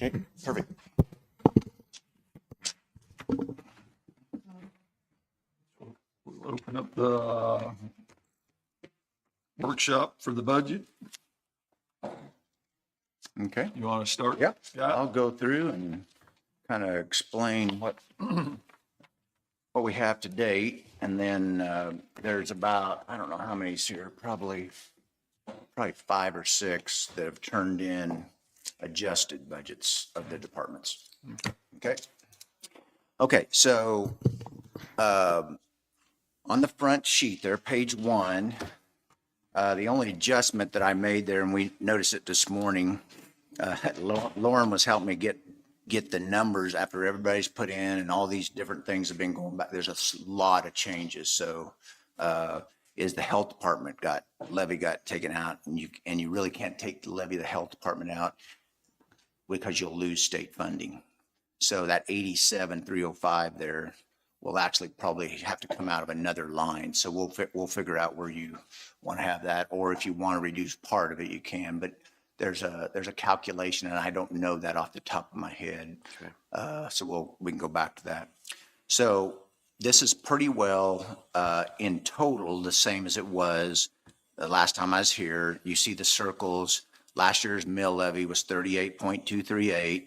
Okay, perfect. We'll open up the workshop for the budget. Okay. You want to start? Yep. Yeah. I'll go through and kind of explain what we have to date. And then there's about, I don't know how many's here, probably 5 or 6 that have turned in adjusted budgets of the departments. Okay. Okay, so on the front sheet there, page 1, the only adjustment that I made there, and we noticed it this morning, Lauren was helping me get the numbers after everybody's put in and all these different things have been going back. There's a lot of changes. So is the health department levy got taken out, and you really can't take the levy of the health department out because you'll lose state funding. So that 87,305 there will actually probably have to come out of another line. So we'll figure out where you want to have that, or if you want to reduce part of it, you can. But there's a calculation, and I don't know that off the top of my head. Okay. So we can go back to that. So this is pretty well in total the same as it was the last time I was here. You see the circles. Last year's mill levy was 38.238.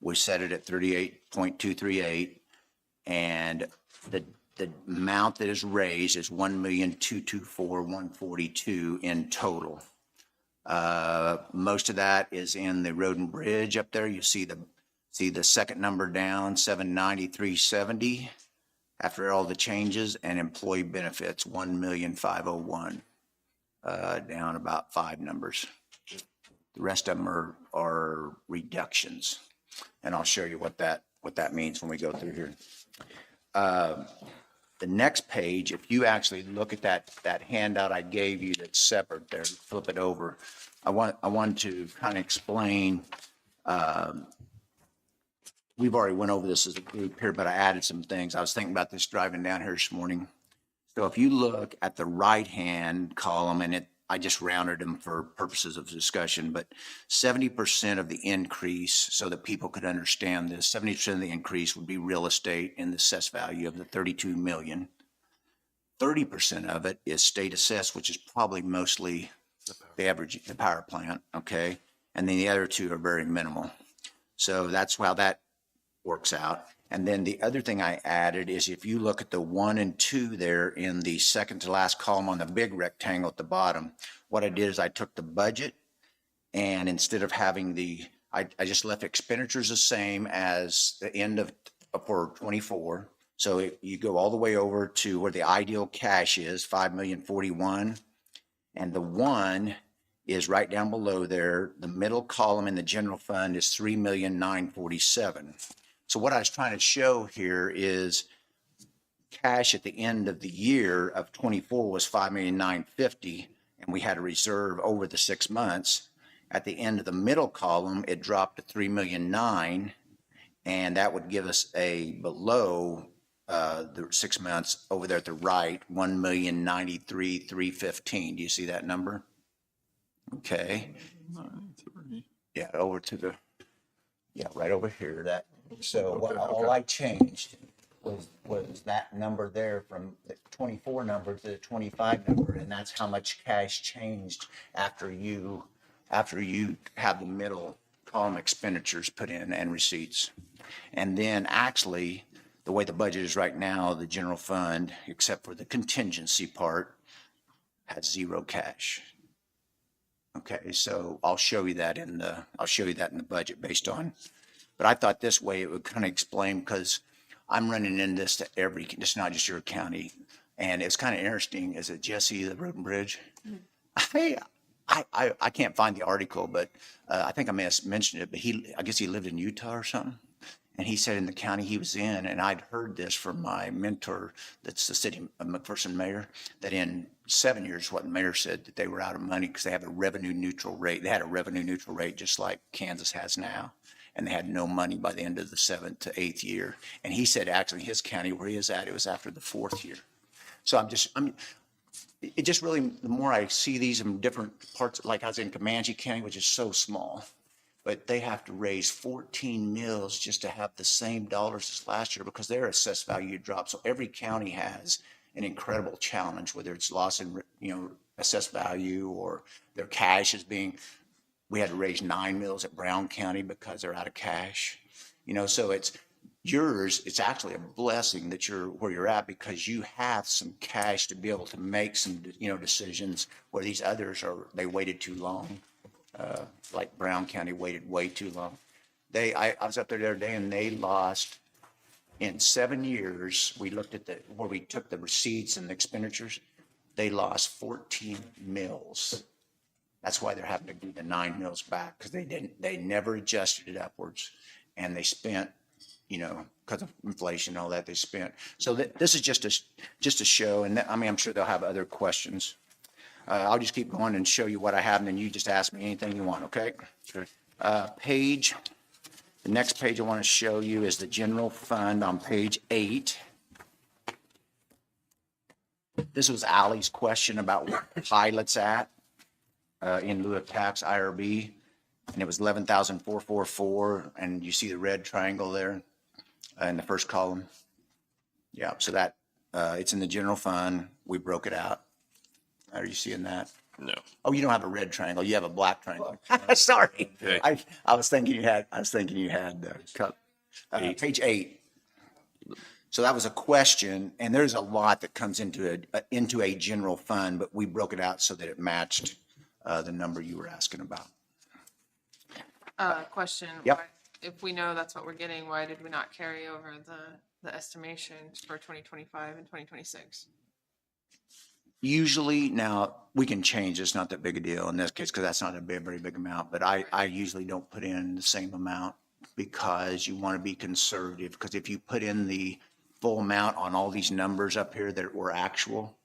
We set it at 38.238, and the amount that is raised is 1,224,142 in total. Most of that is in the road and bridge up there. You see the second number down, 793,70 after all the changes, and employee benefits 1,501,000, down about 5 numbers. The rest of them are reductions, and I'll show you what that means when we go through here. The next page, if you actually look at that handout I gave you that's separate there, flip it over. I want to kind of explain. We've already went over this as a group here, but I added some things. I was thinking about this driving down here this morning. So if you look at the right-hand column, and I just rounded them for purposes of discussion, but 70% of the increase, so that people could understand this, 70% of the increase would be real estate in the assessed value of the 32 million. 30% of it is state assessed, which is probably mostly the power plant, okay? And then the other 2 are very minimal. So that's how that works out. And then the other thing I added is if you look at the 1 and 2 there in the second to last column on the big rectangle at the bottom, what I did is I took the budget, and instead of having I just left expenditures the same as the end of for 24. So you go all the way over to where the ideal cash is, 5,041,000, and the 1 is right down below there. The middle column in the general fund is 3,947,000. So what I was trying to show here is cash at the end of the year of 24 was 5,950,000, and we had a reserve over the 6 months. At the end of the middle column, it dropped to 3,009,000, and that would give us a below the 6 months over there at the right, 1,093,315. Do you see that number? Okay. 93. Yeah, over to right over here. So all I changed was that number there from the 24 number to the 25 number, and that's how much cash changed after you have the middle column expenditures put in and receipts. And then actually, the way the budget is right now, the general fund, except for the contingency part, has 0 cash. Okay, so I'll show you that in the budget based on. But I thought this way it would kind of explain, because I'm running into this to it's not just your county. And it's kind of interesting. Is it Jesse, the road and bridge? Mm-hmm. I can't find the article, but I think I may have mentioned it, but I guess he lived in Utah or something. And he said in the county he was in, and I'd heard this from my mentor, that's the city of McPherson mayor, that in 7 years, what the mayor said, that they were out of money because they have a revenue neutral rate. They had a revenue neutral rate just like Kansas has now. And they had no money by the end of the 7th to 8th year. And he said actually his county where he is at, it was after the 4th year. So it just really, the more I see these in different parts, like I was in Comanche County, which is so small, but they have to raise 14 mills just to have the same dollars as last year because their assessed value dropped. So every county has an incredible challenge, whether it's loss in, assessed value or their cash is being, we had to raise 9 mills at Brown County because they're out of cash. So it's yours, it's actually a blessing that you're where you're at because you have some cash to be able to make some, decisions where these others they waited too long. Like Brown County waited way too long. I was up there the other day and they lost in 7 years. We looked at where we took the receipts and the expenditures. They lost 14 mills. That's why they're having to do the 9 mills back because they never adjusted it upwards, and they spent, because of inflation and all that they spent. So this is just a show, and I'm sure they'll have other questions. I'll just keep going and show you what I have, and then you just ask me anything you want, okay? Sure. The next page I want to show you is the general fund on page 8. This was Ally's question about what pilot's at in lieu of tax IRB, and it was 11,444, and you see the red triangle there in the first column. Yeah, so that it's in the general fund. We broke it out. Are you seeing that? No. Oh, you don't have a red triangle. You have a black triangle. Sorry. Okay. I was thinking you had page 8. So that was a question, and there's a lot that comes into a general fund, but we broke it out so that it matched the number you were asking about. Question. Yep. Why, if we know that's what we're getting, why did we not carry over the estimations for 2025 and 2026? Usually, now, we can change, it's not that big a deal in this case, because that's not a very big amount, but I usually don't put in the same amount because you want to be conservative, because if you put in the full amount on all these numbers up here that were actual,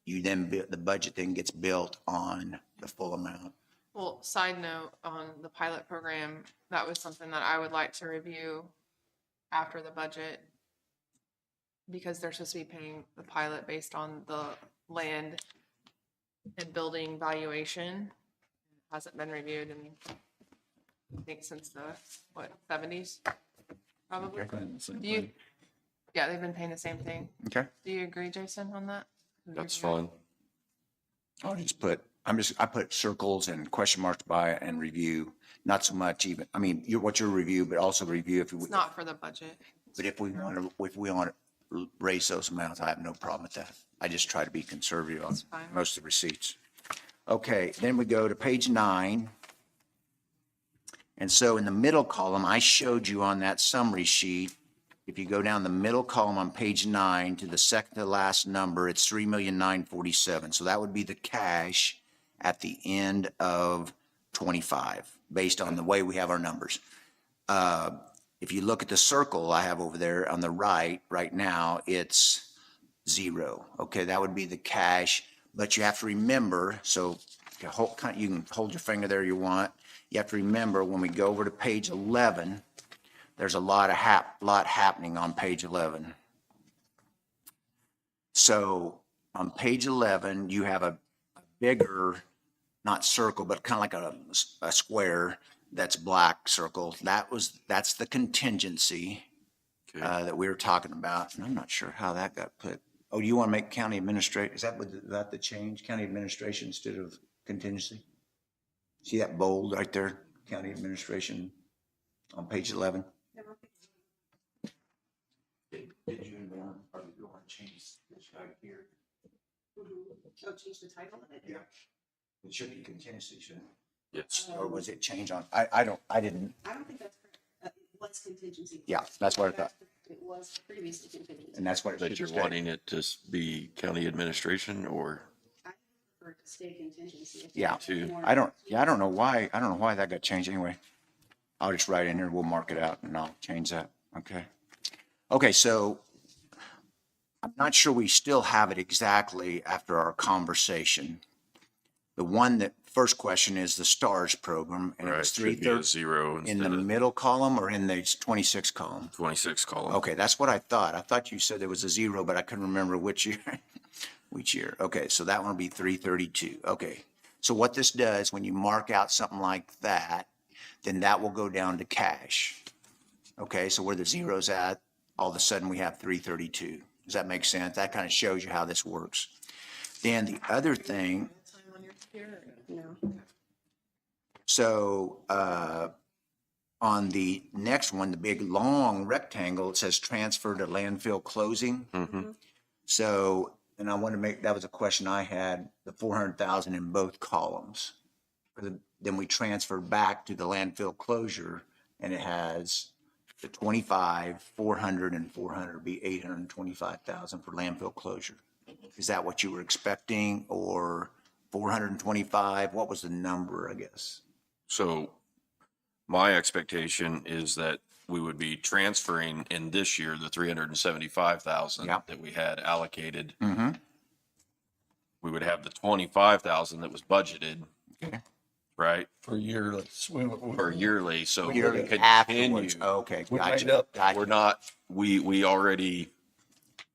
the budget then gets built on the full amount. Well, side note on the pilot program, that was something that I would like to review after the budget because they're supposed to be paying the pilot based on the land and building valuation. It hasn't been reviewed in, I think, since the, 70s, probably. Do you, yeah, they've been paying the same thing. Okay? Do you agree, Jason, on that? That's fine. I'll just I put circles and question marks by it and review, not so much even, what's your review, but also review if you. It's not for the budget. But if we want to raise those amounts, I have no problem with that. I just try to be conservative on That's fine. most of the receipts. Okay, then we go to page 9. And so in the middle column, I showed you on that summary sheet, if you go down the middle column on page 9 to the second to last number, it's 3,947,000. So that would be the cash at the end of 25, based on the way we have our numbers. If you look at the circle I have over there on the right now, it's 0. Okay, that would be the cash, but you have to remember, so you can hold your finger there you want. You have to remember when we go over to page 11, there's a lot happening on page 11. So on page 11, you have a bigger, not circle, but kind of like a square that's black circle. That's the contingency Okay. that we were talking about. And I'm not sure how that got put. Oh, you want to make county administration? Is that the change? County administration instead of contingency? See that bold right there? County administration on page 11? Did you want to change this right here? Oh, change the title of it? Yeah. It should be contingency, shouldn't Yes. it? Or was it change on? I didn't. I don't think that's correct. It was contingency. Yeah, that's what I thought. It was previously contingency. And that's what it That should you're stay. wanting it to be county administration or? I prefer to stay contingency. If Yeah. you Two. have more- I don't know why that got changed anyway. I'll just write in here, we'll mark it out and I'll change that. Okay, so I'm not sure we still have it exactly after our conversation. The first question is the STARS program, and it Right, was should be a 330 0 in instead the of middle column or in the 26 column? 26 column. Okay, that's what I thought. I thought you said there was a 0, but I couldn't remember which year. each year. Okay, so that one will be 332. Okay. So what this does, when you mark out something like that, then that will go down to cash. Okay, so where the zero's at, all of a sudden we have 332. Does that make sense? That kind of shows you how this works. Then the other thing, No. so on the next one, the big long rectangle, it says transfer to landfill closing. So, and I want to make, that was a question I had, the 400,000 in both columns. Then we transfer back to the landfill closure, and it has the 25, 400, and 400 be 825,000 for landfill closure. Is that what you were expecting, or 425? What was the number, I guess? So my expectation is that we would be transferring in this year the 375,000 Yep. that we had allocated. Mm-hmm. We would have the 25,000 that was budgeted, Okay. right? For yearly. For yearly, so we Yearly continue. afterwards. Okay, We made gotcha. up. Gotcha. We're not, we already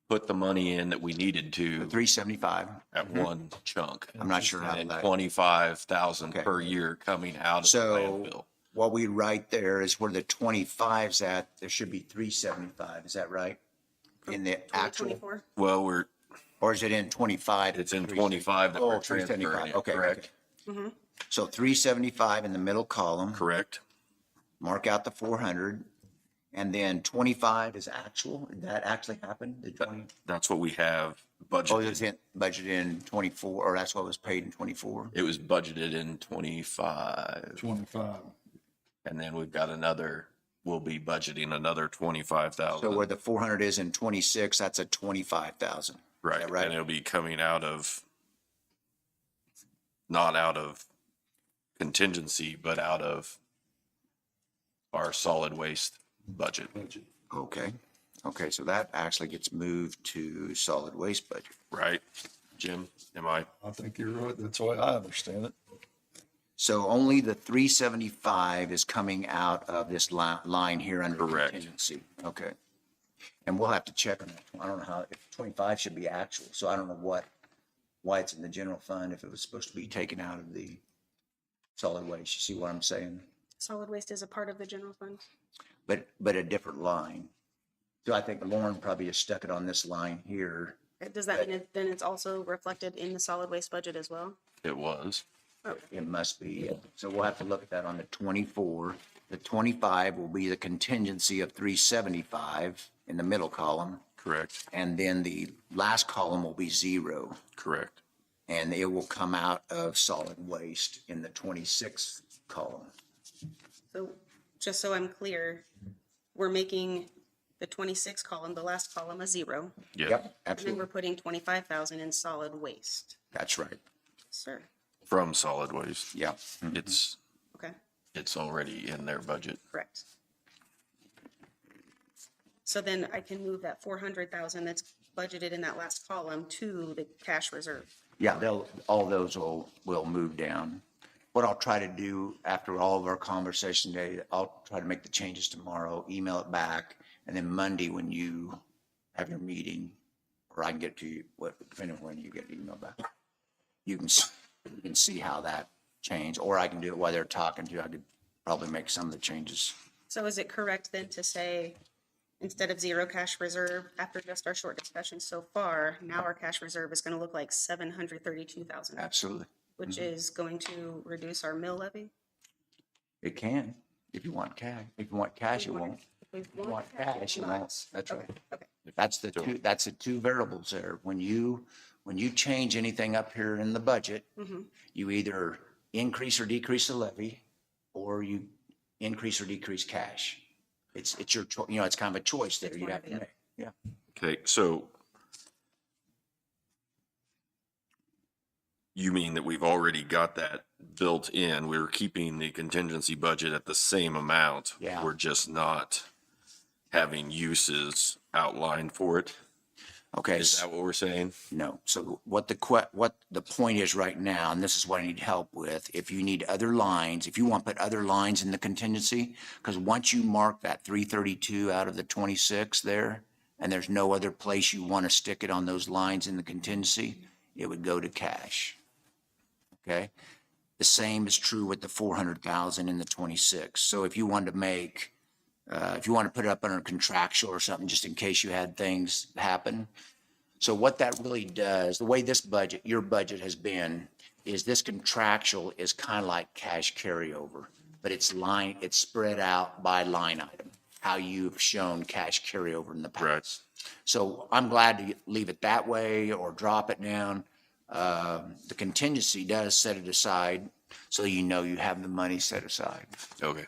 put the money in that we needed to 375. at one chunk. I'm not sure how And that. 25,000 Okay. per year coming out of the So landfill. what we write there is where the 25's at, there should be 375. Is that right? In the actual, 2024? Well, or is it in 25? it's in 25 that Oh, we're transferring 375. it, Okay, correct? Mm-hmm. So 375 in the middle column, Correct. mark out the 400, and then 25 is actual. Did that actually happen? The 20? That's what we have Oh, it was budgeted. in, budgeted in 24, or that's what was paid in 24? It was budgeted in 25. 25. And then we've got another, we'll be budgeting another 25,000. So where the 400 is in 26, that's a 25,000. Right, that right? and it'll be coming out of, not out of contingency, but out of our solid waste budget. Okay. Okay, so that actually gets moved to solid waste budget. Right, Jim? Am I? I think you're right. That's the way I understand it. So only the 375 is coming out of this line here under Correct. contingency. Okay. And we'll have to check on that. I don't know how, if 25 should be actual, so I don't know why it's in the general fund if it was supposed to be taken out of the solid waste. You see what I'm saying? Solid waste is a part of the general fund. But a different line. So I think Lauren probably just stuck it on this line here. Does that mean then it's also reflected in the solid waste budget as well? It was. It must be. So we'll have to look at that on the 24. The 25 will be the contingency of 375 in the middle column. Correct, And then the last column will be zero. correct. And it will come out of solid waste in the 26th column. So just so I'm clear, we're making the 26 column, the last column, a zero. Yeah, And then Absolutely. we're putting 25,000 in solid waste. That's right. Sir, from solid waste. Yeah. okay, It's already in their budget. correct. So then I can move that 400,000 that's budgeted in that last column to the cash reserve. Yeah, all those will move down. What I'll try to do after all of our conversation today, I'll try to make the changes tomorrow, email it back, and then Monday when you have your meeting, or I can get to you, depending on when you get the email back, you can see how that changed, or I can do it while they're talking to you. I could probably make some of the changes. So is it correct then to say, instead of zero cash reserve, after just our short discussion so far, now our cash reserve is going to look like 732,000, Absolutely. which is going to reduce our mill levy? It can, if you want cash. If you want cash, it won't. If you want cash, it won't. That's right. Okay. That's the two variables there. When you change anything up here in the budget, you either increase or decrease the levy, or you increase or decrease cash. It's your choice, it's kind of a choice there It's you one or have the to other. make. Yeah. Okay, so you mean that we've already got that built in? We're keeping the contingency budget at the same amount? Yeah. We're just not having uses outlined for it? Okay. Is that what we're saying? No. So what the point is right now, and this is what I need help with, if you need other lines, if you want to put other lines in the contingency, because once you mark that 332 out of the 26 there, and there's no other place you want to stick it on those lines in the contingency, it would go to cash. Okay? The same is true with the 400,000 in the 26. So if you wanted to make, if you want to put it up under contractual or something, just in case you had things happen. So what that really does, the way this budget, your budget has been, is this contractual is kind of like cash carryover, but it's spread out by line item, how you've shown cash carryover in the past. Right. So I'm glad to leave it that way or drop it down. The contingency does set it aside, so you know you have the money set aside. Okay.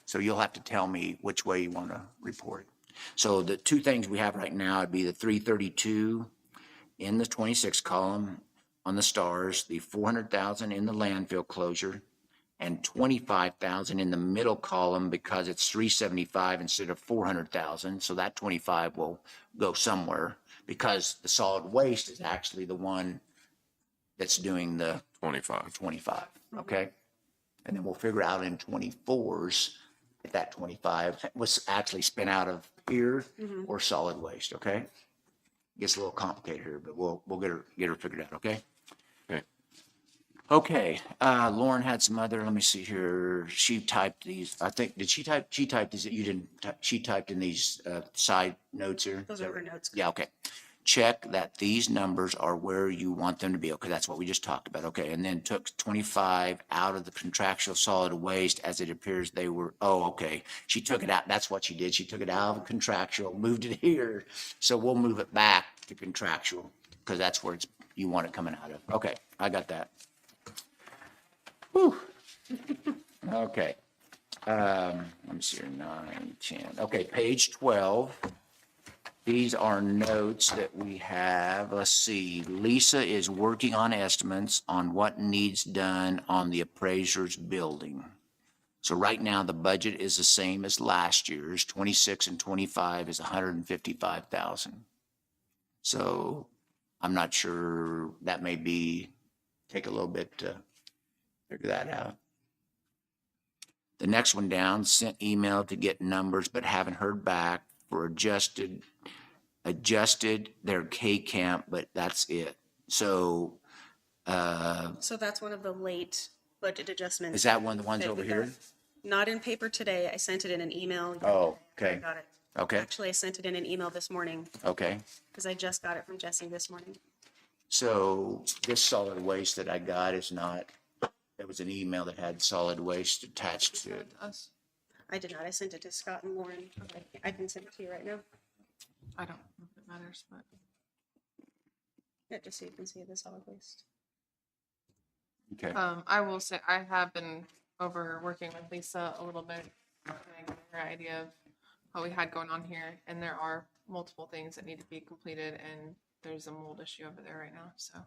So you'll have to tell me which way you want to report it. So the two things we have right now would be the 332 in the 26 column on the stars, the 400,000 in the landfill closure, and 25,000 in the middle column because it's 375 instead of 400,000. So that 25 will go somewhere because the solid waste is actually the one that's doing the 25. 25, okay? And then we'll figure out in 24s if that 25 was actually spent out of here or solid waste, okay? Gets a little complicated here, but we'll get her figured out, okay? Okay. Okay, Lauren had some other, let me see here. She typed these, I think, she typed these, you didn't, she typed in these side notes here? Those are her notes. Yeah, okay. Check that these numbers are where you want them to be. Okay, that's what we just talked about. Okay, and then took 25 out of the contractual solid waste as it appears they were, oh, okay. She took it out. That's what she did. She took it out of contractual, moved it here. So we'll move it back to contractual because that's where you want it coming out of. Okay, I got that. Whew. Okay. Let me see here, 9, 10. Okay, page 12. These are notes that we have. Let's see. Lisa is working on estimates on what needs done on the appraiser's building. So right now, the budget is the same as last year's. 26 and 25 is 155,000. So I'm not sure, that may be, take a little bit to figure that out. The next one down, sent email to get numbers, but haven't heard back for adjusted their K camp, but that's it. So, So that's one of the late budget adjustments. is that one of the ones that over we here? got. Not in paper today. I sent it in an email. Oh, I okay, got it. okay, Actually, I sent it in an email this morning okay. because I just got it from Jesse this morning. So this solid waste that I got is not, it was an email that had solid waste attached to it. Us, I did not. I sent it to Scott and Lauren. I can send it to you right now. I don't know if it matters, but Yeah, just so you can see the solid waste. Okay, I will say I have been over working with Lisa a little bit, trying to get her idea of what we had going on here, and there are multiple things that need to be completed, and there's a mold issue over there right now. So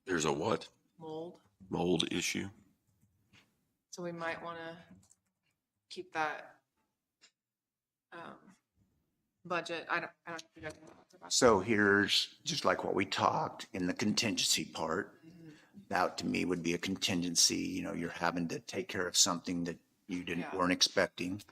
There's a what? mold. Mold issue? So we might want to keep that budget. I don't know if you guys know about so here's just like what we talked in the contingency part. That to me would be a contingency, you know, you're having to take care of something that you Yeah. weren't expecting.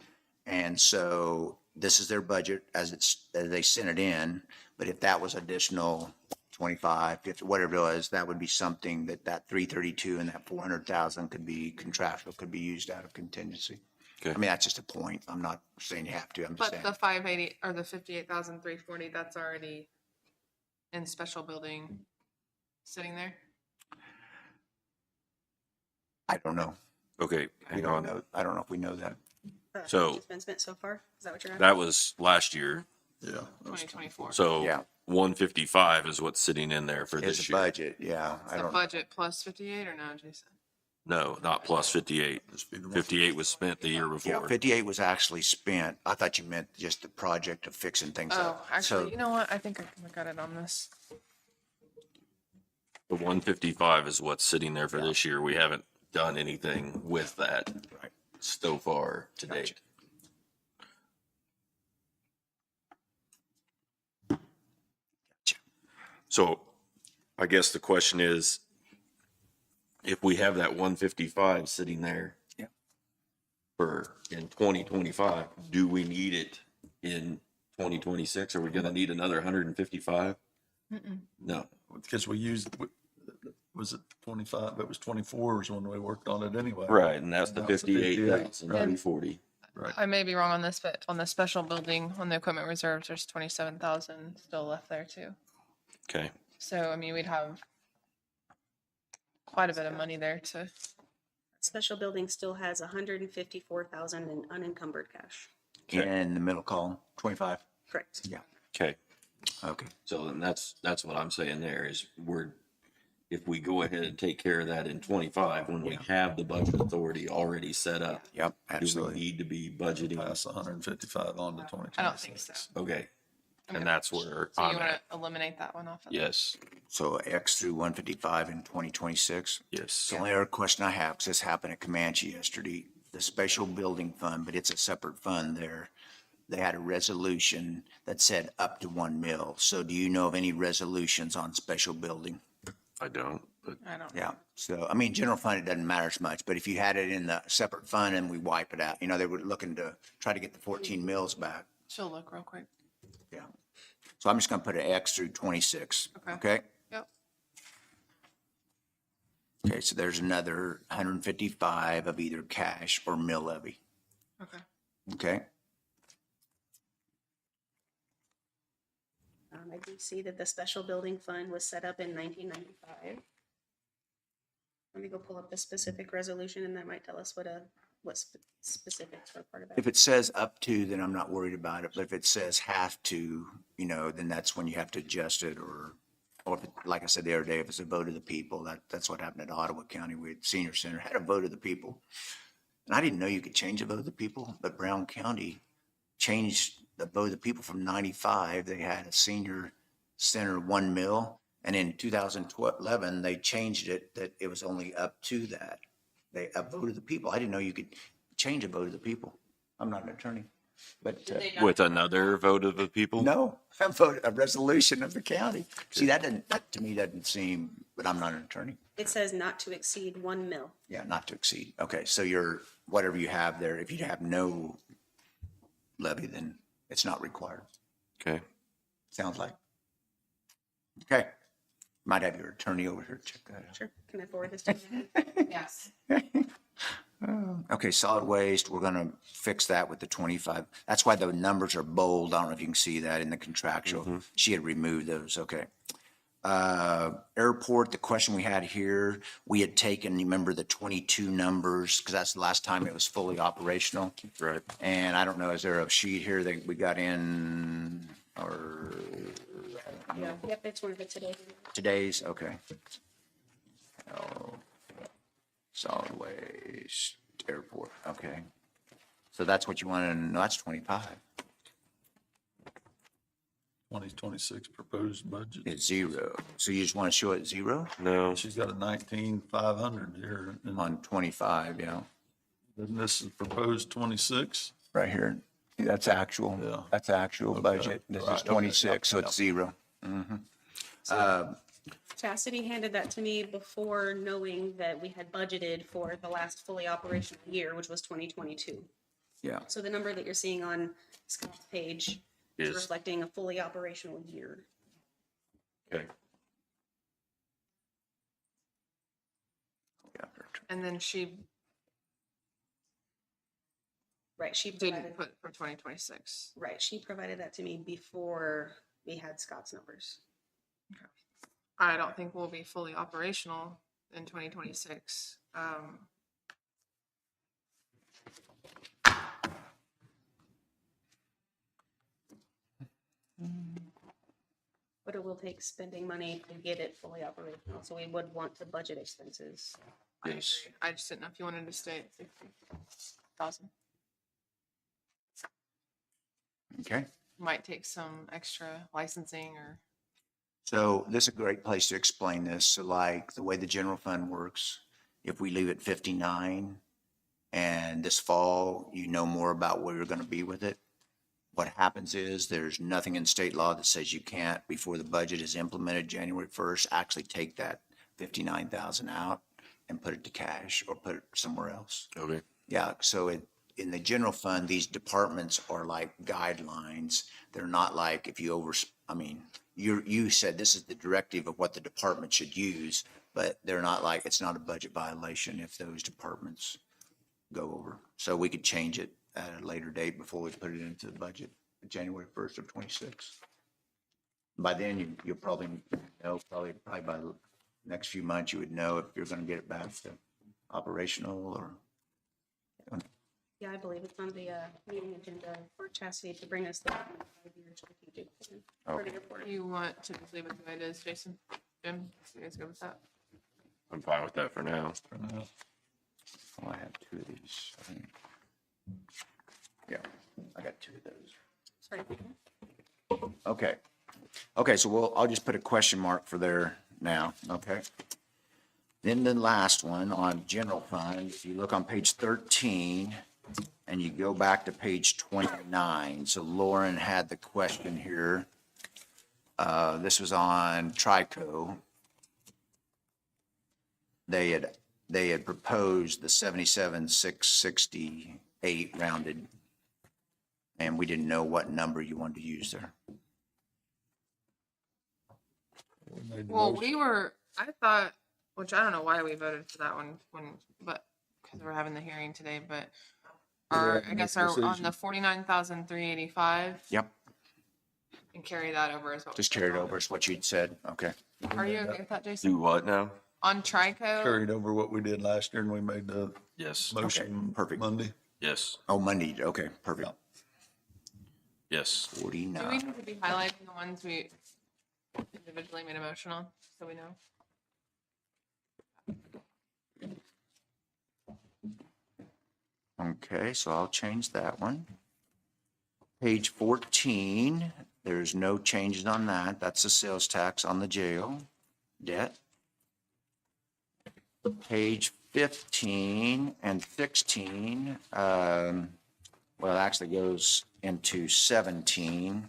And so this is their budget as they sent it in, but if that was additional 25, 50, whatever it was, that would be something that 332 and that 400,000 could be contractual, could be used out of contingency. Okay. I mean, that's just a point. I'm not saying you have to, I'm just But saying. the 580 or the 58,340, that's already in special building sitting there. I don't know. Okay, We hang don't on. know. I don't know if we know that. So- It's been spent so far. Is that what you're at? That was last year. Yeah. that was 2024. So Yeah. 155 is what's sitting in there for It's this a year. budget, yeah. I The don't, budget plus 58 or no, Jason? No, not plus 58. Must be the 58 was spent the year yeah, before. 58 was actually spent. I thought you meant just the project of fixing things Oh, up. actually, So, you know what? I think I can look at it on this. The 155 is what's sitting there for this year. We haven't done anything with that Right. so far to Gotcha. date. So I guess the question is, if we have that 155 sitting there Yeah. for in 2025, do we need it in 2026? Are we going to need another 155? No, Because we used, was it 25? It was 24 was when we worked on it anyway. right, and that's the Now it's 58,000, right. 340. Right. I may be wrong on this, but on the special building, on the equipment reserves, there's 27,000 still left there too. Okay, So, I mean, we'd have quite a bit of money there to, Special building still has 154,000 in unencumbered cash. In the middle column, 25. Correct. Yeah. okay. Okay. So then that's what I'm saying there is if we go ahead and take care of that in 25, when we have the budget authority already set up, Yep. do we Absolutely. need to be budgeting? Pass 155 on to 2026. I don't think so. Okay, and that's where So you I'm want at. to eliminate that one off of? Yes, So X through 155 in 2026. yes. The only other question I have, because this happened at Comanche yesterday, the special building fund, but it's a separate fund there. They had a resolution that said up to 1 mil. So do you know of any resolutions on special building? I don't, but I don't. Yeah. So, I mean, general fund, it doesn't matter as much, but if you had it in the separate fund and we wipe it out, they were looking to try to get the 14 mils back. She'll look real quick. Yeah. So I'm just going to put an X through 26. Okay. Okay. Yep. Okay. So there's another 155 of either cash or mill levy. Okay. Okay. I do see that the special building fund was set up in 1995. Let me go pull up the specific resolution and that might tell us what specifics are part of If that. it says up to, then I'm not worried about it. But if it says have to, then that's when you have to adjust it or if it, like I said the other day, if it's a vote of the people, that's what happened at Ottawa County. We had senior center had a vote of the people. And I didn't know you could change a vote of the people, but Brown County changed the vote of the people from 95. They had a senior center 1 mil. And in 2011, they changed it that it was only up to that. They a vote of the people. I didn't know you could change a vote of the people. I'm not an attorney, but with another vote of the people? no, a resolution of the county. See, that to me doesn't seem, but I'm not an attorney. It says not to exceed 1 mil. Yeah, not to exceed. Okay, so whatever you have there, if you have no levy, then it's not required. Okay, Sounds like. Okay. Might have your attorney over here check that out. Sure. Can I forward this to you? Yes. Okay, solid waste, we're gonna fix that with the 25. That's why the numbers are bold. I don't know if you can see that in the contractual. She had removed those, okay. Airport, the question we had here, we had taken, remember the 22 numbers, because that's the last time it was fully operational. right. And I don't know, is there a sheet here that we got in, or Yep, it's one of the today. today's, okay. Oh, solid waste, airport, okay. So that's what you want to know, that's 25. 2026 proposed budget. It's 0. So you just want to show it 0 No, She's got a 19,500 here. And on 25, yeah, then this is proposed 26. right here. That's actual, Yeah. that's actual Okay. budget. This Right, is okay, 26, so yep, it's 0. Chastity handed that to me before knowing that we had budgeted for the last fully operational year, which was 2022. Yeah, So the number that you're seeing on Scott's page is Is- reflecting a fully operational year. okay. And then she Right, she didn't provided, put for 2026. right, she provided that to me before we had Scott's numbers. I don't think we'll be fully operational in 2026. But it will take spending money to get it fully operational, so we would want to budget expenses. I Yes. agree. I just didn't know if you wanted to stay at 60,000. okay. Might take some extra licensing or, So this is a great place to explain this. So like the way the general fund works, if we leave it 59 and this fall, you know more about where you're going to be with it. What happens is there's nothing in state law that says you can't, before the budget is implemented January 1st, actually take that 59,000 out and put it to cash or put it somewhere else. Okay, Yeah, so in the general fund, these departments are like guidelines. They're not like if you I mean, you said this is the directive of what the department should use, but they're not like, it's not a budget violation if those departments go over. So we could change it at a later date before we put it into the budget, January 1st of 26. By then, you'll probably know, probably by the next few months, you would know if you're going to get it back to operational or. Yeah, I believe it's on the meeting agenda for Chastity to bring us the 5-year strategic plan for the airport. You want to just leave it the way it is, Jason? Jim, you guys good with that? I'm fine with that for now. For now. Oh, I have two of these. I think. Yeah, I got two of those. Sorry. Okay. Okay, so I'll just put a question mark for there now, okay? Then the last one on general fund, if you look on page 13 and you go back to page 29, so Lauren had the question here. This was on Trico. They had proposed the 77,668 rounded, and we didn't know what number you wanted to use there. We made the Well, motion. I thought, which I don't know why we voted for that one but because we're having the hearing today, but have to I guess make a on decision. the 49,385 Yep, and carry that over as well. just carry it over, is what you'd said, okay. Are you okay with that, Jason? Do what now? On Trico, Carried over what we did last year and we made the Yes, motion perfect. Monday. yes, Oh, Monday, okay, perfect. yes. do we 49. need to be highlighting the ones we individually made a motion on, so we know? Okay, so I'll change that one. Page 14, there's no changes on that. That's the sales tax on the jail debt. Page 15 and 16, well, it actually goes into 17.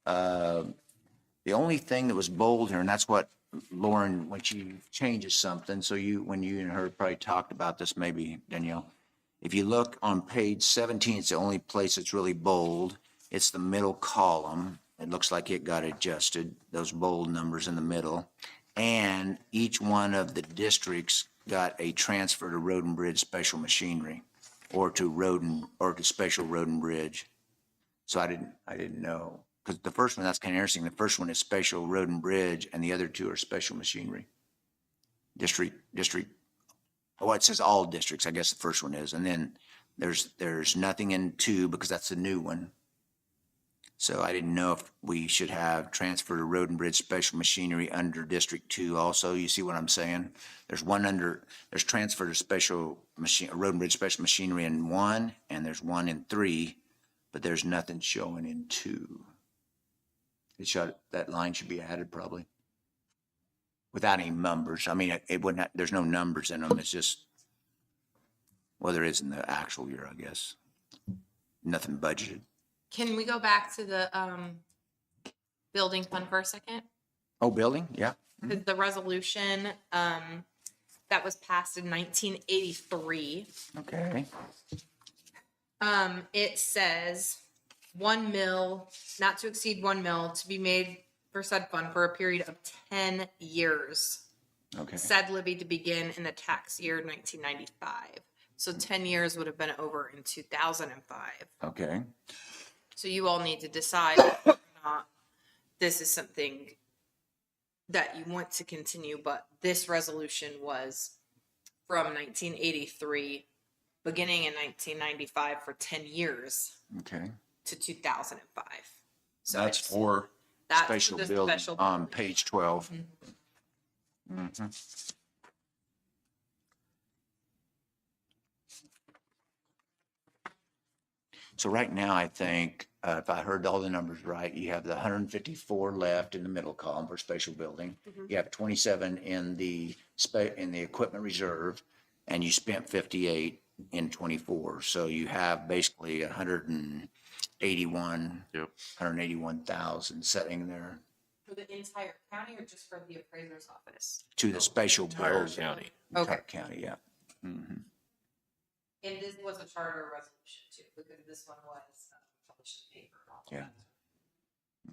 The only thing that was bold here, and that's what Lauren, when she changes something, so when you and her probably talked about this, maybe Danielle, if you look on page 17, it's the only place that's really bold. It's the middle column. It looks like it got adjusted, those bold numbers in the middle. And each one of the districts got a transfer to road and bridge special machinery or to special road and bridge. So I didn't know. Because the first one, that's kind of interesting. The first one is special road and bridge and the other two are special machinery. District, oh, it says all districts, I guess the first one is. And then there's nothing in 2 because that's the new one. So I didn't know if we should have transfer to road and bridge special machinery under District 2 also. You see what I'm saying? There's transfer to road and bridge special machinery in 1, and there's 1 in 3, but there's nothing showing in 2. That line should be added probably. Without any numbers. I mean, it wouldn't, there's no numbers in them. It's just, well, there is in the actual year, I guess. Nothing budgeted. Can we go back to the building fund for a second? Oh, building? Yeah. 'Cause the resolution that was passed in 1983, Okay. it says 1 mil, not to exceed 1 mil, to be made for said fund for a period of 10 years. Okay. Said levy to begin in the tax year 1995. So 10 years would have been over in 2005. Okay. So you all need to decide whether or not this is something that you want to continue, but this resolution was from 1983, beginning in 1995 for 10 years Okay. to 2005. So That's it's- for, that's Special for the building special on building. page 12. Mhm. So right now, I think, if I heard all the numbers right, you have the 154 left in the middle column for special building. You have 27 in the equipment reserve, and you spent 58 in 24. So you have basically 181, Yep. 181,000 sitting there For the entire county or just for the appraiser's office? to the special Entire building. county. Okay. Entire county, yeah. Mhm. And this was a charter resolution too, because this one was published in paper. Yeah.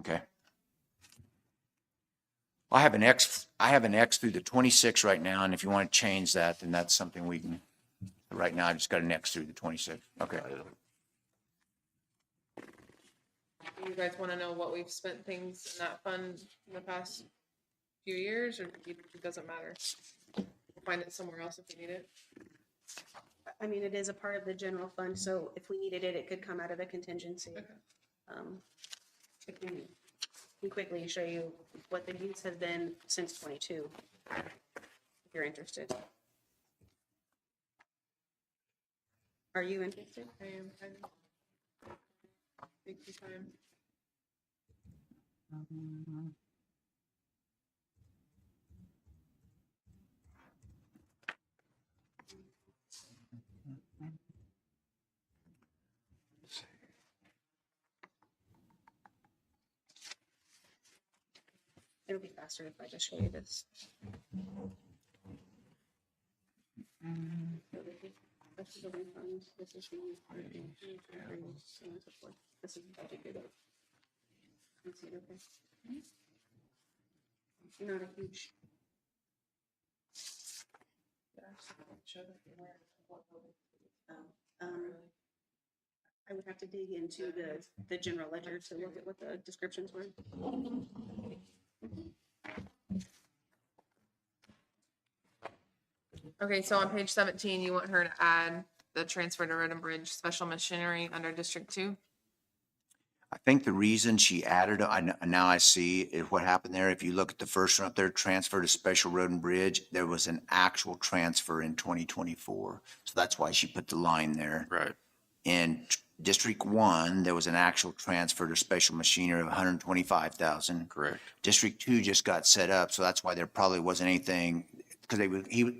Okay. I have an X through the 26 right now, and if you want to change that, then that's something we can, right now I just got an X through the 26. Okay. You guys want to know what we've spent things in that fund in the past few years, or it doesn't matter? We'll find it somewhere else if we need it. I mean, it is a part of the general fund, so if we needed it, it could come out of the contingency. I can quickly show you what the use has been since 22, if you're interested. Are you interested? I am kind of. Take your time. It'll be faster if I just show you this. This is the refund, this is the, so on and so forth. This is budgeted. You see it, okay? Not a huge. I would have to dig into the general ledger to look at what the descriptions were. Okay, so on page 17, you want her to add the transfer to Road and Bridge special machinery under District 2? I think the reason she added, now I see is what happened there. If you look at the first one up there, transfer to Special Road and Bridge, there was an actual transfer in 2024. So that's why she put the line there. Right. In District 1, there was an actual transfer to special machinery of 125,000. Correct. District 2 just got set up, so that's why there probably wasn't anything, because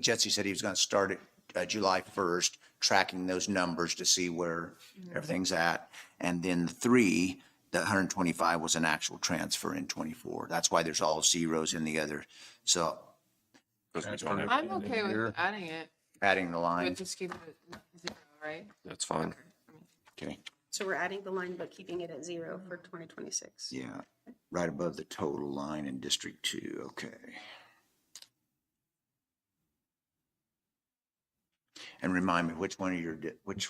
Jesse said he was going to start it July 1st, tracking those numbers to see where everything's at. And then the 125 was an actual transfer in 24. That's why there's all zeros in the other. So I'm okay with adding it, adding the but line, just keep it at 0, right? That's fine. okay, So we're adding the line, but keeping it at 0 for 2026. yeah, right above the total line in District 2, okay. And remind me, which one of your, which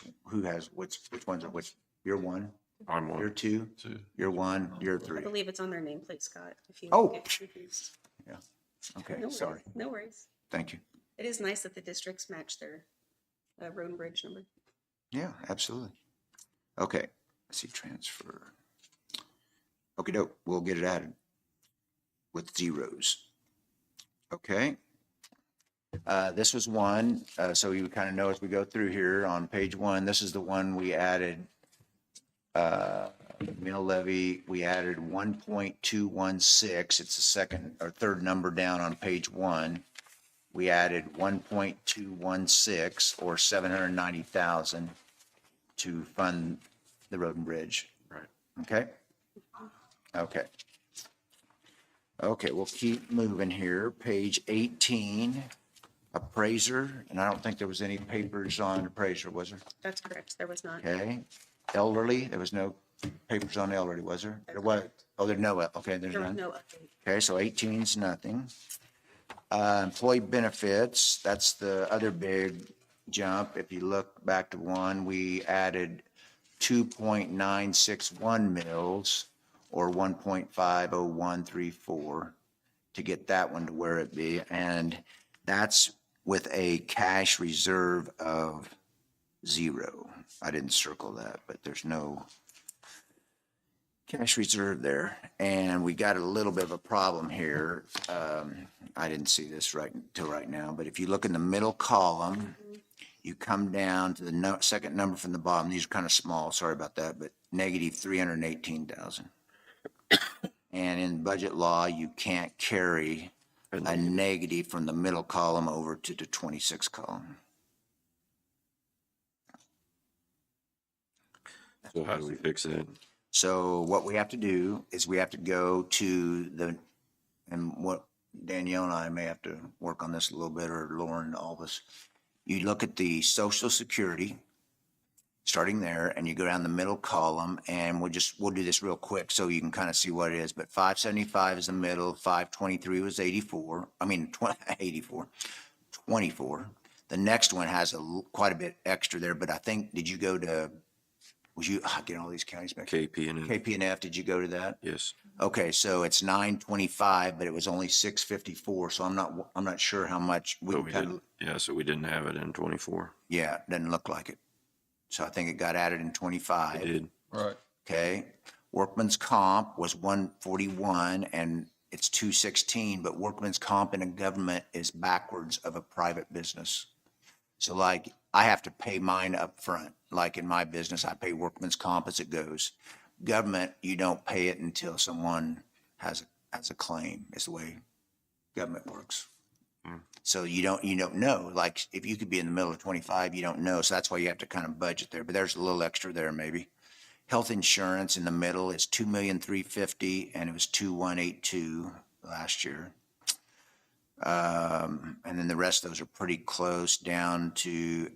ones are which? You're 1, I'm one. you're 2, Two. you're 1, you're I 3. believe it's on their nameplate, Scott, if you Oh. get confused. Okay, No worries, sorry, no worries. thank you. It is nice that the districts match their road and bridge number. Yeah, absolutely. Okay, let's see, transfer. Okay, doke, we'll get it added with zeros. Okay. This was one, so you kind of know as we go through here on page 1, this is the one we added, mill levy, we added 1.216. It's the second or third number down on page 1. We added 1.216 or 790,000 to fund the road and bridge. Right. Okay? Okay. Okay, we'll keep moving here. Page 18, appraiser, and I don't think there was any papers on appraiser, was there? That's correct, there was not. Okay. Elderly, there was no papers on elderly, was there? There was, oh, there's no, okay, there's There was none. no update. Okay, so 18's nothing. Employee benefits, that's the other big jump. If you look back to 1, we added 2.961 mils or 1.50134 to get that one to where it be. And that's with a cash reserve of 0. I didn't circle that, but there's no cash reserve there. And we got a little bit of a problem here. I didn't see this till right now, but if you look in the middle column, you come down to the second number from the bottom. These are kind of small, sorry about that, but negative 318,000. And in budget law, you can't carry a negative from the middle column over to the 26 column. So how do we fix that? So what we have to do is we have to go to and what Danielle and I may have to work on this a little bit, or Lauren, all of us. You look at the Social Security starting there, and you go down the middle column, and we'll do this real quick so you can kind of see what it is. But 575 is the middle, 523 was 24. The next one has quite a bit extra there, but I think, did you go to, getting all these counties back? KP and KP and F, did you go to that? yes. Okay, so it's 925, but it was only 654, so I'm not sure how much we But we kind of, didn't, yeah, so we didn't have it in 24. yeah, it doesn't look like it. So I think it got added in 25. It did. Right. Okay, workman's comp was 141 and it's 216, but workman's comp in a government is backwards of a private business. So like I have to pay mine up front. Like in my business, I pay workman's comp as it goes. Government, you don't pay it until someone has a claim, is the way government works. So you don't know, like if you could be in the middle of 25, you don't know. So that's why you have to kind of budget there, but there's a little extra there maybe. Health insurance in the middle is 2,350,000 and it was 2,182 last year. And then the rest of those are pretty close down to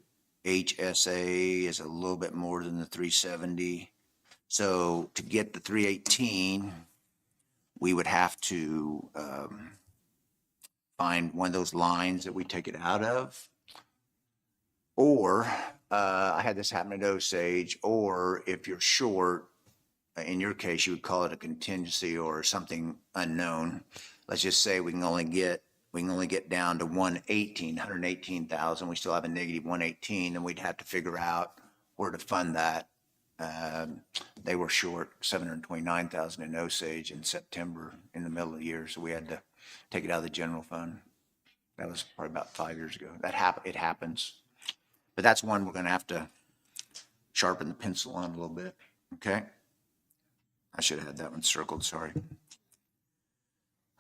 HSA is a little bit more than the 370. So to get the 318, we would have to find one of those lines that we take it out of. Or I had this happen at Osage, or if you're short, in your case, you would call it a contingency or something unknown. Let's just say we can only get down to 118,000. We still have a negative 118, and we'd have to figure out where to fund that. They were short 729,000 in Osage in September in the middle of the year, so we had to take it out of the general fund. That was probably about 5 years ago. It happens. But that's one we're going to have to sharpen the pencil on a little bit, okay? I should have had that one circled, sorry.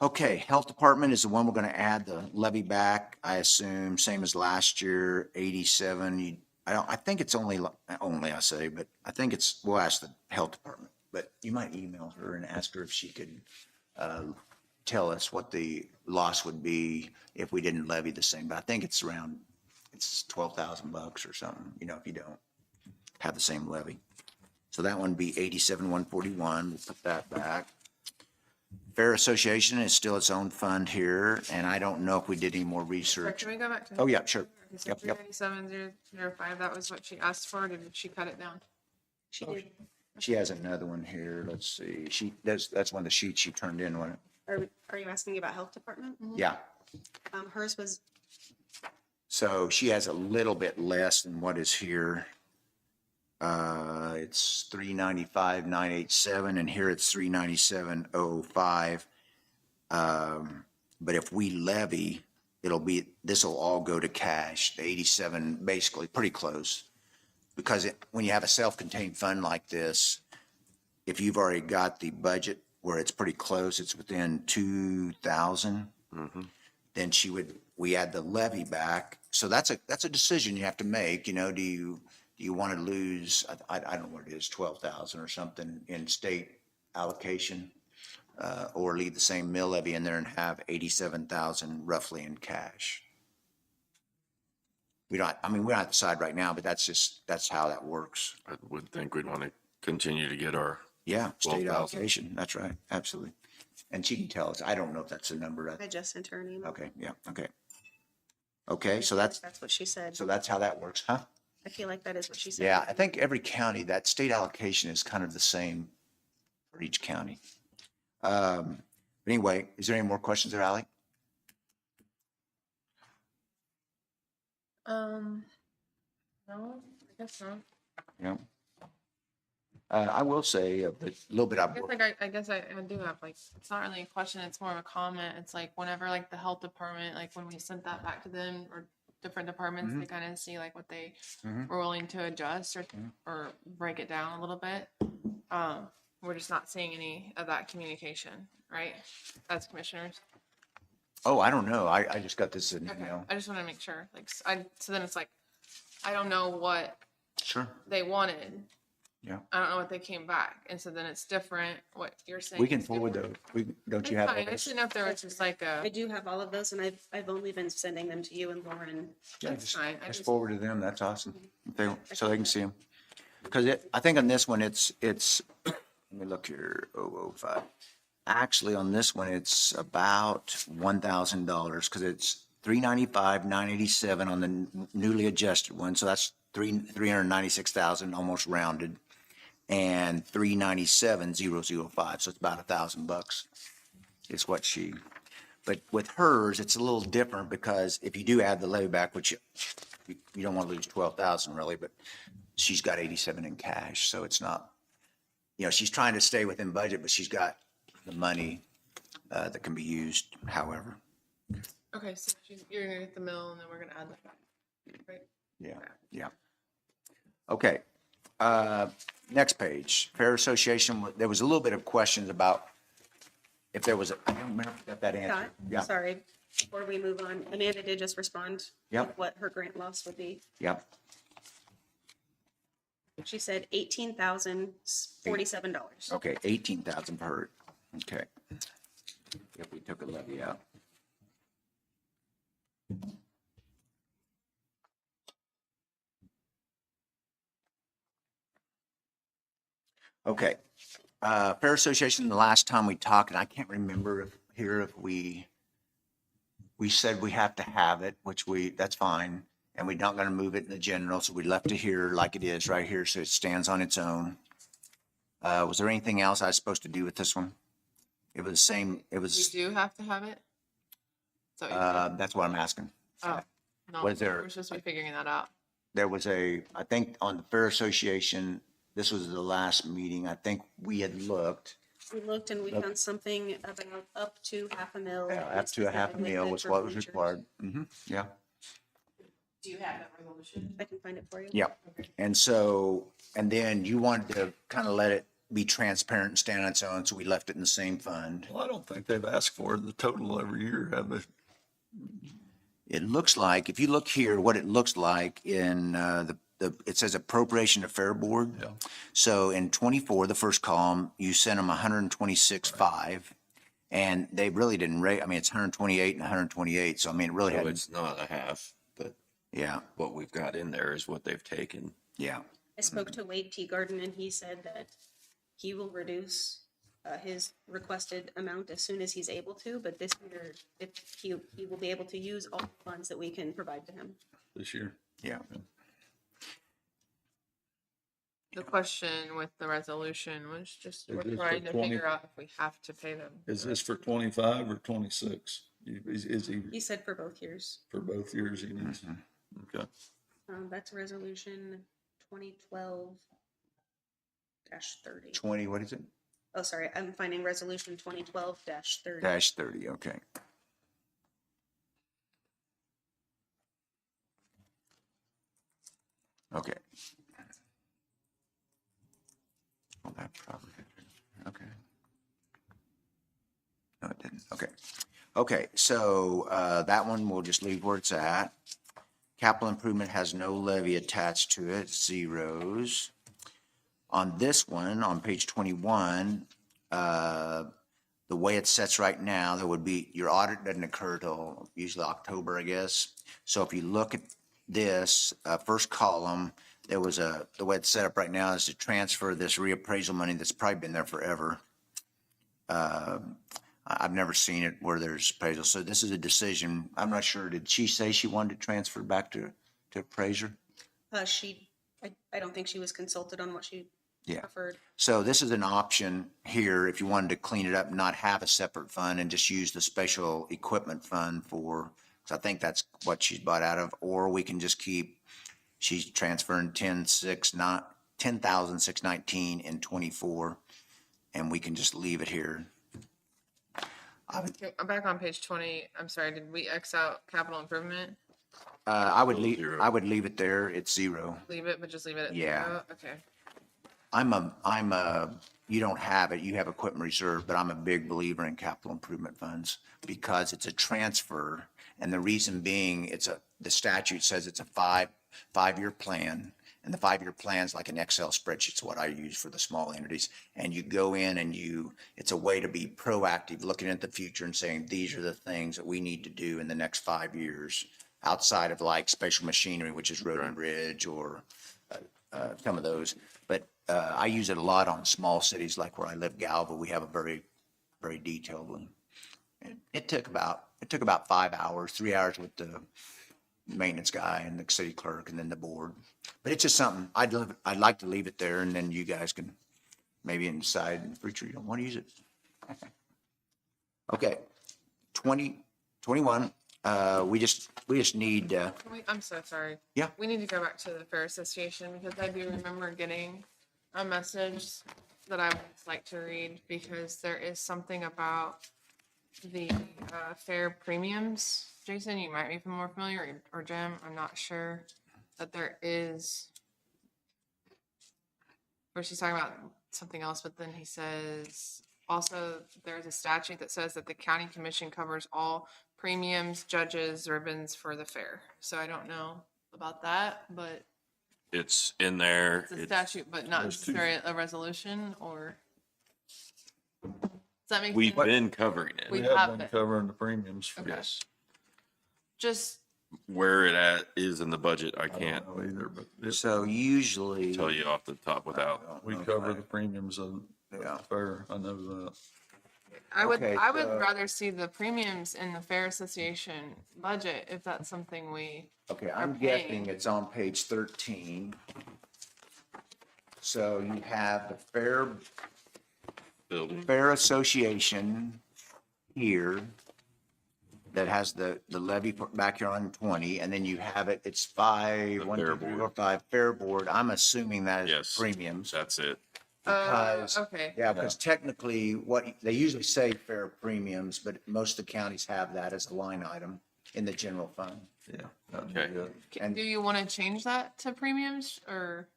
Okay, Health Department is the one we're going to add the levy back, I assume, same as last year, 87. I think it's only I say, but I think we'll ask the Health Department. But you might email her and ask her if she could tell us what the loss would be if we didn't levy the same. But I think it's $12,000 or something, if you don't have the same levy. So that one would be 87,141. We'll put that back. Fair Association is still its own fund here, and I don't know if we did any more Sorry, research. can we go back to? Oh, yeah, sure. So Yep. 397,005, that was what she asked for, did she cut it down? She did. She has another one here. Let's see. That's one of the sheets she turned in, wasn't it? Are you asking about health department? Yeah. Hers was, So she has a little bit less than what is here. It's 395,987, and here it's 397,005. But if we levy, this will all go to cash. The 87, basically, pretty close. Because when you have a self-contained fund like this, if you've already got the budget where it's pretty close, it's within 2,000, then we add the levy back. So that's a decision you have to make. Do you want to lose, I don't know what it is, 12,000 or something in state allocation, or leave the same mill levy in there and have 87,000 roughly in cash? We don't have to decide right now, but that's how that works. I would think we'd want to continue to get our, Yeah, state 12,000. allocation, that's right, absolutely. And she can tell us, I don't know if that's a number. I just sent her an email. Okay, yeah, okay. Okay, so that's what she said. how that works, huh? I feel like that is what she said. Yeah, I think every county, that state allocation is kind of the same for each county. But anyway, is there any more questions there, Ally? No, I guess not. Yeah. I will say a little bit. I guess I do have it's not really a question, it's more of a comment. It's like whenever the health department, when we sent that back to them or different departments, they kind of see what they were willing to adjust or break it down a little bit. We're just not seeing any of that communication, right? As commissioners. Oh, I don't know. I just got this in Okay. email. I just want to make sure. So then it's I don't know what Sure. they wanted. Yeah. I don't know what they came back. And so then it's different what you're saying. We can is forward different. those. Don't you That's have fine. I those? just didn't know if there was just I a, do have all of those, and I've only been sending them to you and Lauren. Yeah, that's fine. I just just, forward to them. That's awesome. So they can see them. because I think on this one, it's, let me look here, 005. Actually, on this one, it's about $1,000 because it's 395, 987 on the newly adjusted one. So that's 396,000, almost rounded, and 397,005. So it's about $1,000 is what she, but with hers, it's a little different because if you do add the levy back, which you don't want to lose 12,000 really, but she's got 87 in cash. So it's not, she's trying to stay within budget, but she's got the money that can be used however. Okay, so you're gonna get the mill and then we're gonna add that back, right? Yeah, yeah. Okay. Next page, Fair Association, there was a little bit of questions about if there was, I don't remember if I got that answer. Scott, Yeah, sorry, before we move on, Amanda did just respond. Yep. with what her grant loss would be. yep. She said $18,047. Okay, 18,000 for her. Okay. If we took a levy out. Okay. Fair Association, the last time we talked, and I can't remember if we said we have to have it, which that's fine. And we're not going to move it in the general, so we left it here like it is right here, so it stands on its own. Was there anything else I was supposed to do with this one? It was the same, it We was, do have to have it? So, you that's what I'm asking. oh, no, was there- we're supposed to be figuring that out. There was I think on the Fair Association, this was the last meeting, I think we had looked. We looked and we found something about up to $500,000. Up to a half a mil was what was required. Yeah, Do you have that resolution? I can find it for you. yeah. And so, and then you wanted to kind of let it be transparent and stand on its own, so we left it in the same fund. Well, I don't think they've asked for the total every year, have they? It looks like, if you look here, what it looks like in it says appropriation to Fair Board. Yeah. So in 24, the first column, you sent them 126.5, and they really didn't rate, I mean, it's 128 and 128, so I mean, it really So hadn't, it's not a half, but yeah, what we've got in there is what they've taken. yeah. I spoke to Wade Teagarden and he said that he will reduce his requested amount as soon as he's able to, but this year, if he will be able to use all the funds that we can provide to him. This year? Yeah. The question with the resolution was just, Is we're this for trying to 20? figure out if we have to pay them. Is this for 25 or 26? Is he, He said for both years. for both years he needs? Okay. That's resolution 2012-30. 20, what is it? Oh, sorry, I'm finding resolution 2012-30. -30, okay. Okay. Well, that probably, okay. No, it didn't, okay. Okay, so, that one we'll just leave where it's at. Capital improvement has no levy attached to it, zeros. On this one, on page 21, the way it sets right now, there would be, your audit doesn't occur till usually October, I guess. So if you look at this, first column, there was the way it's set up right now is to transfer this reappraisal money that's probably been there forever. I've never seen it where there's appraisal. So this is a decision. I'm not sure. Did she say she wanted to transfer back to appraiser? I don't think she was consulted on what she Yeah. preferred. So this is an option here if you wanted to clean it up, not have a separate fund and just use the special equipment fund for, because I think that's what she's bought out of, or we can just keep, she's transferring 10,619 in 24, and we can just leave it here. I'm back on page 20. I'm sorry, did we X out capital improvement? I would leave, Zero. I would leave it there. It's zero. Leave it, but just leave it at Yeah. 0? Okay. You don't have it, you have equipment reserve, but I'm a big believer in capital improvement funds because it's a transfer. And the reason being, the statute says it's a five-year plan. And the 5-year plan's like an Excel spreadsheet. It's what I use for the small entities. And you go in and it's a way to be proactive, looking at the future and saying, these are the things that we need to do in the next 5 years outside of like special machinery, which is road and bridge or some of those. I use it a lot on small cities like where I live, Galva. We have a very, very detailed one. And it took about 5 hours, 3 hours with the maintenance guy and the city clerk and then the board. But it's just something, I'd like to leave it there and then you guys can maybe decide in the future you don't want to use it. Okay, 2021, we just need, I'm so sorry. Yeah. We need to go back to the Fair Association because I do remember getting a message that I would like to read because there is something about the fair premiums. Jason, you might be more familiar, or Jim, I'm not sure, that there is, where she's talking about something else, but then he says, also, there's a statute that says that the county commission covers all premiums, judges, ribbons for the fair. So I don't know about that, but It's in there. it's a statute, but not There's two. necessarily a resolution, or? Does that make We've sense? been covering We it. We have have been it. covering the premiums for Okay. this. Just, Where it at is in the budget, I I can't don't know either, but it, so usually. tell you off the top without. we cover the premiums of Yeah. fair. I know that. I would Okay, so- rather see the premiums in the Fair Association budget if that's something we, Okay, I'm are guessing paying. it's on page 13. So you have the Fair Building. Fair Association here that has the levy back here on 20, and then you have it, it's five, The 1, Fair 2, 3, 4, Board. 5, Fair Board. I'm assuming that is Yes. premiums. That's it. Because, okay. yeah, because technically what, they usually say fair premiums, but most of the counties have that as a line item in the general fund. Yeah. that'd Okay. be good. And- Do you want to change that to premiums, or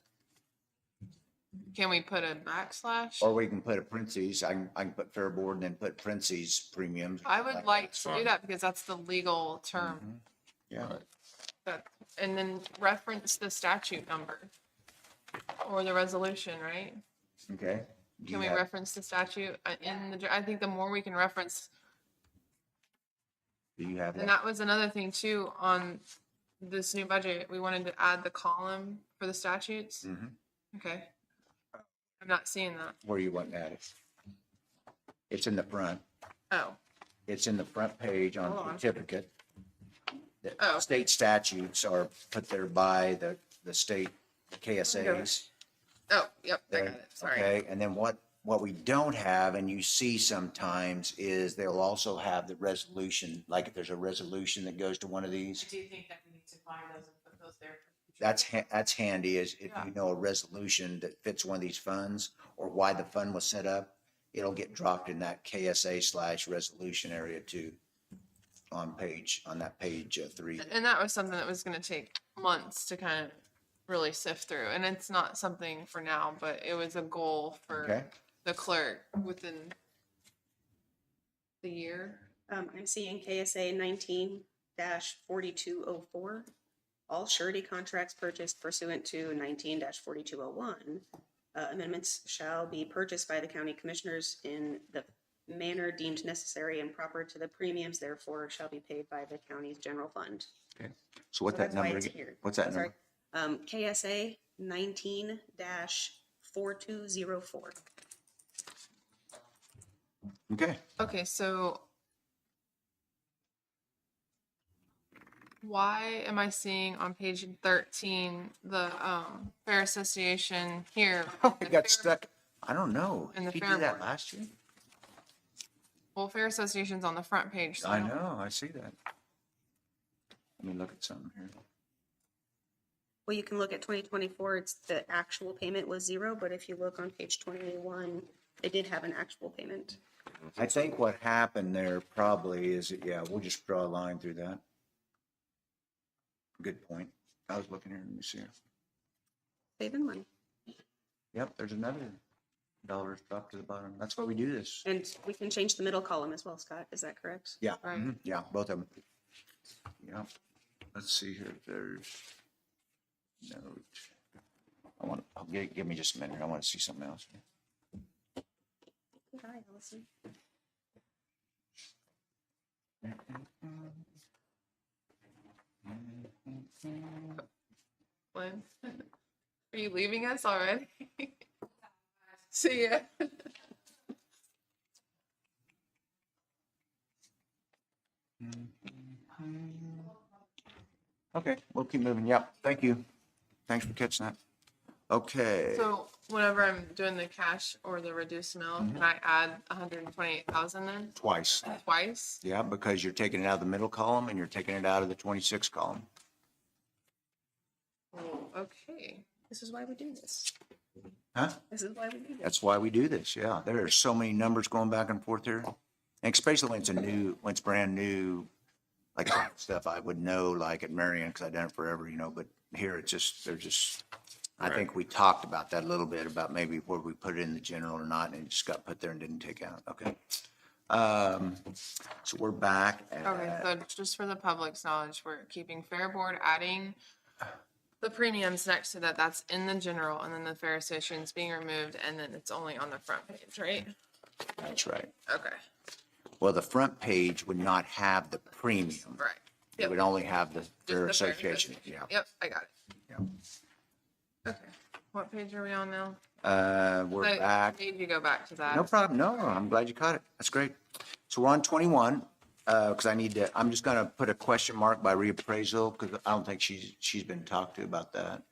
can we put a backslash? Or we can put a parentheses, I can put Fair Board and then put parentheses premiums. I would like to do fine. that because that's the legal term. Yeah. Right. That, and then reference the statute number or the resolution, right? Okay. Do Can you we have- reference the statute in the, I think the more we can reference, Do you have and that? that was another thing too, on this new budget, we wanted to add the column for the statutes. Mhm. Okay. I'm not seeing that. Where you want that? It's in the front. Oh, It's in the front page on Hold on. certificate. The Oh. State statutes are put there by the state KSAs. oh, yep, I there, got it, sorry. Okay, and then what we don't have, and you see sometimes, is they'll also have the resolution, like if there's a resolution that goes to one of these, do think that we need to find those and put those there. that's handy, is if Yeah. you know a resolution that fits one of these funds, or why the fund was set up, it'll get dropped in that KSA/resolution area too, on that page 3. And that was something that was gonna take months to kind of really sift through, and it's not something for now, but it was a goal for Okay. the clerk within the year. I'm seeing KSA 19-4204. All surety contracts purchased pursuant to 19-4201. Amendments shall be purchased by the county commissioners in the manner deemed necessary and proper to the premiums, therefore shall be paid by the county's general fund. So what's So that that's why number it's again? here. What's that Sorry. number? KSA 19-4204. Okay. Okay, so why am I seeing on page 13, the Fair Association here? Oh, the it got Fair- stuck. I don't know. And the Did he Fair do that Board. last year? Well, Fair Association's on the front page. So I don't- know, I see that. Let me look at something here. Well, you can look at 2024, it's the actual payment was 0, but if you look on page 21, they did have an actual payment. I think what happened there probably is, yeah, we'll just draw a line through that. Good point. I was looking here, let me see here. Saving money. Yep, there's another dollar drop to the bottom. That's why we do this. And we can change the middle column as well, Scott, is that correct? Yeah, Right. yeah, both of them. Yeah, let's see here, there's note. Give me just a minute, I want to see something else. Good eye, Allison. Lynn, are you leaving us already? See ya. Okay, we'll keep moving. Yep, thank you. Thanks for catching that. Okay, So whenever I'm doing the cash or the reduced mill, can I add 128,000 then? twice. Twice? Yeah, because you're taking it out of the middle column and you're taking it out of the 26 column. Oh, okay. This is why we do this. Huh? This is why we do this. That's why we do this, yeah. There are so many numbers going back and forth here. And especially when it's brand new, like stuff I would know, like at Marion, because I've done it forever, but here I think we talked about that a little bit, about maybe where we put it in the general or not, and it just got put there and didn't take out. Okay. So we're back Okay, at, so just for the public's knowledge, we're keeping Fair Board, adding the premiums next to that. That's in the general, and then the fair station's being removed, and then it's only on the front page, right? that's right. Okay, Well, the front page would not have the premium. right. It Yep. would only have the Fair the fair Association, yeah. Yep, I got it. Yeah. Okay, what page are we on now? We're I back. made you go back to that. No problem. No, I'm glad you caught it. That's great. So we're on 21, because I'm just going to put a question mark by reappraisal, because I don't think she's been talked to about that,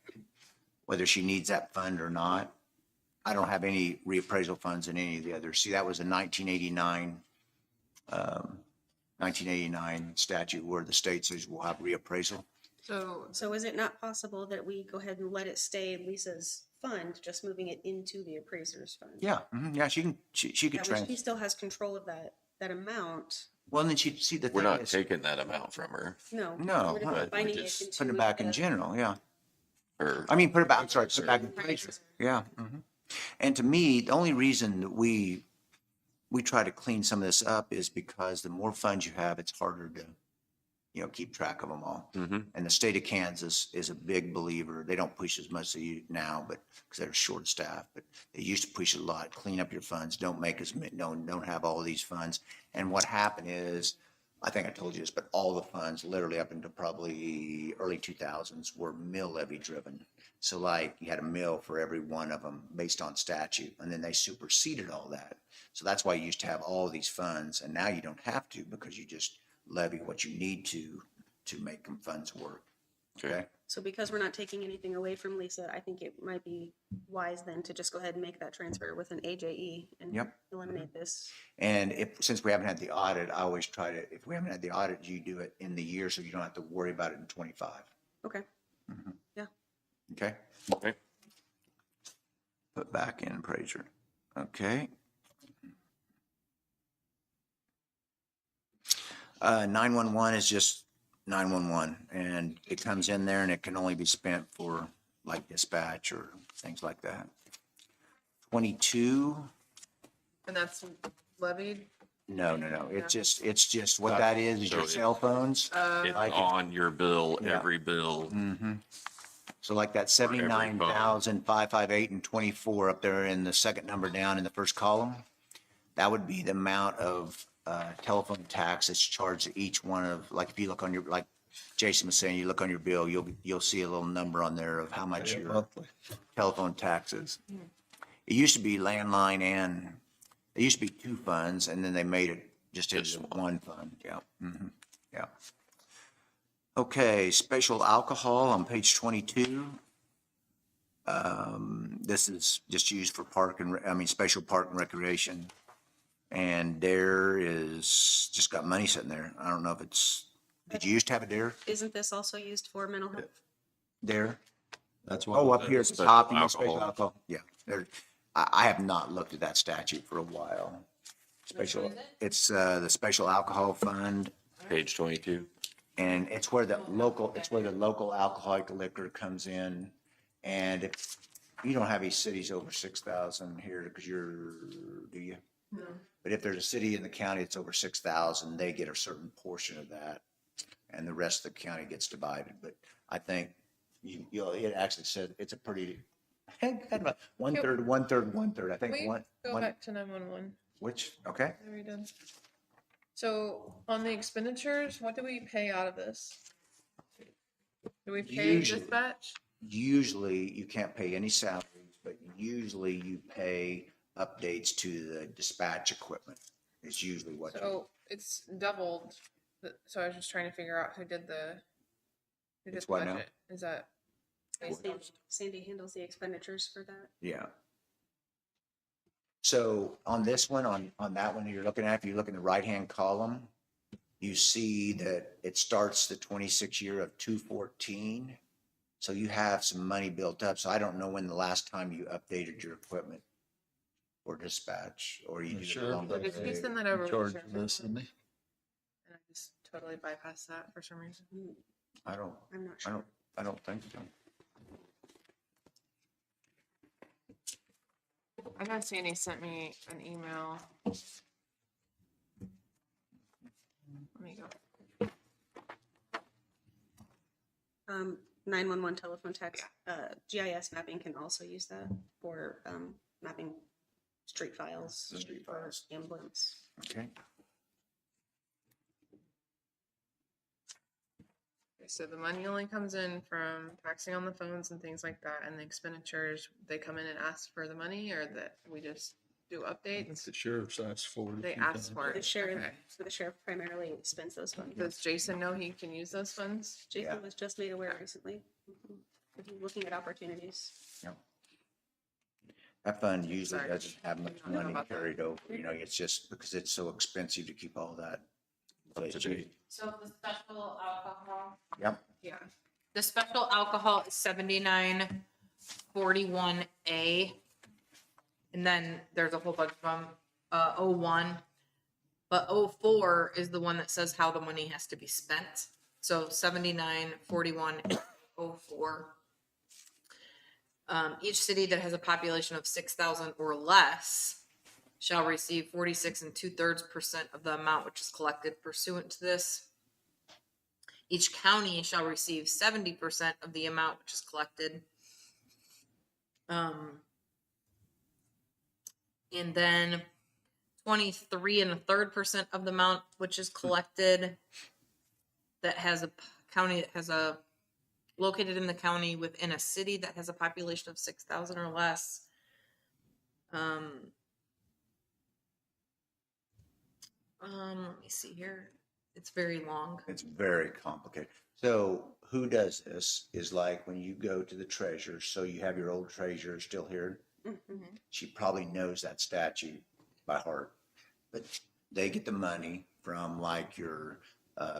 whether she needs that fund or not. I don't have any reappraisal funds in any of the others. See, that was a 1989 statute where the state says we'll have reappraisal. So is it not possible that we go ahead and let it stay in Lisa's fund, just moving it into the appraiser's fund? Yeah, yeah, she could That way she trans. still has control of that amount. Well, and then she, see, the We're thing not is, taking that amount from her, No. No, we're but we binding it just into putting it back in the- general, yeah. or I mean, put it back, I'm sorry, put it back in Appraiser. appraiser. Yeah. And to me, the only reason that we try to clean some of this up is because the more funds you have, it's harder to, keep track of them all. And the state of Kansas is a big believer. They don't push as much as they do now, but because they're short of staff, but they used to push a lot. Clean up your funds. Don't make as many, don't have all of these funds. And what happened is, I think I told you this, but all the funds, literally up into probably early 2000s, were mill levy driven. So like you had a mill for every one of them based on statute, and then they superseded all that. So that's why you used to have all these funds, and now you don't have to, because you just levy what you need to make them funds work. Okay? So because we're not taking anything away from Lisa, I think it might be wise then to just go ahead and make that transfer with an AJE and Yep. eliminate this. And since we haven't had the audit, I always try to, if we haven't had the audit, you do it in the year so you don't have to worry about it in 25. Okay. Yeah. Okay? okay. Put back in appraiser. Okay. 911 is just 911, and it comes in there and it can only be spent for like dispatch or things like that. 22, And that's levied? no. It's just what that is So your it's- cell phones. It's Like it- on your bill, Yeah. every bill. So like that every phone. 79,558 and 24 up there in the second number down in the first column, that would be the amount of telephone tax that's charged to each one of, like if you look on your, like Jason was saying, you look on your bill, you'll see a little number on there of how much your Monthly. telephone tax is. It used to be landline and, it used to be two funds, and then they made it just into Just one fund, yeah. Yeah. Okay, special alcohol on page 22. This is just used for special park and recreation. And there is, just got money sitting there. I don't know if did you used to have a dare? Isn't this also used for mental health? Dare? That's what. Oh, up here at the Special top, you mean alcohol. special alcohol? Yeah, I have not looked at that statute for a while. Special, it's the special alcohol fund, Page 22. and it's where the local alcoholic liquor comes in. And if you don't have any cities over 6,000 here, because do you? No. But if there's a city in the county that's over 6,000, they get a certain portion of that, and the rest of the county gets divided. But I think it actually said it's a pretty, kind of a one third. I think Can we go one, back to 911? which, okay. Are we done? So on the expenditures, what do we pay out of this? Do we pay Usually. dispatch? Usually you can't pay any salaries, but usually you pay updates to the dispatch equipment. It's usually what. So it's doubled. So I was just trying to figure out who did the It's what now? budget. Is that based on? Sandy handles the expenditures for that. Yeah. So on this one, on that one you're looking at, if you look in the right-hand column, you see that it starts the 26 year of 214. So you have some money built up. So I don't know when the last time you updated your equipment or dispatch, or you did it Sure. along the Did you way. send that over? with the Charge sheriff's this, report? isn't he? And I just totally bypassed that for some reason. I don't, I'm not sure. I don't think so. I know Sandy sent me an email. Let me go. 911 telephone text, GIS mapping can also use that for, mapping street files. Street for files. Emblems. Okay. Okay, so the money only comes in from taxing on the phones and things like that, and the expenditures, they come in and ask for the money, or that we just do I think updates? the sheriff's asked for it. a They few ask times. for it. The sheriff, Okay. so the sheriff primarily spends those funds. Does Jason know he can use those funds? Yeah. Jason was just made aware recently. He's looking at opportunities. That fund usually Sorry. doesn't have much I don't know money about that. carried over, you know, it's just because it's so expensive to keep all that. Up to date. So the special alcohol. Yep, Yeah. The special alcohol is 7941A. And then there's a whole bunch of them, 01. But 04 is the one that says how the money has to be spent. So 7941 04. Each city that has a population of 6,000 or less shall receive 46 2/3% of the amount which is collected pursuant to this. Each county shall receive 70% of the amount which is collected. And then 23 1/3% of the amount which is collected that has a county that has a located in the county within a city that has a population of 6,000 or less. Let me see here. It's very long. it's very complicated. So who does this is like when you go to the treasurer, so you have your old treasurer still here. She probably knows that statute by heart, but they get the money from like your,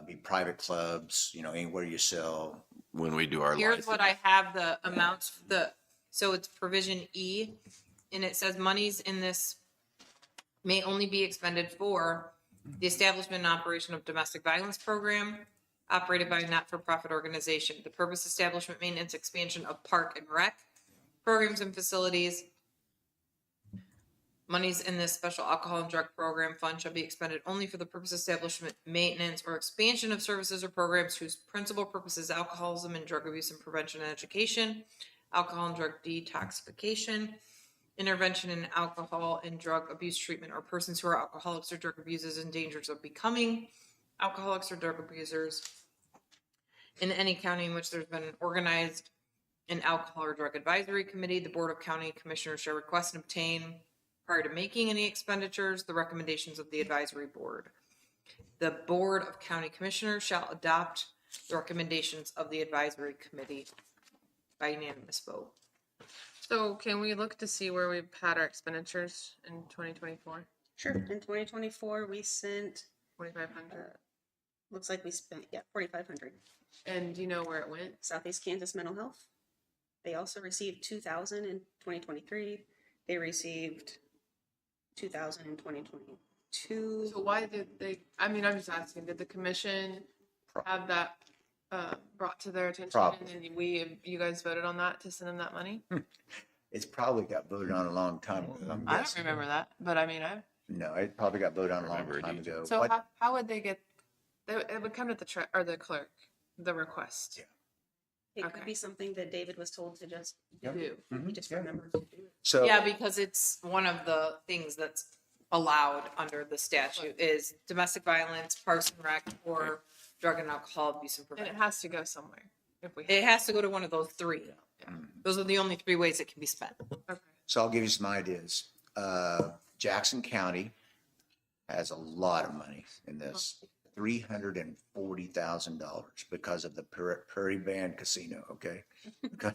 be private clubs, you know, anywhere you sell. When we do our Here's what license. I have the amounts, so it's provision E, and it says monies in this may only be expended for the establishment and operation of domestic violence program operated by a not-for-profit organization. The purpose, establishment, maintenance, expansion of park and rec programs and facilities. Monies in this special alcohol and drug program fund shall be expended only for the purpose, establishment, maintenance, or expansion of services or programs whose principal purpose is alcoholism and drug abuse and prevention and education, alcohol and drug detoxification, intervention in alcohol and drug abuse treatment, or persons who are alcoholics or drug abusers in dangers of becoming alcoholics or drug abusers. In any county in which there's been organized an alcohol or drug advisory committee, the Board of County Commissioners shall request and obtain, prior to making any expenditures, the recommendations of the advisory board. The Board of County Commissioners shall adopt the recommendations of the advisory committee by unanimous vote. So can we look to see where we've had our expenditures in 2024? Sure. In 2024, we sent, 2,500. looks like we spent, 4,500. And do you know where it went? Southeast Kansas Mental Health. They also received 2,000 in 2023. They received 2,000 in 2022. So why did they, I mean, I'm just asking, did the commission have that brought to their attention? Probably. And then you guys voted on that to send them that money? It's probably got voted on a long time ago. I'm I don't guessing. remember that, but I mean, No, it probably got voted on a long Remember it time either. ago. so What- how would they get, it would come to the or the clerk, the request. Yeah. It Okay. could be something that David was told to just Yep. do. Mhm, He just yeah. remembered to do it. So. Yeah, because it's one of the things that's allowed under the statute is domestic violence, parks and rec, or drug and alcohol abuse and And it prevention. has to go somewhere if we. It has to go to one of those three. Yeah. Mhm. Those are the only three ways it can be spent. Okay. So I'll give you some ideas. Jackson County has a lot of money in this, $340,000 because of the Prairie Band Casino, okay? Because-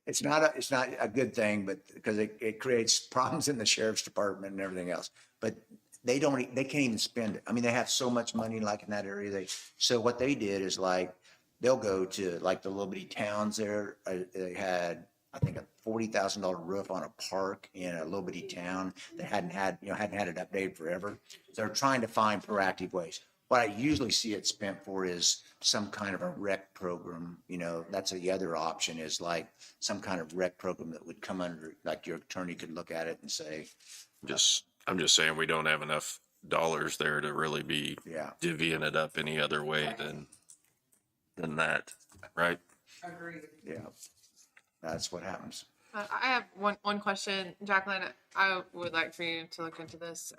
It's not a good thing, but because it creates problems in the sheriff's department and everything else. But they can't even spend it. I mean, they have so much money like in that area. So what they did is like, they'll go to like the little bitty towns there. They had, I think, a $40,000 roof on a park in a little bitty town that hadn't had it updated forever. They're trying to find proactive ways. What I usually see it spent for is some kind of a rec program, that's the other option, is like some kind of rec program that would come under, like your attorney could look at it and say, I'm just saying we don't have enough dollars there to really be yeah, divvying it up any other way than that, right? Agreed. yeah, that's what happens. I have one question, Jacqueline. I would like for you to look into this.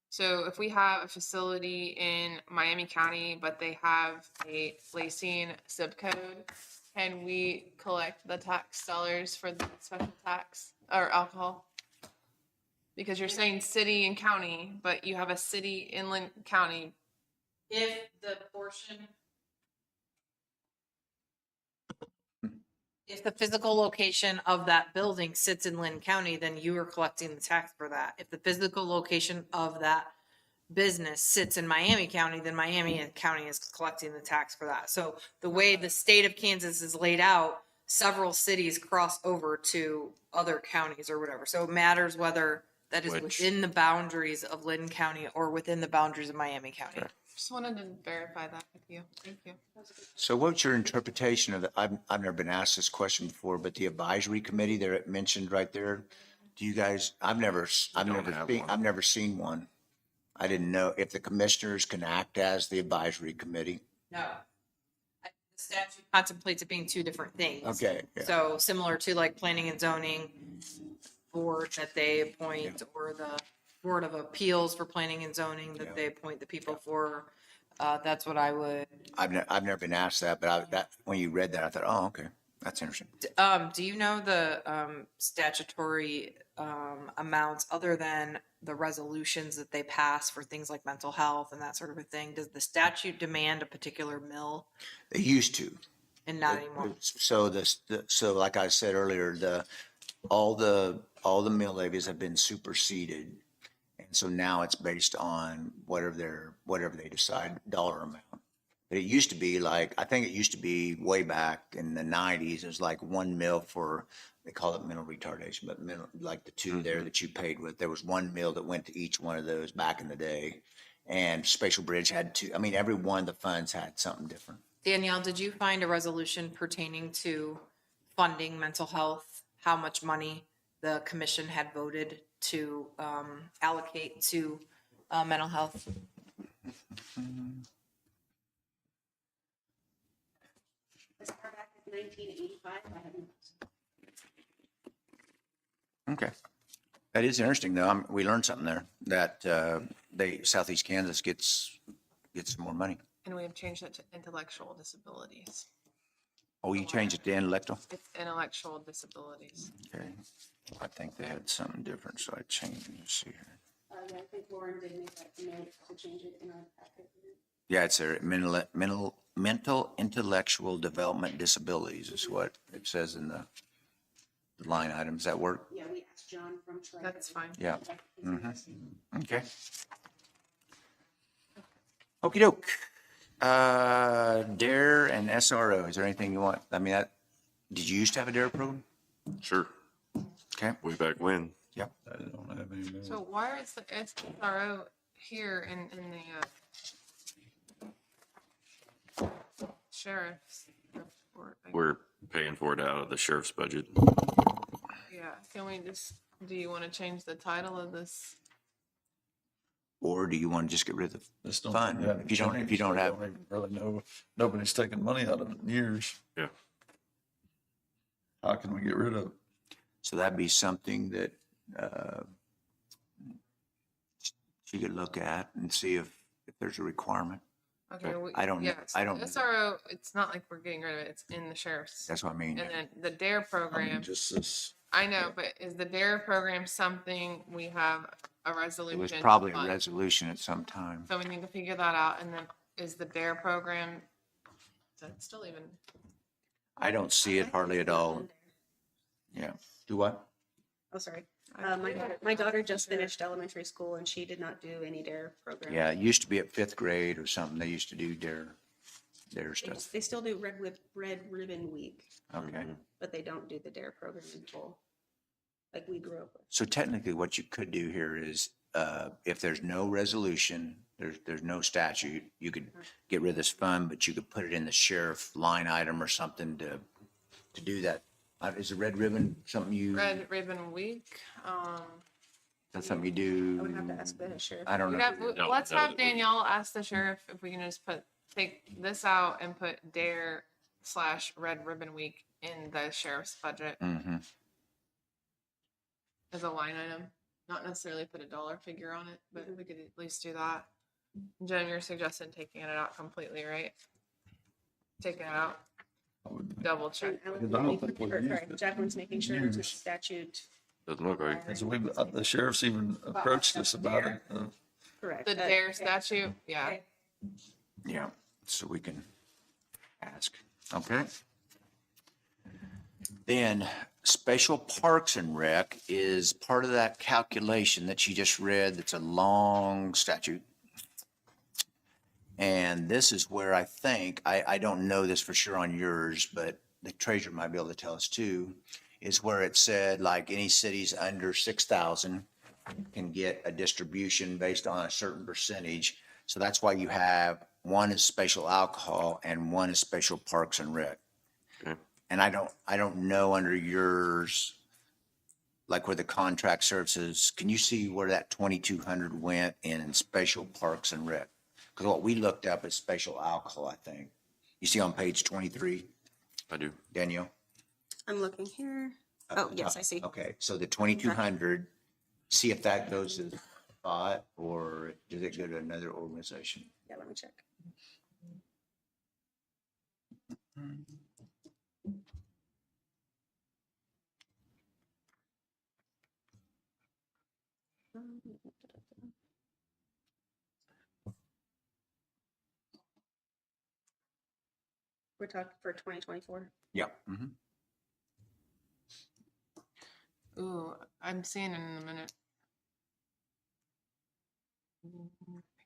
So if we have a facility in Miami County, but they have a Lacine zip code, can we collect the tax dollars for the special tax or alcohol? Because you're saying city and county, but you have a city in Linn County. If the portion. If the physical location of that building sits in Linn County, then you are collecting the tax for that. If the physical location of that business sits in Miami County, then Miami County is collecting the tax for that. So the way the state of Kansas is laid out, several cities cross over to other counties or whatever. So it matters whether that is within the boundaries of Linn County or within the boundaries of Miami County. Just wanted to verify that with you. Thank you. So what's your interpretation of the, I've never been asked this question before, but the advisory committee there it mentioned right there, do you guys, I've never seen one. I didn't know if the commissioners can act as the advisory committee. No. The statute contemplates it being two different things. Okay, yeah. So similar to like planning and zoning board that they appoint, or the Board of Appeals for planning and zoning that they appoint the people for. That's what I would. I've never been asked that, but when you read that, I thought, oh, okay, that's interesting. Do you know the statutory amounts other than the resolutions that they pass for things like mental health and that sort of a thing? Does the statute demand a particular mill They used to. and not anymore? So so like I said earlier, all the mill levies have been superseded. And so now it's based on whatever they decide dollar amount. But it used to be like, I think it used to be way back in the 90s, it was like 1 mil for, they call it mental retardation, but like the two there that you paid with, there was 1 mil that went to each one of those back in the day. And Spatial Bridge had two, I mean, every one of the funds had something different. Danielle, did you find a resolution pertaining to funding mental health, how much money the commission had voted to allocate to mental health? As far back as 1985, I haven't. Okay. That is interesting though. We learned something there that Southeast Kansas gets some more money. And we have changed it to intellectual disabilities. Oh, you changed it to intellectual? It's intellectual disabilities. Okay. I think they had something different, so I changed it. Let's see here. Yeah, I think Lauren did make that note to change it in our packet. Yeah, it's there. Mental intellectual development disabilities is what it says in the line items. That work? Yeah, we asked John from Troy. That's fine. Yeah. Okay. Okey doke. DARE and SRO. Is there anything you want? I mean, did you used to have a DARE program? Sure. Okay. Way back when. Yep. I don't have any more. So why is the SRO here in the sheriff's report? We're paying for it out of the sheriff's budget. Yeah, can we just, do you want to change the title of this? Or do you want to just get rid of the This don't fund? have If you don't changed. have, I don't even really know. Nobody's taken money out of it in years. Yeah. How can we get rid of it? so that'd be something that she could look at and see if there's a requirement. Okay, I don't know. yeah, so I don't the know. SRO, it's not like we're getting rid of it, it's in the sheriff's. That's what I mean. And then the DARE program, Just this, I know, but is the DARE program something we have a resolution? It was to probably a fund? resolution at some time. So we need to figure that out, and then is the DARE program, is that still even, I don't see it hardly at all. Yeah. Do what? Oh, sorry. My daughter just finished elementary school and she did not do any DARE program. Yeah, it used to be at 5th grade or something. They used to do their stuff. They still do Red Ribbon Week, Okay. but they don't do the DARE program in full, like we grew up with. So technically what you could do here is, if there's no resolution, there's no statute, you could get rid of this fund, but you could put it in the sheriff line item or something to do that. Is the red ribbon something you, Red Ribbon Week? that's something you I would have to do? ask the sheriff. I don't We'd know. have, let's have Danielle ask the sheriff if we can just take this out and put DARE/Red Ribbon Week in the sheriff's budget Mm-hmm. as a line item. Not necessarily put a dollar figure on it, but we could at least do that. Jen, you're suggesting taking it out completely, right? Taking it out, double check. Jacqueline's making sure it's a statute. Doesn't look like. And so the sheriff's even approached us about it. Correct. The DARE statute, yeah. Yeah, so we can ask. Okay. Then special parks and rec is part of that calculation that you just read. That's a long statute. And this is where I think, I don't know this for sure on yours, but the treasurer might be able to tell us too, is where it said like any cities under 6,000 can get a distribution based on a certain percentage. So that's why you have one is special alcohol and one is special parks and rec. Okay. And I don't know under yours, like where the contract services, can you see where that 2,200 went in special parks and rec? Because what we looked up is special alcohol, I think. You see on page 23, I do. Danielle? I'm looking here. Oh, yes, I see. Okay, so the 2,200, see if that goes to the spot or does it go to another organization? Yeah, let me check. We're talking for 2024. Yeah. Mhm. Ooh, I'm seeing it in a minute. I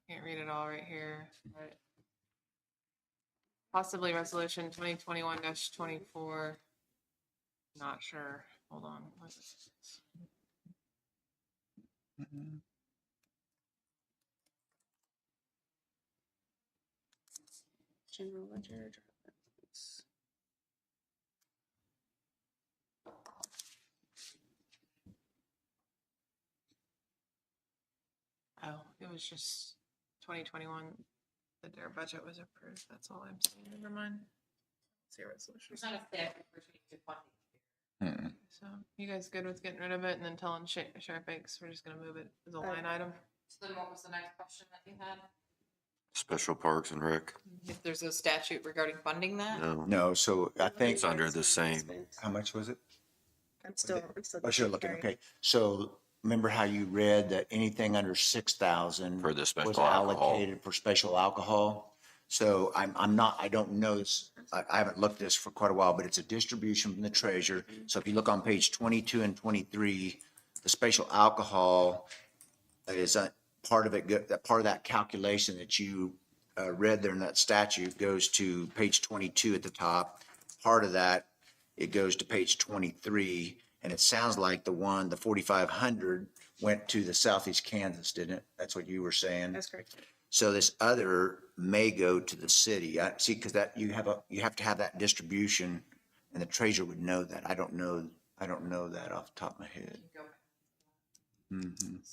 can't read it all right here, but possibly resolution 2021-24. Not sure. Hold on. What is this? General ledger. Droplets. Oh, it was just 2021. The DARE budget was approved. That's all I'm seeing. Never mind. See a resolution. There's not a statute for change of funding. Mm-mm. So you guys good with getting rid of it and then telling Sheriff Banks we're just gonna move it as a line item? So then what was the next question that you had? Special parks and rec. If there's a statute regarding funding that? No. No, so I think, It's under the same. how much was it? I'm still. Oh, sure, looking, sorry. okay. So remember how you read that anything under 6,000 For the special was alcohol. allocated for special alcohol? So I'm not, I don't know this, I haven't looked this for quite a while, but it's a distribution from the treasurer. So if you look on page 22 and 23, the special alcohol is a part of it, that part of that calculation that you read there in that statute goes to page 22 at the top. Part of that, it goes to page 23, and it sounds like the 4,500 went to the Southeast Kansas, didn't it? That's what you were saying? That's correct. So this other may go to the city. I see, because that you have to have that distribution, and the treasurer would know that. I don't know that off the top of my head. Mhm.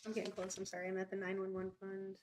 I'm getting close. I'm sorry. I'm at the 911 fund.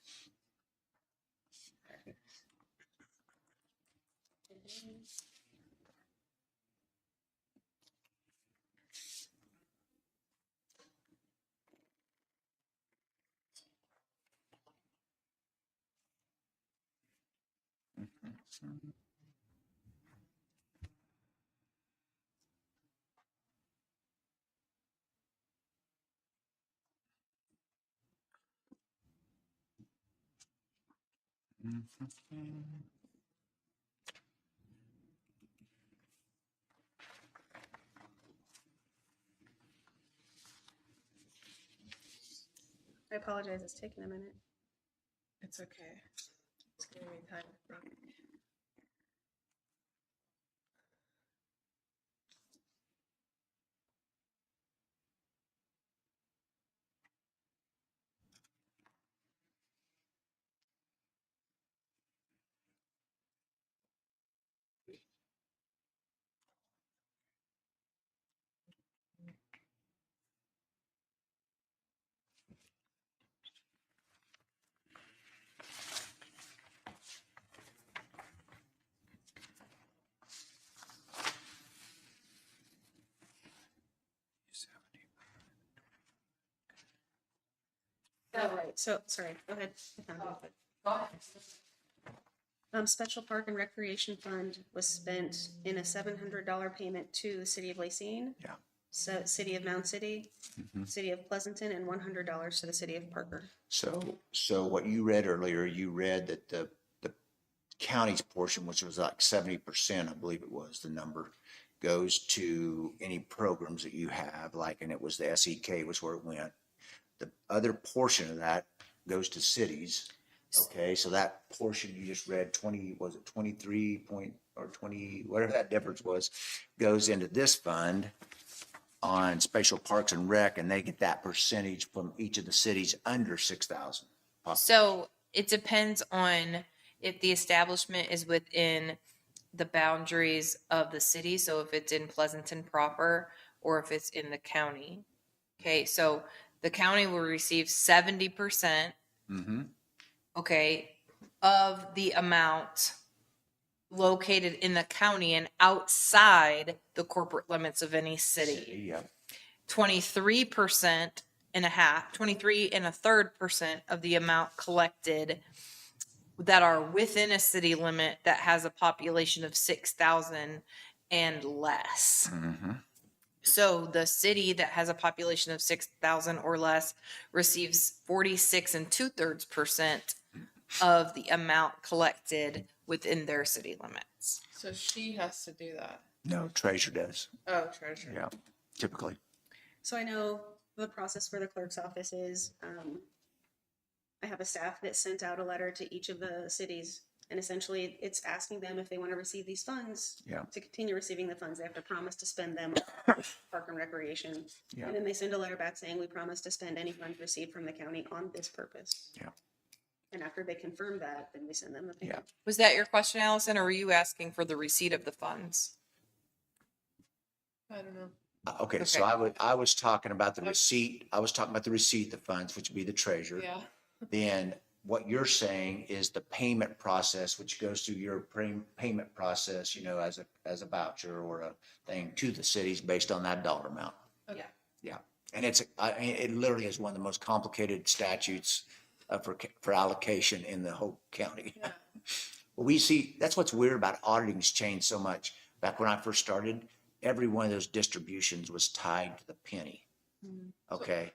I apologize, it's taking a minute. It's okay. It's giving me time to think. Oh, right, so, sorry, go ahead. I found it. Special Park and Recreation Fund was spent in a $700 payment to the city of Lacine. Yeah. So, city of Mound City, city of Pleasanton, and $100 to the city of Parker. So what you read earlier, you read that the county's portion, which was like 70%, I believe it was the number, goes to any programs that you have, like, and it was the SEK was where it went. The other portion of that goes to cities. Okay, so that portion you just read, 20, was it 23 point, or 20, whatever that difference was, goes into this fund on Special Parks and Rec, and they get that percentage from each of the cities under 6,000. So it depends on if the establishment is within the boundaries of the city. So if it's in Pleasanton proper or if it's in the county. Okay, so the county will receive 70%, okay, of the amount located in the county and outside the corporate limits of any city. Yeah. 23% and a half, 23 and a third % of the amount collected that are within a city limit that has a population of 6,000 and less. So the city that has a population of 6,000 or less receives 46 and 2/3% of the amount collected within their city limits. So she has to do that. No, treasurer does. Oh, treasurer. Yeah, typically. So I know the process for the clerk's office is, I have a staff that sent out a letter to each of the cities, and essentially it's asking them if they want to receive these funds. Yeah. To continue receiving the funds, they have to promise to spend them on park and recreation. Yeah. And then they send a letter back saying, we promise to spend any funds received from the county on this purpose. Yeah. And after they confirm that, then we send them the payment. Was that your question, Allison, or were you asking for the receipt of the funds? I don't know. Okay, so Okay. I was talking about the receipt, the funds, which would be the treasurer. Yeah. Then what you're saying is the payment process, which goes through your payment process, you know, as a voucher or a thing to the cities based on that dollar amount. Okay. Yeah, and it literally is one of the most complicated statutes for allocation in the whole county. Yeah. Well, we see, that's what's weird about auditing's changed so much. Back when I first started, every one of those distributions was tied to the penny. Okay,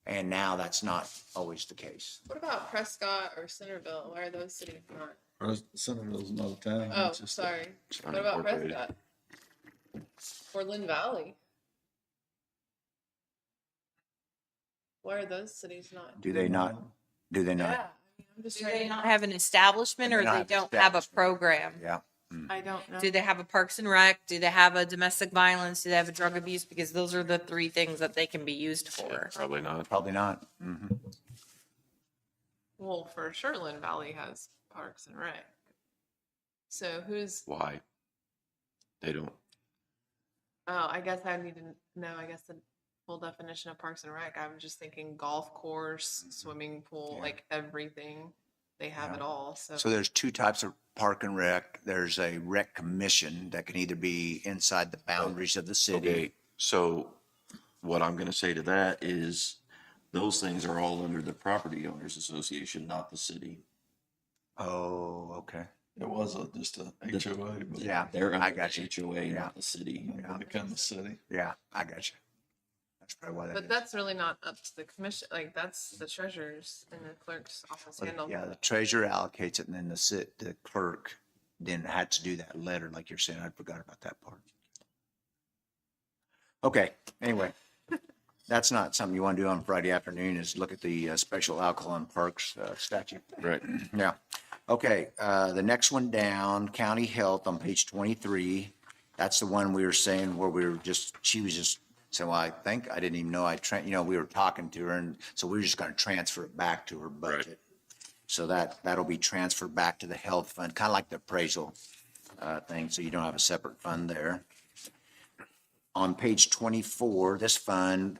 and now that's not always the case. What about Prescott or Centerville? Why are those cities not? Centerville's not a town. Oh, it's just sorry. It's What about unincorporated. Prescott? Or Linn Valley? Why are those cities not? Do they not? Do they not? Yeah, I mean, I'm just Do trying they to. not have an establishment or They don't they have don't have a establishment. program? Yeah. I don't know. Do they have a Parks and Rec? Do they have a domestic violence? Do they have a drug abuse? Because those are the three things that they can be used for. Probably not. Probably not. Well, for sure, Linn Valley has Parks and Rec. So who's? Why? They don't. Oh, I guess I need to know. I guess the full definition of Parks and Rec. I'm just thinking golf course, swimming pool, Yeah. like everything. They have it all. So, So there's two types of park and rec. There's a rec commission that can either be inside the boundaries of the city. Okay, so what I'm gonna say to that is those things are all under the Property Owners Association, not the city. Oh, okay. It was just a HOA, but Yeah, They're I under got you. the HOA, Yeah. not the city. it became the city. Yeah, I got you. That's probably why that But is. that's really not up to the commission, like, that's the treasurer's and the clerk's office But, handle. yeah, the treasurer allocates it and then the clerk then had to do that letter, like you're saying. I forgot about that part. Okay, anyway, that's not something you want to do on Friday afternoon is look at the special alcohol and parks statute. Right. Yeah. Okay, the next one down, county health on page 23. That's the one we were saying where we were just, she was just saying, well, I think, I didn't even know we were talking to her and so we were just going to transfer it back to her budget. So that'll be transferred back to the health fund, kind of like the appraisal thing, so you don't have a separate fund there. On page 24, this fund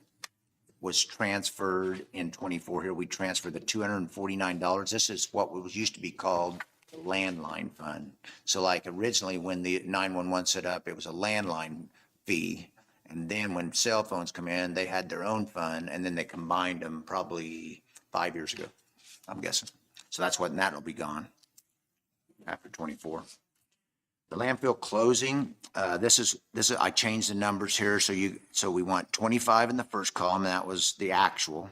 was transferred in 24 here. We transferred the $249. This is what was used to be called the landline fund. So like originally when the 911 set up, it was a landline fee. And then when cell phones come in, they had their own fund and then they combined them probably 5 years ago, I'm guessing. So that's what, and that'll be gone after 24. The landfill closing, this is, I changed the numbers here, so we want 25 in the first column, that was the actual.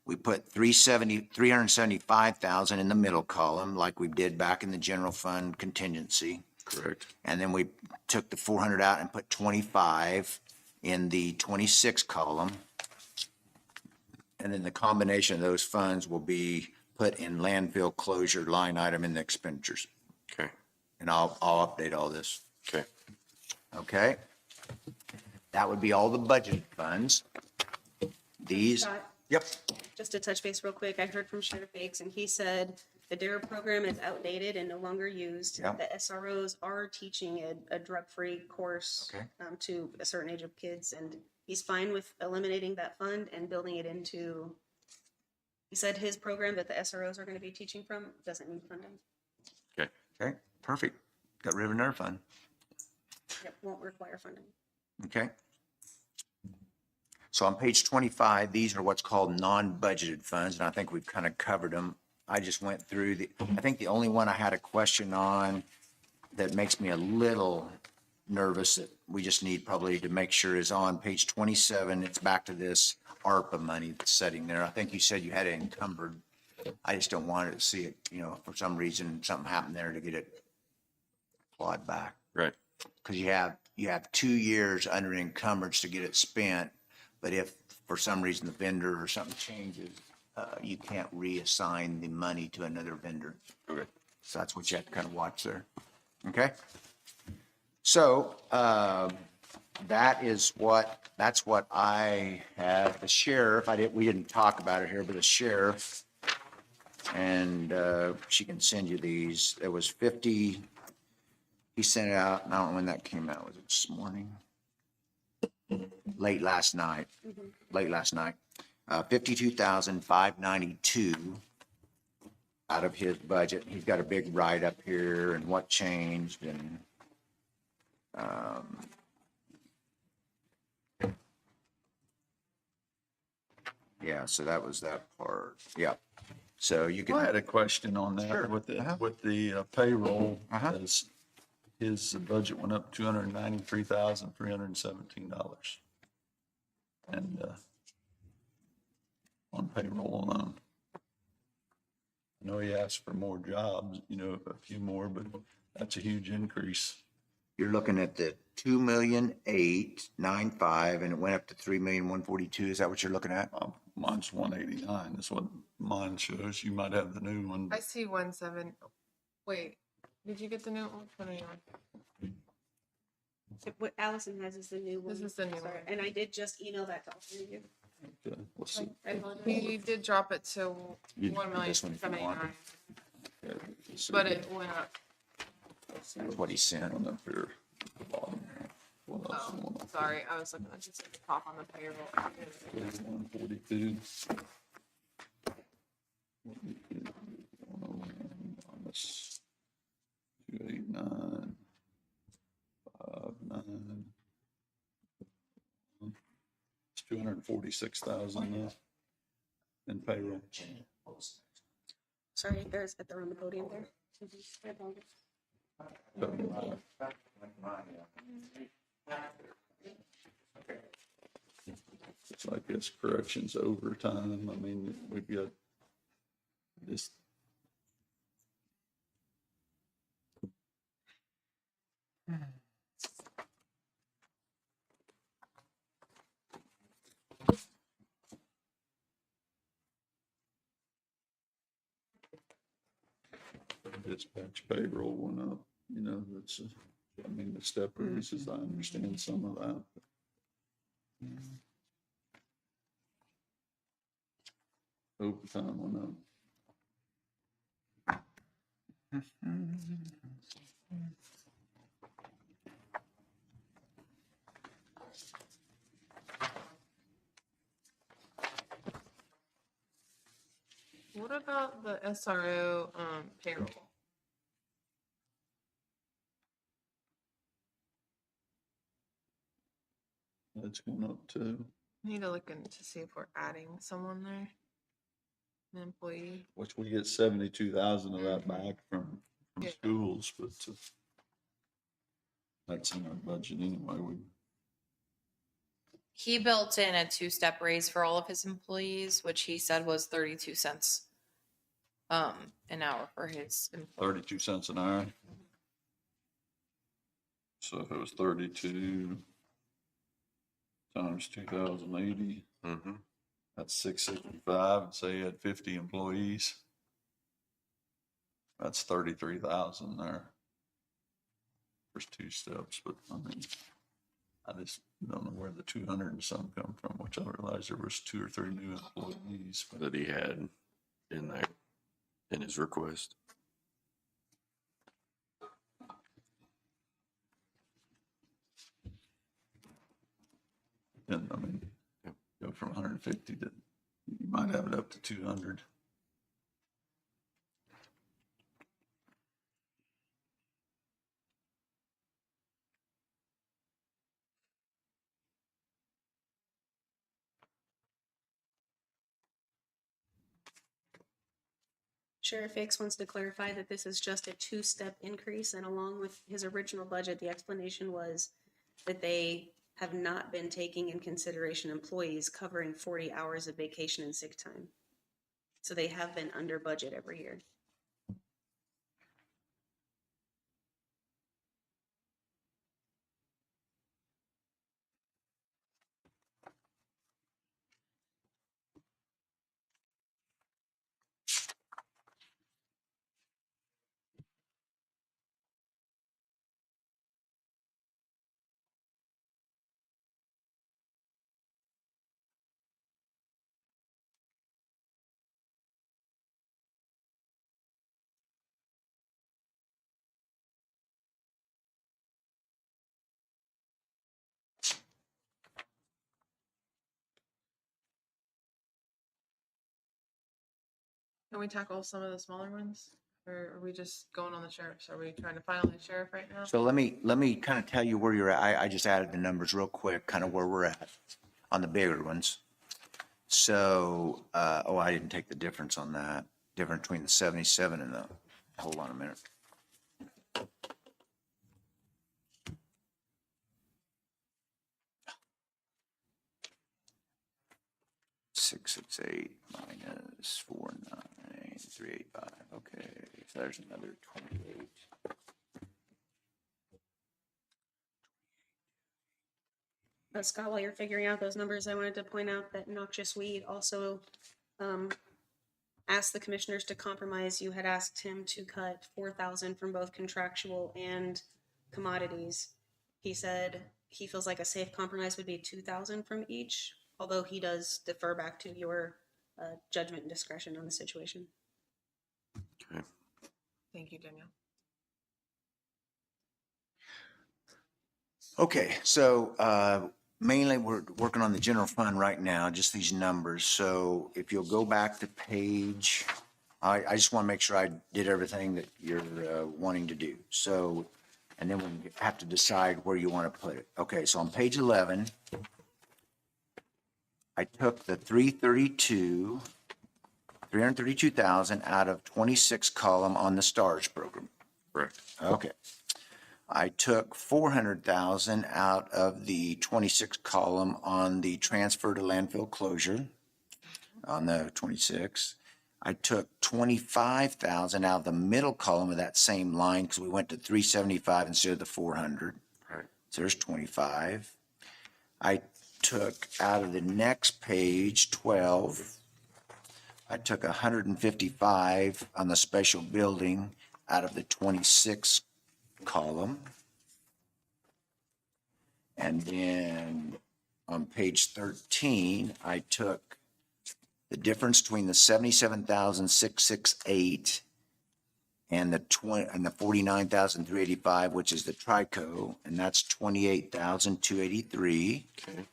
We put 375,000 in the middle column, like we did back in the general fund contingency. Correct. And then we took the 400 out and put 25 in the 26 column. And then the combination of those funds will be put in landfill closure line item in the expenditures. Okay. And I'll update all this. Okay. Okay? That would be all the budgeted funds. These, Scott, yep, just to touch base real quick, I heard from Sheriff Bakes and he said the DARE program is outdated and no longer used. Yeah. The SROs are teaching a drug-free course Okay. to a certain age of kids, and he's fine with eliminating that fund and building it into, he said his program that the SROs are going to be teaching from doesn't need funding. Okay. okay, perfect. Got rid of another fund. Yep, won't require funding. Okay. So on page 25, these are what's called non-budgeted funds, and I think we've kind of covered them. I just went through I think the only one I had a question on that makes me a little nervous that we just need probably to make sure is on page 27. It's back to this ARPA money that's sitting there. I think you said you had it encumbered. I just don't want to see it, for some reason, something happened there to get it clawed back. Right. Because you have 2 years under encumbrance to get it spent, but if for some reason the vendor or something changes, you can't reassign the money to another vendor. Okay. So that's what you have to kind of watch there. Okay? So, that's what I have. The sheriff, we didn't talk about it here, but the sheriff, and, she can send you these. There was 50, he sent it out, and I don't know when that came out. Was it this morning? Late last night. 52,592 out of his budget. He's got a big write-up here and what changed and, yeah, so that was that part. Yeah. So you I had can, a question on Sure. that with Uh-huh. the payroll. Uh-huh. His budget went up $293,317. And, on payroll alone. I know he asked for more jobs, a few more, but that's a huge increase. you're looking at the 2,895 and it went up to 3,142. Is that what you're looking at? Mine's 189. That's what mine shows. You might have the new one. I see 17, wait, did you get the new one? Which one are you on? What Allison has is the new one. This is the new Sorry, one. and I did just email that to all three of you. Okay, let's see. I apologize. We did drop it to You- 1,079,000, Okay, let's see. but it went up. That's what he sent. One up here at the bottom. What else? Oh, One up sorry, I was looking at just at the top on the payroll. there. 142. 101 minus 289. 59. It's 246,000 in payroll. Sorry, there's at the on the podium there. I apologize. It's like this corrections overtime. I mean, we've got this. Dispatch payroll went up, you know, that's, I mean, the step raises, I understand some of that. Overtime went up. What about the SRO, payroll? That's going up too. Need to look into see if we're adding someone there. An employee. Which we get 72,000 of that back from Yeah. schools, but that's in our budget anyway. He built in a 2-step raise for all of his employees, which he said was 32 cents an hour for his employees. 32 cents an hour. So if it was 32 times 2,080, that's 665, and say you had 50 employees. That's 33,000 there. First 2 steps, but I mean, I just don't know where the 200 and some come from, which I realized there was 2 or 3 new employees. But That he had in there, in his request. then, I mean, go from 150 to, you might have it up to 200. Sheriff Hicks wants to clarify that this is just a 2-step increase, and along with his original budget, the explanation was that they have not been taking in consideration employees covering 40 hours of vacation and sick time. So they have been under budget every year. Can we tackle some of the smaller ones? Or are we just going on the sheriff's? Are we trying to finalize sheriff right now? So let me kind of tell you where you're at. I just added the numbers real quick, kind of where we're at on the bigger ones. So, I didn't take the difference on that, difference between the 77 and the, hold on a minute. 668 minus 49385. Okay, so there's another 28. Scott, while you're figuring out those numbers, I wanted to point out that noxious weed also asked the commissioners to compromise. You had asked him to cut 4,000 from both contractual and commodities. He said he feels like a safe compromise would be 2,000 from each, although he does defer back to your judgment and discretion on the situation. Okay. Thank you, Danielle. Okay, so mainly we're working on the general fund right now, just these numbers. So if you'll go back to page, I just want to make sure I did everything that you're wanting to do. So, and then we have to decide where you want to put it. Okay, so on page 11, I took the 332,000 out of 26 column on the STARS program. Correct. Okay. I took 400,000 out of the 26 column on the transfer to landfill closure on the 26. I took 25,000 out of the middle column of that same line because we went to 375 instead of the 400. Right. So there's 25. I took out of the next page 12. I took 155 on the special building out of the 26 column. And then on page 13, I took the difference between the 77,668 and the 49,385, which is the TRICO, and that's 28,283. Okay.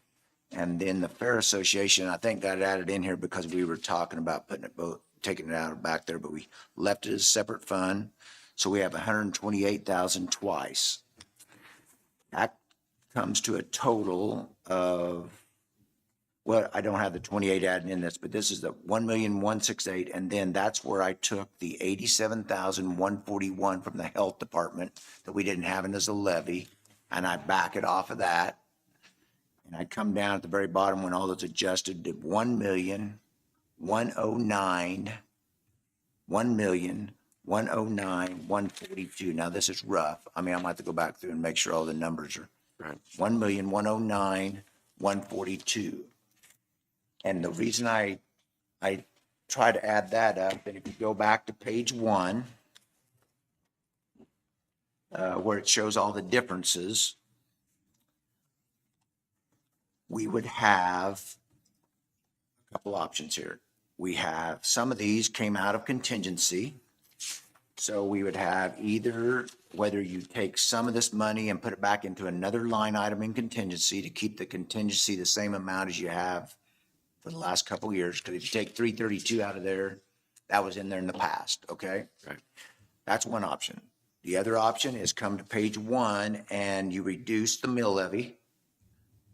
And then the Fair Association, I think got added in here because we were talking about putting it both, taking it out of back there, but we left it as a separate fund. So we have 128,000 twice. That comes to a total of, well, I don't have the 28 added in this, but this is the 1,168,000, and then that's where I took the 87,141 from the health department that we didn't have in as a levy, and I back it off of that. And I come down at the very bottom when all that's adjusted to 1,109,142. Now this is rough. I mean, I might have to go back through and make sure all the numbers are Right. 1,109,142. And the reason I try to add that up, and if you go back to page 1, where it shows all the differences, we would have a couple options here. We have, some of these came out of contingency. So we would have either, whether you take some of this money and put it back into another line item in contingency to keep the contingency the same amount as you have for the last couple of years. Because if you take 332 out of there, that was in there in the past, okay? Right. That's one option. The other option is come to page 1 and you reduce the mill levy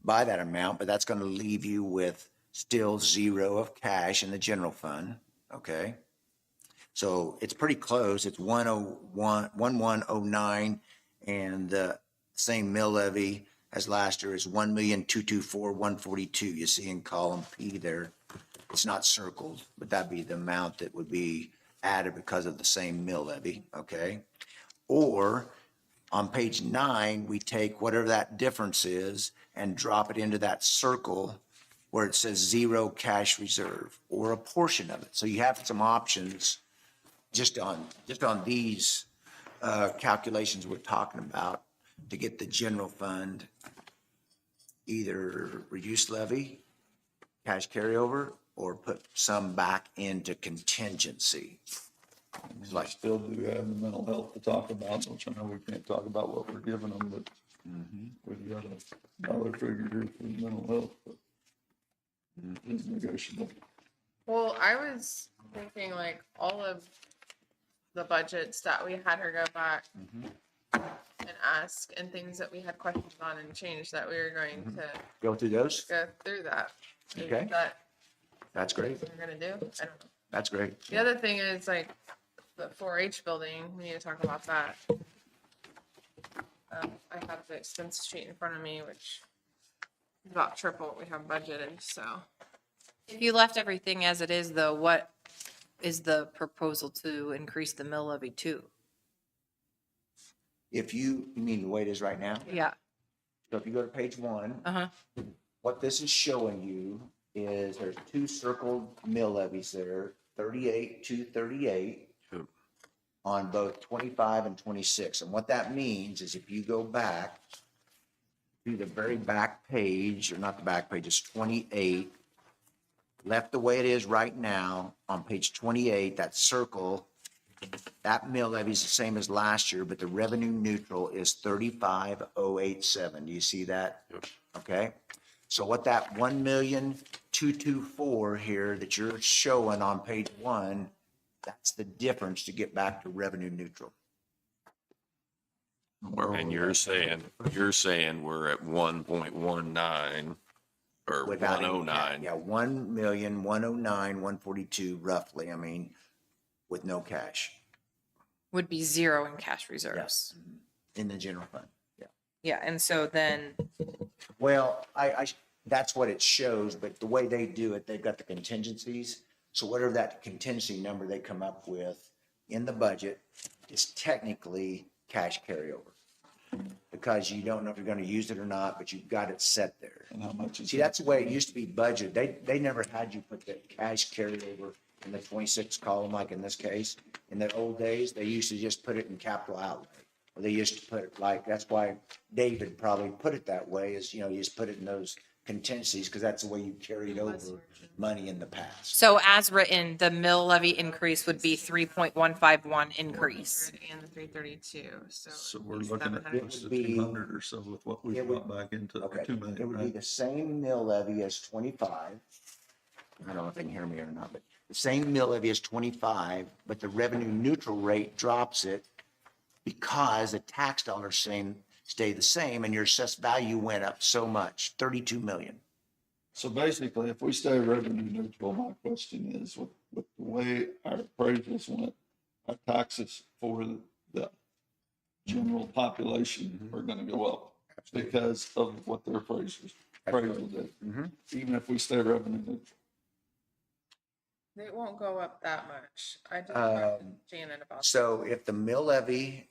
by that amount, but that's going to leave you with still zero of cash in the general fund, okay? So it's pretty close. It's 1109, and the same mill levy as last year is 1,224,142. You see in column P there, it's not circled, but that'd be the amount that would be added because of the same mill levy, okay? Or on page 9, we take whatever that difference is and drop it into that circle where it says zero cash reserve, or a portion of it. So you have some options just on these calculations we're talking about to get the general fund either reduced levy, cash carryover, or put some back into contingency. I still do have the mental health to talk about, which I know we can't talk about what we're giving them, but we've got a dollar figure here for mental health, but it's negotiable. Well, I was thinking like all of the budgets that we had her go back and ask, and things that we had questions on and change, that we were going to Go through those? go through that. Is Okay. that That's great. what we're gonna do? I don't know. That's great. The other thing is like the 4-H building, we need to talk about that. I have the expense sheet in front of me, which is about triple what we have budgeted, so. If you left everything as it is, though, what is the proposal to increase the mill levy to? If you mean the way it is right now? Yeah. So if you go to page 1, Uh-huh. what this is showing you is there's 2 circled mill levies there, 38,238 Yep. on both 25 and 26. And what that means is if you go back to the very back page, or not the back page, it's 28, left the way it is right now, on page 28, that circle, that mill levy is the same as last year, but the revenue neutral is 35,087. Do you see that? Yep. Okay, so what that 1,224,000 here that you're showing on page 1, that's the difference to get back to revenue neutral. And you're saying we're at 1.19 or Without any 109. cash. Yeah, 1,109,142 roughly, I mean, with no cash. Would be zero in cash reserves. in the general fund. Yeah. Yeah, and so then, Well, that's what it shows, but the way they do it, they've got the contingencies. So whatever that contingency number they come up with in the budget is technically cash carryover. Because you don't know if you're gonna use it or not, but you've got it set there. And how much is See, it? that's the way it used to be budgeted. They never had you put the cash carryover in the 26 column, like in this case. In the old days, they used to just put it in capital outlay. Or they used to put it like, that's why David probably put it that way, is, you know, you just put it in those contingencies, because that's the way you carried over money in the past. so as written, the mill levy increase would be 3.151 increase. And the 332, so. So we're looking at close to would be- 200 or so with what we it would- brought back into Okay, 2 it million, would be right? the same mill levy as 25. I don't know if they can hear me or not, but the same mill levy as 25, but the revenue neutral rate drops it because the tax dollars stay the same and your assessed value went up so much, 32 million. So basically, if we stay revenue neutral, my question is, with the way our appraisals went, our taxes for the general population are gonna go up because of what their appraisal did, even if we stay revenue neutral. It won't go up that much. I did talk to Um, Janet about. So if the mill levy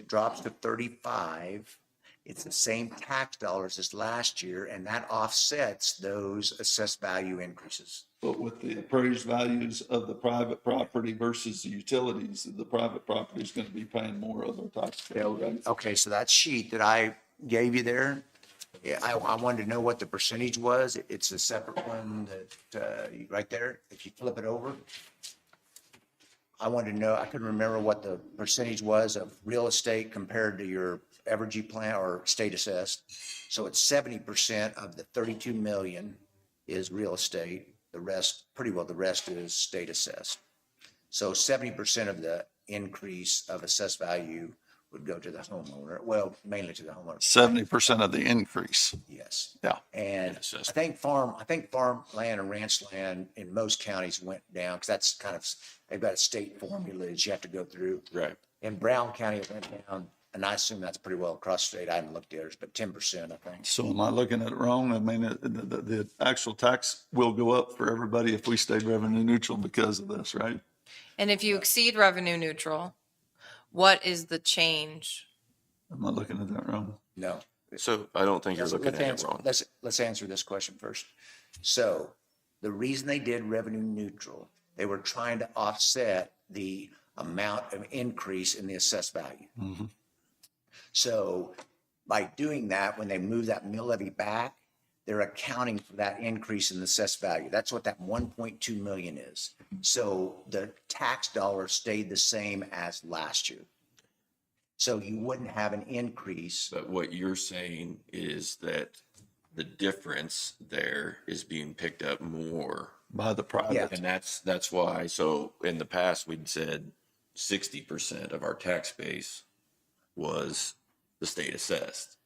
drops to 35, it's the same tax dollars as last year, and that offsets those assessed value increases. But with the appraised values of the private property versus the utilities, the private property is gonna be paying more of their tax. bill, right? Okay, so that sheet that I gave you there, yeah, I wanted to know what the percentage was. It's a separate one that, right there, if you flip it over. I wanted to know, I couldn't remember what the percentage was of real estate compared to your Evergy plan or state assessed. So it's 70% of the 32 million is real estate. The rest, pretty well, the rest is state assessed. So 70% of the increase of assessed value would go to the homeowner, well, mainly to the homeowner, 70% of the increase. yes. Yeah. And assessment. I think farmland and ranch land in most counties went down, because that's kind of, they've got a state formula that you have to go through. Right. In Brown County, it went down, and I assume that's pretty well across the state. I haven't looked at theirs, but 10%, I think. So am I looking at it wrong? I mean, the actual tax will go up for everybody if we stay revenue neutral because of this, right? And if you exceed revenue neutral, what is the change? Am I looking at that wrong? No. So I don't think you're looking at it answer- wrong. Let's answer this question first. So the reason they did revenue neutral, they were trying to offset the amount of increase in the assessed value. So by doing that, when they move that mill levy back, they're accounting for that increase in the assessed value. That's what that 1.2 million is. So the tax dollars stayed the same as last year. So you wouldn't have an increase. But what you're saying is that the difference there is being picked up more. By the private. Yeah. And that's why, so in the past, we'd said 60% of our tax base was the state assessed.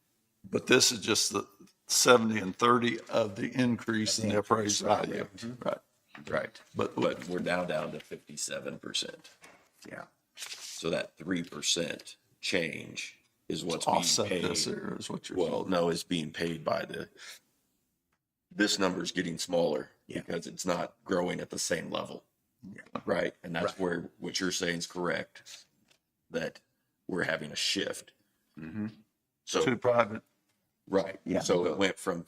But this is just the 70 and 30 of the increase in the appraised value. Right. Right. But we're now down to 57%. Yeah. So that 3% change is what's being Offset paid. this here is what you're Well, saying. no, it's being paid by this number's getting smaller Yeah. because it's not growing at the same level. Right? And that's Right. where what you're saying is correct, that we're having a shift. So, To private. right. Yeah. So it went from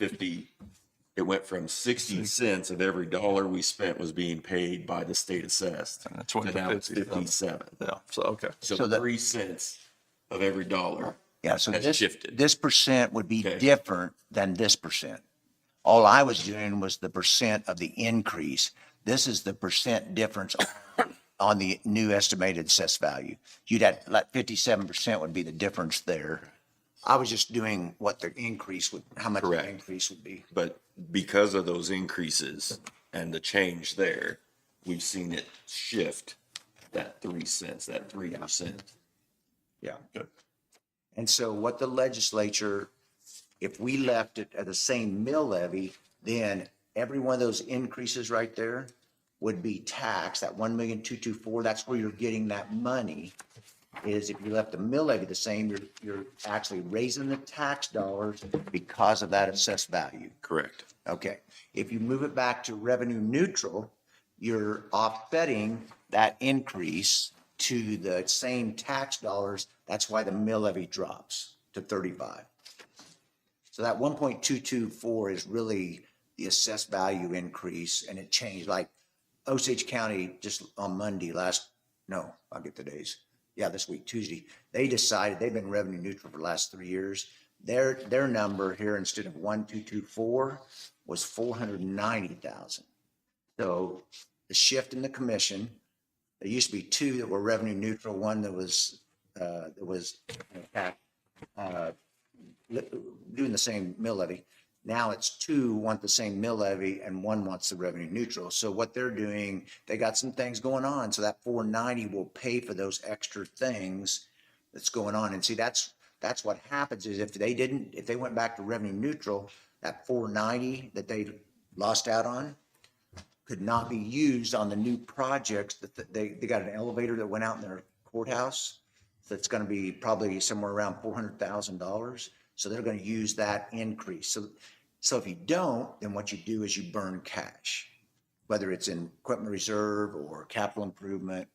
60 cents of every dollar we spent was being paid by the state assessed. And that's So what now it's 57. 57. Yeah, so, okay. So So that- 3 cents of every dollar. Yeah, so Has this, shifted. this percent would be Okay. different than this percent. All I was doing was the percent of the increase. This is the percent difference on the new estimated assessed value. You'd have, like 57% would be the difference there. I was just doing what the increase would, how much the Correct. increase would be. But because of those increases and the change there, we've seen it shift that 3 cents, that 3%. Yeah. Good. And so what the legislature, if we left it at the same mill levy, then every one of those increases right there would be taxed, that 1,224,000, that's where you're getting that money. is if you left the mill levy the same, you're actually raising the tax dollars because of that assessed value. Correct. Okay, if you move it back to revenue neutral, you're offsetting that increase to the same tax dollars. That's why the mill levy drops to 35. So that 1.224 is really the assessed value increase, and it changed, like Osage County just on Monday I'll get the days. Yeah, this week, Tuesday, they decided they've been revenue neutral for the last 3 years. Their number here, instead of 1.224, was 490,000. So the shift in the commission, there used to be two that were revenue neutral, one that was doing the same mill levy. Now it's two want the same mill levy and one wants the revenue neutral. So what they're doing, they got some things going on. So that 490 will pay for those extra things that's going on. And see, that's what happens is if they went back to revenue neutral, that 490 that they lost out on could not be used on the new projects that they got an elevator that went out in their courthouse. That's going to be probably somewhere around $400,000. So they're going to use that increase. So if you don't, then what you do is you burn cash, whether it's in equipment reserve or capital improvement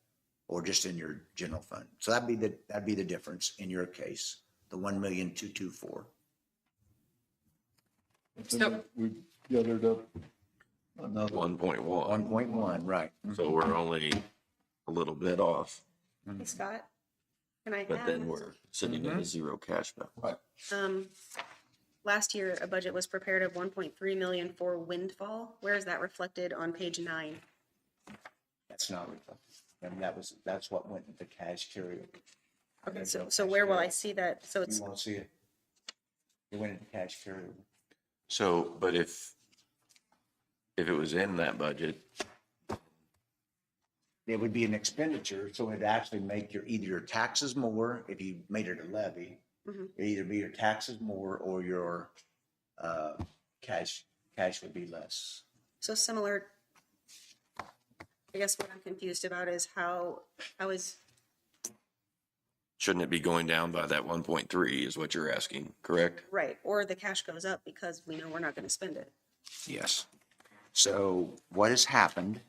or just in your general fund. So that'd be the difference in your case, the 1,224,000. So- We gathered up another. 1.1. 1.1, right. So we're only a little bit off, Hey, Scott, can I but then add, we're sitting at a zero cash balance. last year, a budget was prepared of 1.3 million for windfall. Where is that reflected on page 9? That's not reflected. And that's what went into cash carryover. Okay, so where will I see that? So it's, You won't see it. It went into cash carryover. So, but if it was in that budget, It would be an expenditure, so it'd actually make either your taxes more if you made it a levy. Mhm. It'd either be your taxes more or your cash would be less. so similar. I guess what I'm confused about is how is, shouldn't it be going down by that 1.3 is what you're asking, correct? right, or the cash goes up because we know we're not going to spend it. Yes. So what has happened,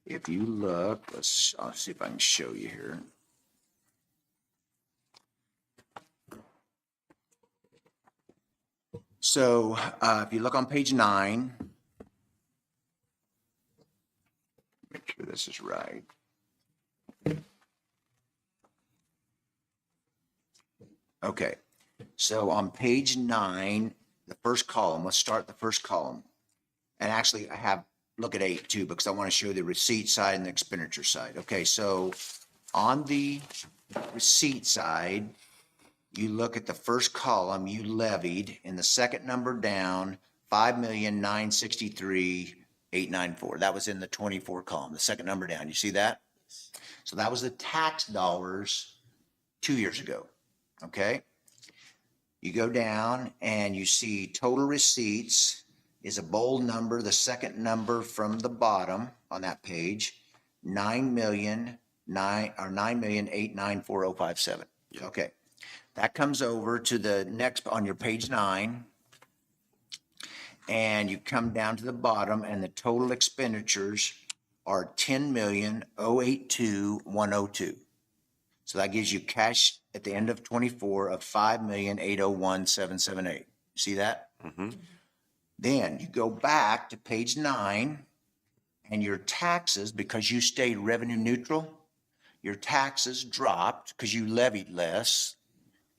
if you look, I'll see if I can show you here. So if you look on page 9, make sure this is right. Okay, so on page 9, the first column, let's start the first column. And actually look at 8 too, because I want to show the receipt side and the expenditure side. Okay, so on the receipt side, you look at the first column, you levied, in the second number down, 5,963,894. That was in the 24 column, the second number down. You see that? So that was the tax dollars 2 years ago. Okay? You go down and you see total receipts is a bold number, the second number from the bottom on that page, 9,894,057. Okay. That comes over to the next on your page 9. And you come down to the bottom and the total expenditures are 10,082,102. So that gives you cash at the end of 24 of 5,801,778. See that? Mm-hmm. Then you go back to page 9 and your taxes, because you stayed revenue neutral, your taxes dropped because you levied less.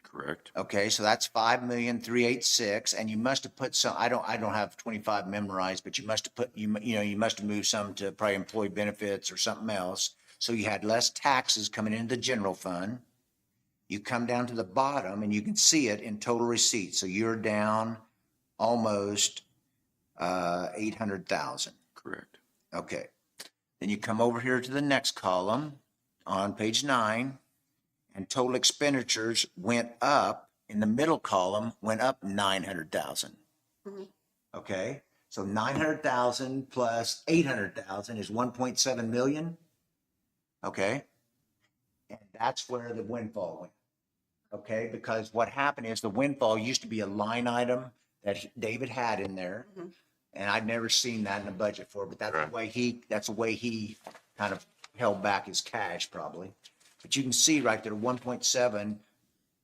Correct. Okay, so that's 5,386,000, and you must have put some, I don't have 25 memorized, but you must have put, you must have moved some to probably employee benefits or something else. So you had less taxes coming into the general fund. You come down to the bottom and you can see it in total receipts. So you're down almost 800,000. Correct. Okay. Then you come over here to the next column on page 9, and total expenditures went up in the middle column, went up 900,000. Mhm. Okay. So 900,000 plus 800,000 is 1.7 million. Okay. And that's where the windfall went. Okay, because what happened is the windfall used to be a line item that David had in there. Mhm. And I'd never seen that in the budget for, but Right. that's the way he kind of held back his cash probably. But you can see right there, 1.7,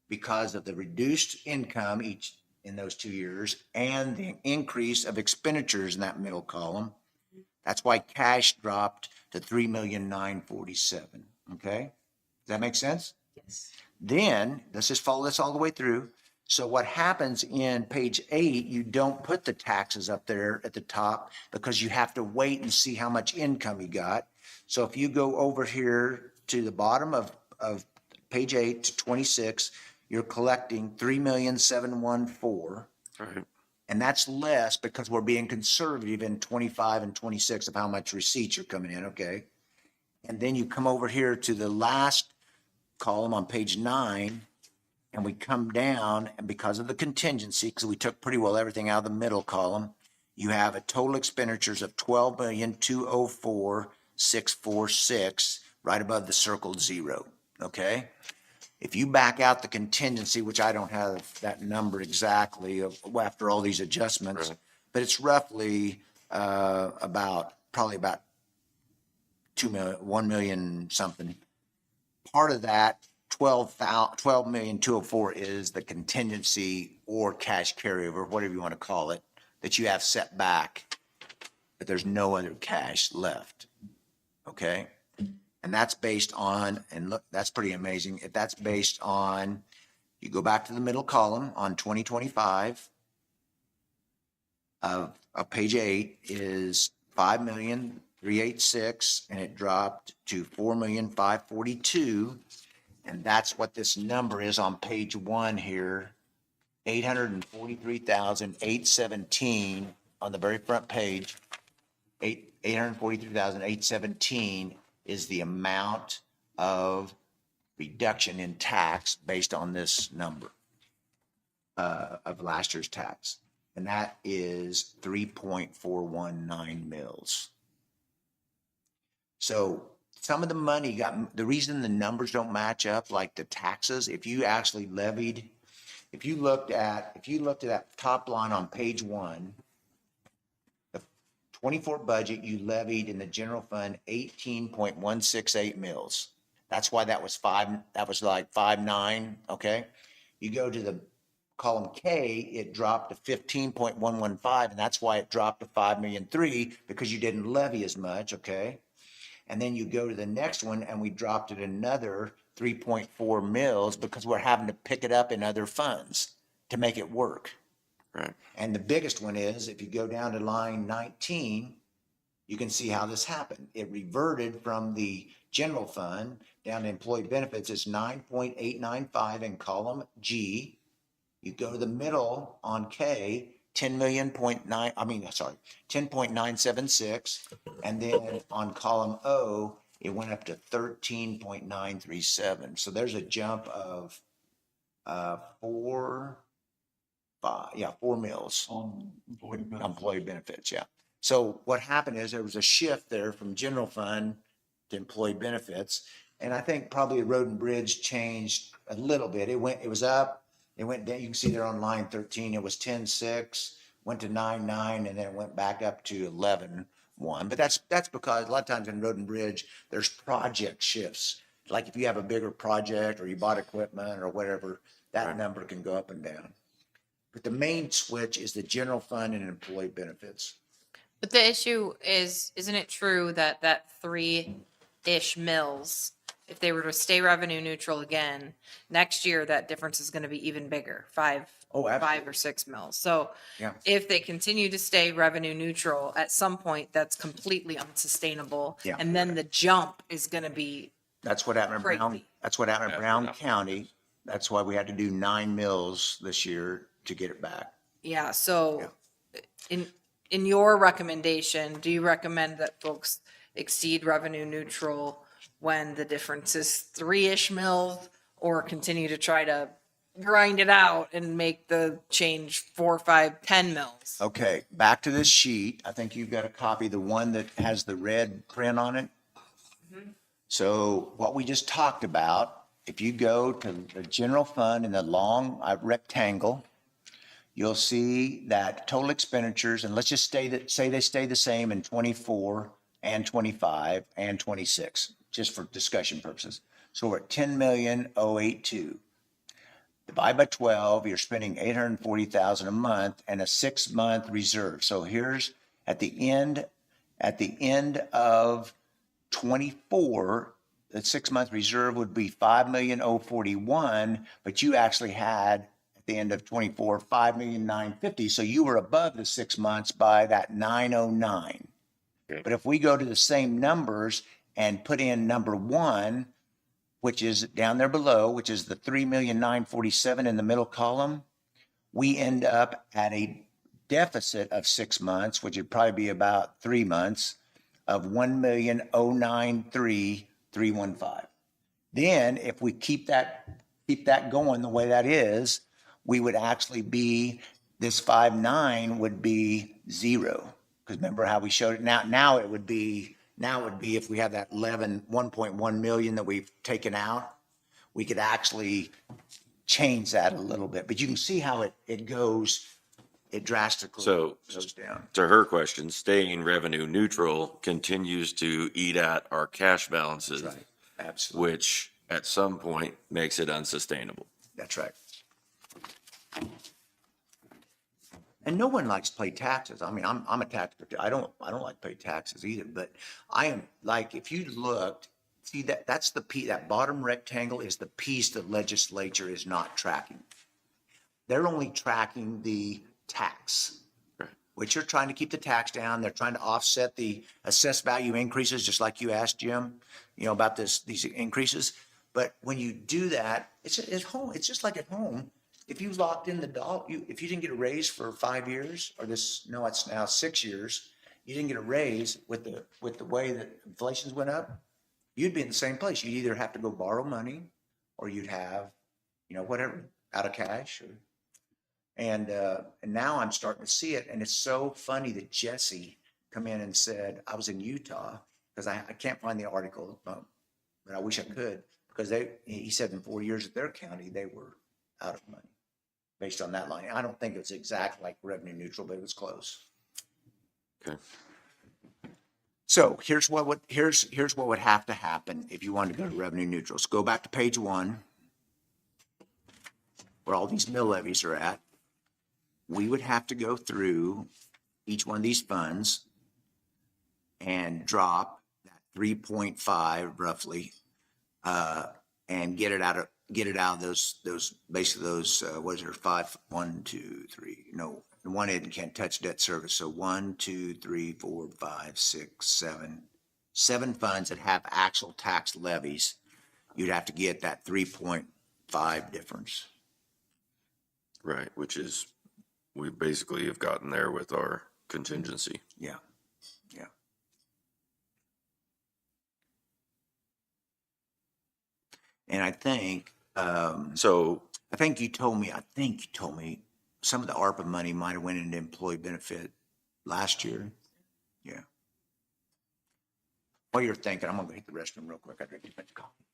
because of the reduced income each in those 2 years and the increase of expenditures in that middle column. That's why cash dropped to 3,947,000. Okay? Does that make sense? Yes. Then, let's just follow this all the way through. So what happens in page 8, you don't put the taxes up there at the top because you have to wait and see how much income you got. So if you go over here to the bottom of page 8 to 26, you're collecting 3,714,000. Right. And that's less because we're being conservative in 25 and 26 of how much receipts are coming in, okay? And then you come over here to the last column on page 9, and we come down, and because of the contingency, because we took pretty well everything out of the middle column, you have a total expenditures of 12,204,646 right above the circled 0, okay? If you back out the contingency, which I don't have that number exactly after all these adjustments, Right. but it's roughly probably about 1 million something. Part of that 12,204 is the contingency or cash carryover, whatever you want to call it, that you have set back, but there's no other cash left. Okay? And that's based on, and look, that's pretty amazing. If that's based on, you go back to the middle column on 2025 of page 8 is 5,386,000, and it dropped to 4,542,000. And that's what this number is on page 1 here, 843,817 on the very front page. 843,817 is the amount of reduction in tax based on this number of last year's tax. And that is 3.419 mils. So some of the money the reason the numbers don't match up, like the taxes, if you actually levied, if you looked at that top line on page 1, the 24 budget, you levied in the general fund 18.168 mils. That's why that was like 5.9, okay? You go to the column K, it dropped to 15.115, and that's why it dropped to 5,000,003, because you didn't levy as much, okay? And then you go to the next one and we dropped it another 3.4 mils because we're having to pick it up in other funds to make it work. Right. And the biggest one is, if you go down to line 19, you can see how this happened. It reverted from the general fund down to employee benefits. It's 9.895 in column G. You go to the middle on K, 10.976. And then on column O, it went up to 13.937. So there's a jump of 4 mils On employee benefits. employee benefits, yeah. So what happened is there was a shift there from general fund to employee benefits. And I think probably the road and bridge changed a little bit. It was up, it went down. You can see there on line 13, it was 10.6, went to 9.9, and then it went back up to 11.1. But that's because a lot of times in road and bridge, there's project shifts. Like if you have a bigger project or you bought equipment or whatever, that Right. number can go up and down. But the main switch is the general fund and employee benefits. But the issue is, isn't it true that 3-ish mils, if they were to stay revenue neutral again, next year, that difference is going to be even bigger, 5 Oh, absolutely. 5 or 6 mils. So Yeah. if they continue to stay revenue neutral, at some point, that's completely unsustainable. Yeah. And then the jump is going to be, That's what happened in Brown. Crazy. That's what happened in Yeah, Brown yeah. County. That's why we had to do 9 mills this year to get it back. yeah. So in your recommendation, do you recommend that folks exceed revenue neutral when the difference is 3-ish mils, or continue to try to grind it out and make the change 4, 5, 10 mils? Okay, back to this sheet. I think you've got a copy, the one that has the red print on it. So what we just talked about, if you go to the general fund in the long rectangle, you'll see that total expenditures, and let's just say they stay the same in 24 and 25 and 26, just for discussion purposes. So we're at 10,082,000. Divide by 12, you're spending 840,000 a month and a 6-month reserve. So here's at the end of 24, the 6-month reserve would be 5,041,041, but you actually had at the end of 24, 5,950,000. So you were above the 6 months by that 909. Okay. But if we go to the same numbers and put in number one, which is down there below, which is the 3,947,000 in the middle column, we end up at a deficit of 6 months, which would probably be about 3 months, of 1,093,315. Then if we keep that going the way that is, we would actually be, this 5.9 would be zero. Because remember how we showed it? Now it would be if we have that 1.1 million that we've taken out, we could actually change that a little bit. But you can see how it goes, it drastically So- goes down. To her question, staying revenue neutral continues to eat at our cash balances, Right. Absolutely. which at some point makes it unsustainable. That's right. And no one likes to pay taxes. I mean, I'm a taxpayer. I don't like to pay taxes either, but I am like, if you looked, see that's that bottom rectangle is the piece the legislature is not tracking. They're only tracking the tax, Right. which are trying to keep the tax down. They're trying to offset the assessed value increases, just like you asked Jim, about these increases. But when you do that, it's at home. It's just like at home. If you locked in the dollar, if you didn't get a raise for 5 years, or it's now 6 years, you didn't get a raise with the way that inflation's went up, you'd be in the same place. You'd either have to go borrow money, or you'd have, whatever, out of cash. And now I'm starting to see it, and it's so funny that Jesse come in and said, I was in Utah, because I can't find the article, but I wish I could, because he said in 4 years at their county, they were out of money based on that line. I don't think it was exactly like revenue neutral, but it was close. Okay. So here's what would have to happen if you wanted to go to revenue neutral. So go back to page 1, where all these mill levies are at. We would have to go through each one of these funds and drop that 3.5 roughly, and get it out of those basically those what is there, 5, 1, 2, 3, no, the one end can't touch debt service. So 1, 2, 3, 4, 5, 6, 7 funds that have actual tax levies. You'd have to get that 3.5 difference. Right, which is, we basically have gotten there with our contingency. Yeah. And I think So you told me some of the ARPA money might have went into employee benefit last year. Yeah. While you're thinking, I'm gonna go hit the restroom real quick. I drink too much coffee.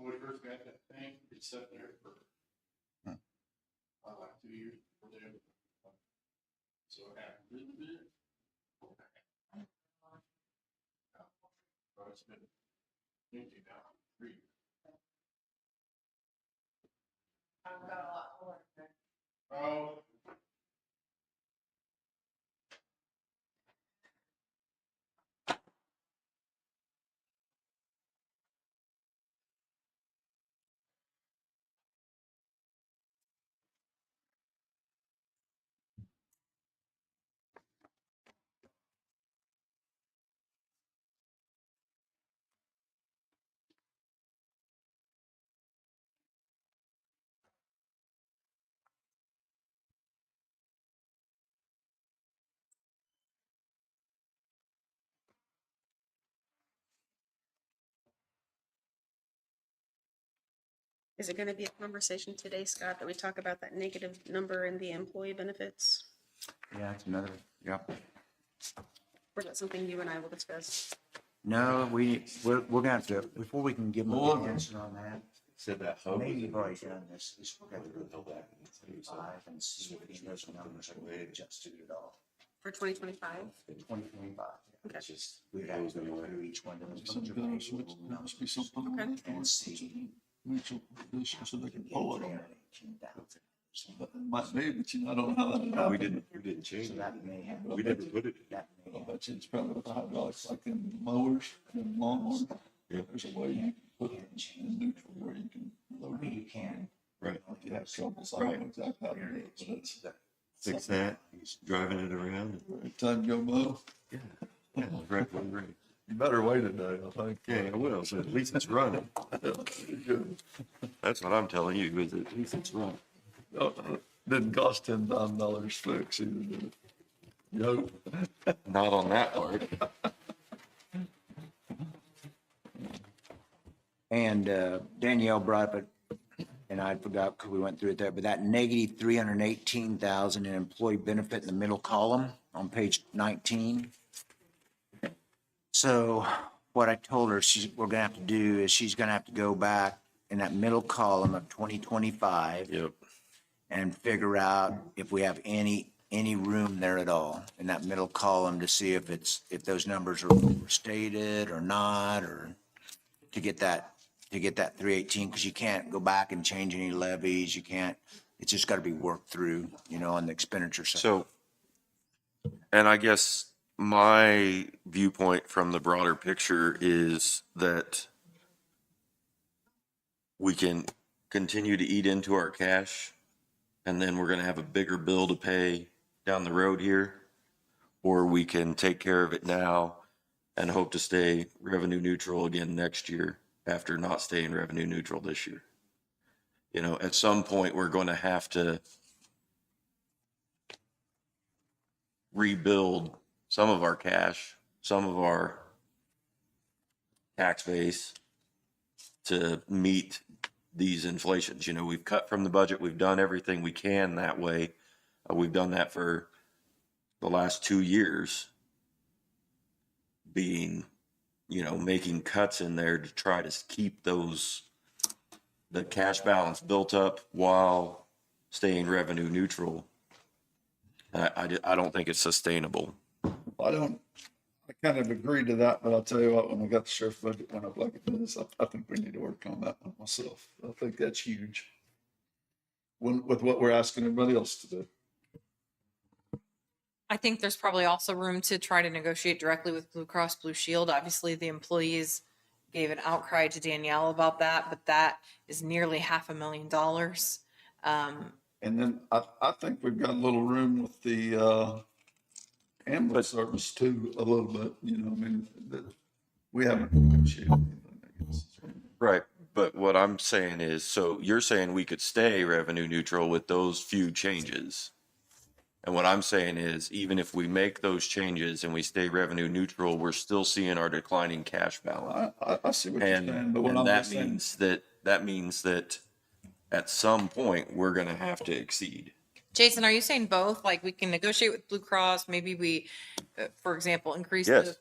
When we first got that thing, it sat there for like 2 years before they ever. So it happened a little bit. So it's been empty now, 3 years. I've got a lot more. Oh. Is it gonna be a conversation today, Scott, that we talk about that negative number in the employee benefits? Yeah, it's another, yep. Or is that something you and I will discuss? No, we're gonna have to, before we can give them Well, an answer on that, Said that hub. maybe you've already done this, we've got to go back and see if any of those numbers are adjusted at all. For 2025? 2025. Okay. It's just, we'd have to go through each one of those. Some guys, must be something. Okay. And see. Mutual position so they can pull it on. 318,000. But it might be, but you know, I don't know how that We happened. didn't change So it. that may have. We never put it. That may I have. bet you it's probably with the hydraulics, like in mowers and lawnmowers. Yeah. There's a way you can put it in neutral where you can I load mean, it. you can. Right. If you have trouble, so I don't know exactly how to do it, but it's, Fix that, driving it around. every time you go mow, Yeah, right, right. you better wait a day, I think. Yeah, I will, so at least it's running. Good. That's what I'm telling you, is at least it's running. Didn't cost $10,000 fix either, did it? Yo, Not on that part. And Danielle brought up it, and I forgot because we went through it there, but that negative 318,000 in employee benefit in the middle column on page 19. So what I told her we're gonna have to do is she's gonna have to go back in that middle column of 2025 Yep. and figure out if we have any room there at all in that middle column to see if those numbers are stated or not, or to get that 318, because you can't go back and change any levies. You can't, it's just got to be worked through, on the expenditure side. So, and I guess my viewpoint from the broader picture is that we can continue to eat into our cash, and then we're going to have a bigger bill to pay down the road here, or we can take care of it now and hope to stay revenue neutral again next year after not staying revenue neutral this year. At some point, we're going to have to rebuild some of our cash, some of our tax base to meet these inflations. We've cut from the budget. We've done everything we can that way. We've done that for the last 2 years, being, making cuts in there to try to keep the cash balance built up while staying revenue neutral. I don't think it's sustainable. I kind of agree to that, but I'll tell you what, when I got the sheriff budget went up like this, I think we need to work on that one myself. I think that's huge. With what we're asking everybody else to do. I think there's probably also room to try to negotiate directly with Blue Cross Blue Shield. Obviously, the employees gave an outcry to Danielle about that, but that is nearly $500,000. And then I think we've got a little room with the, ambulance service too, a little bit, you know, I mean, that we haven't negotiated anything, I guess. Right. But what I'm saying is, so you're saying we could stay revenue neutral with those few changes. And what I'm saying is, even if we make those changes and we stay revenue neutral, we're still seeing our declining cash balance. I see what you're saying, And, but what and I'm that just saying, means that at some point, we're gonna have to exceed. Jason, are you saying both? Like we can negotiate with Blue Cross, maybe we, for example, increase Yes. the,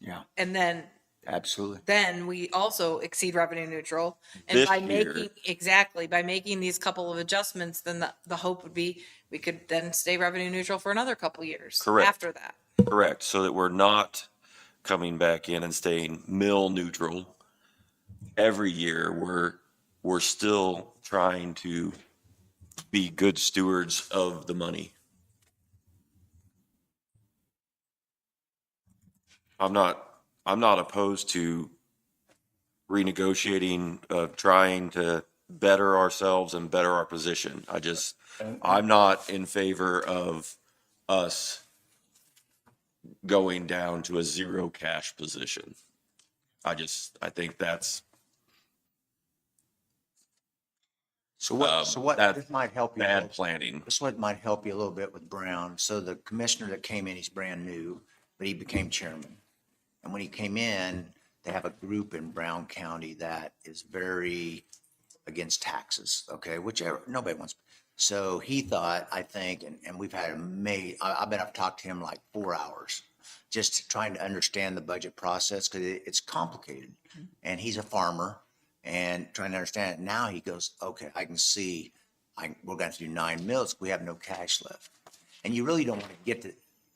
Yeah, and absolutely. then we also exceed revenue neutral. And This by year. making, exactly, by making these couple of adjustments, then the hope would be we could then stay revenue neutral for another couple years Correct. after that. Correct. So that we're not coming back in and staying mill neutral. Every year, we're still trying to be good stewards of the money. I'm not opposed to renegotiating, trying to better ourselves and better our position. I'm not in favor of us going down to a zero cash position. I think that's So what, that this might help you. a bad little- planning. This what might help you a little bit with Brown. So the commissioner that came in, he's brand new, but he became chairman. And when he came in, they have a group in Brown County that is very against taxes, okay, whichever, nobody wants. So he thought, I think, and we've had I've talked to him like 4 hours, just trying to understand the budget process, because it's complicated. And he's a farmer and trying to understand it. Now he goes, okay, I can see, we're going to do 9 mills. We have no cash left. And you really don't want to get to,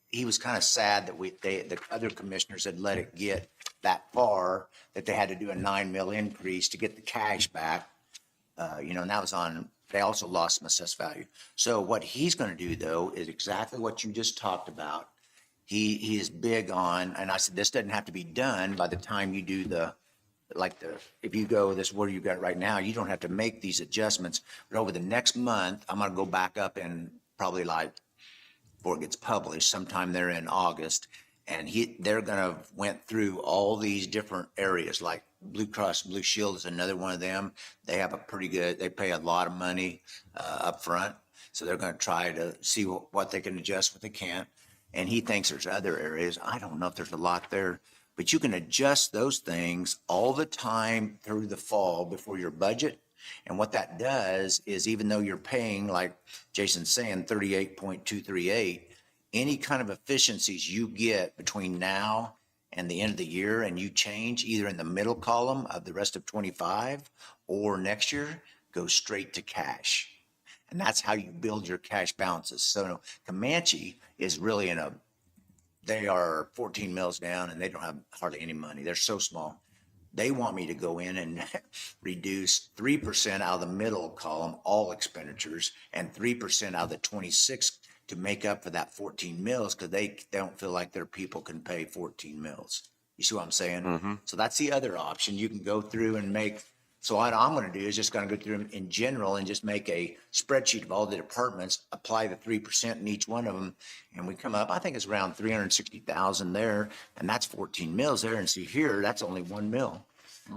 he was kind of sad that the other commissioners had let it get that far, that they had to do a 9 mil increase to get the cash back. And that was they also lost some assessed value. So what he's going to do though is exactly what you just talked about. He is big on, and I said, this doesn't have to be done by the time you do if you go this, where you got right now, you don't have to make these adjustments, but over the next month, I'm going to go back up and probably before it gets published, sometime there in August. And they're gonna went through all these different areas, like Blue Cross Blue Shield is another one of them. They have they pay a lot of money up front. So they're gonna try to see what they can adjust, what they can't. And he thinks there's other areas. I don't know if there's a lot there, but you can adjust those things all the time through the fall before your budget. And what that does is, even though you're paying, like Jason's saying, 38.238, any kind of efficiencies you get between now and the end of the year, and you change either in the middle column of the rest of 25 or next year, goes straight to cash. And that's how you build your cash balances. So Comanche is really they are 14 mills down and they don't have hardly any money. They're so small. They want me to go in and reduce 3% out of the middle column, all expenditures, and 3% out of the 26 to make up for that 14 mills, because they don't feel like their people can pay 14 mills. You see what I'm saying? So that's the other option. You can go through and so what I'm going to do is just going to go through them in general and just make a spreadsheet of all the departments, apply the 3% in each one of them, and we come up, I think it's around 360,000 there, and that's 14 mills there. And see here, that's only 1 mill.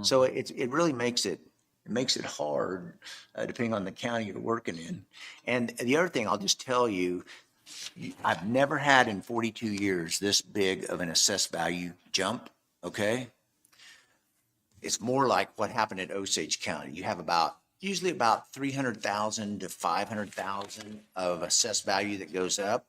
So it really makes it hard, depending on the county you're working in. And the other thing I'll just tell you, I've never had in 42 years this big of an assessed value jump, okay? It's more like what happened at Osage County. You have usually about 300,000 to 500,000 of assessed value that goes up.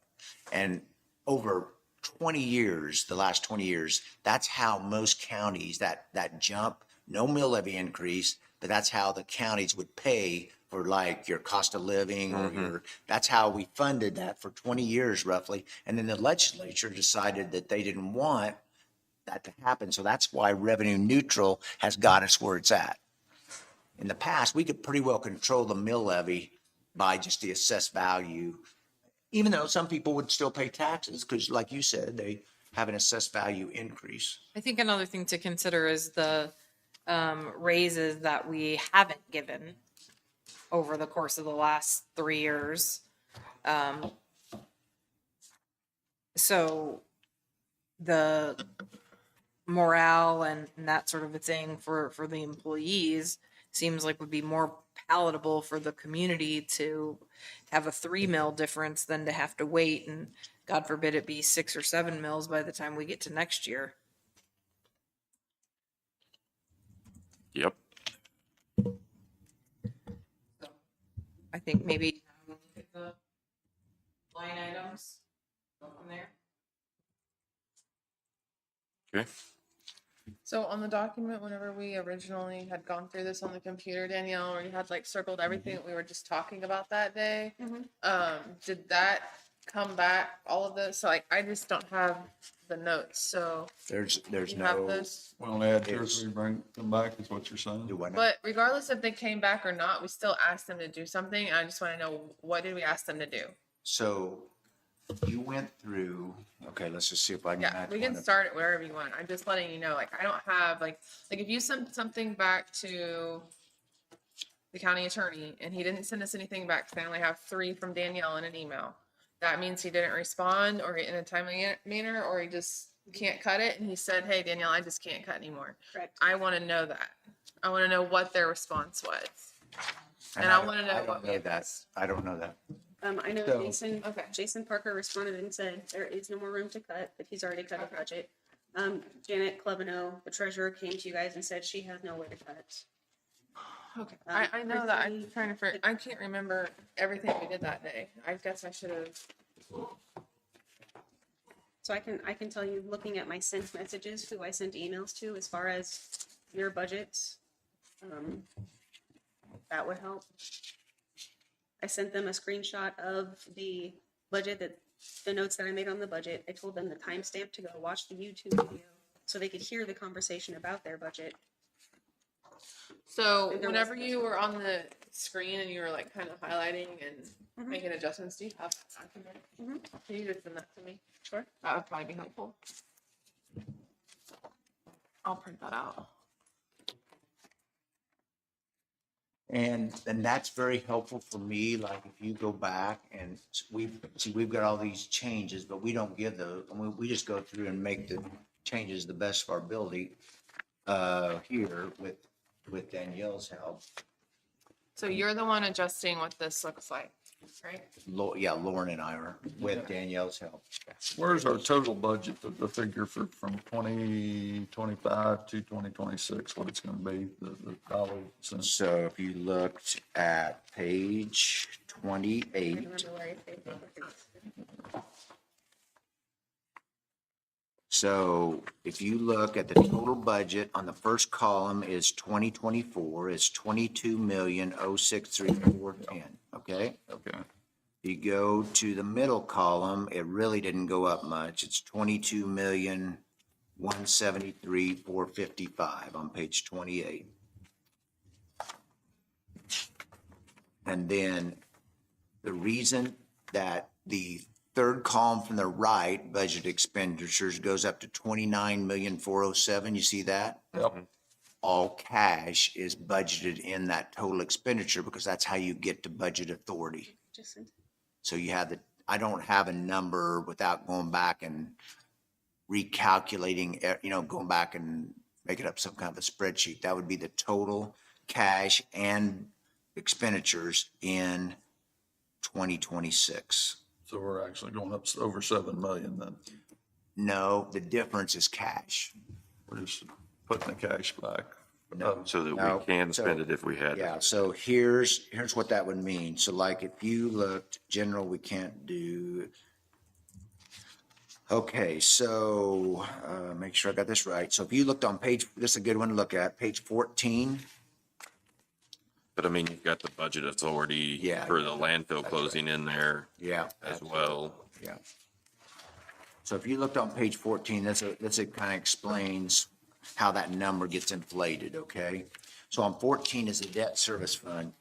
And over 20 years, the last 20 years, that's how most counties, that jump, no mill levy increase, but that's how the counties would pay for like your cost of living or that's how we funded that for 20 years roughly. And then the legislature decided that they didn't want that to happen. So that's why revenue neutral has got us where it's at. In the past, we could pretty well control the mill levy by just the assessed value, even though some people would still pay taxes because, like you said, they have an assessed value increase. I think another thing to consider is the raises that we haven't given over the course of the last 3 years. So the morale and that sort of a thing for the employees seems like would be more palatable for the community to have a 3 mil difference than to have to wait and God forbid it be 6 or 7 mils by the time we get to next year. Yep. I think maybe look at the line items, go from there. Okay. So on the document, whenever we originally had gone through this on the computer, Danielle, where you had like circled everything that we were just talking about that day, did that come back, all of this? So like, I just don't have the notes, so There's you have no, this. We only had 2 or It's- 3 bring them back, is what you're saying? do I know? But regardless if they came back or not, we still asked them to do something. I just want to know, what did we ask them to do? So you went through, okay, let's just see if I can. Yeah, match we one can of- start it wherever you want. I'm just letting you know, like, I don't have, like if you sent something back to the county attorney and he didn't send us anything back, 'cause I only have 3 from Danielle in an email, that means he didn't respond or in a timely manner, or he just can't cut it. And he said, hey, Danielle, I just can't cut anymore. Correct. I want to know that. I want to know what their response was. And I want to know I what don't we know had that. missed. I don't know that. I know So- Jason, Okay. Jason Parker responded and said there is no more room to cut, but he's already cut a budget. Janet Cleveno, the treasurer, came to you guys and said she has nowhere to cut. Okay, I know that. I'm trying to figure, I can't remember everything we did that day. I guess I should have. So I can tell you, looking at my sent messages, who I sent emails to, as far as your budgets, that would help. I sent them a screenshot of the budget, that the notes that I made on the budget. I told them the timestamp to go watch the YouTube video so they could hear the conversation about their budget. So There whenever was- you were on the screen and you were like kind of highlighting and making adjustments, do you have that document? Can you just send that to me? Sure. That would probably be helpful. I'll print that out. And that's very helpful for me, like if you go back and we've got all these changes, but we don't give those, I mean, we just go through and make the changes the best of our ability, here with Danielle's help. So you're the one adjusting what this looks like, right? Yeah, Lauren and I are with Danielle's help. Where's our total budget, the figure from 2025 to 2026, what it's gonna be, the dollars and cents? So if you looked at page I 28, remember where I saved it. so if you look at the total budget on the first column is 2024, it's 22,063,410, okay? Okay, You go to the middle column, it really didn't go up much. It's 22,173,455 on page 28. And then the reason that the third column from the right, budget expenditures, goes up to 29,407, you see that? yep, All cash is budgeted in that total expenditure because that's how you get to budget authority. Just sent it. So you have I don't have a number without going back and recalculating, going back and making up some kind of a spreadsheet. That would be the total cash and expenditures in 2026. so we're actually going up over 7 million then, No, the difference is cash. we're just putting the cash back. No. So that No, we can so- spend it if we had Yeah, it. so here's what that would mean. So like if you looked, general, we can't do. Okay, so, make sure I got this right. So if you looked on page, this is a good one to look at, page 14. But I mean, you've got the budget authority Yeah. for the landfill closing in there Yeah. as well. Yeah. So if you looked on page 14, it kind of explains how that number gets inflated, okay? So on 14 is the debt service fund.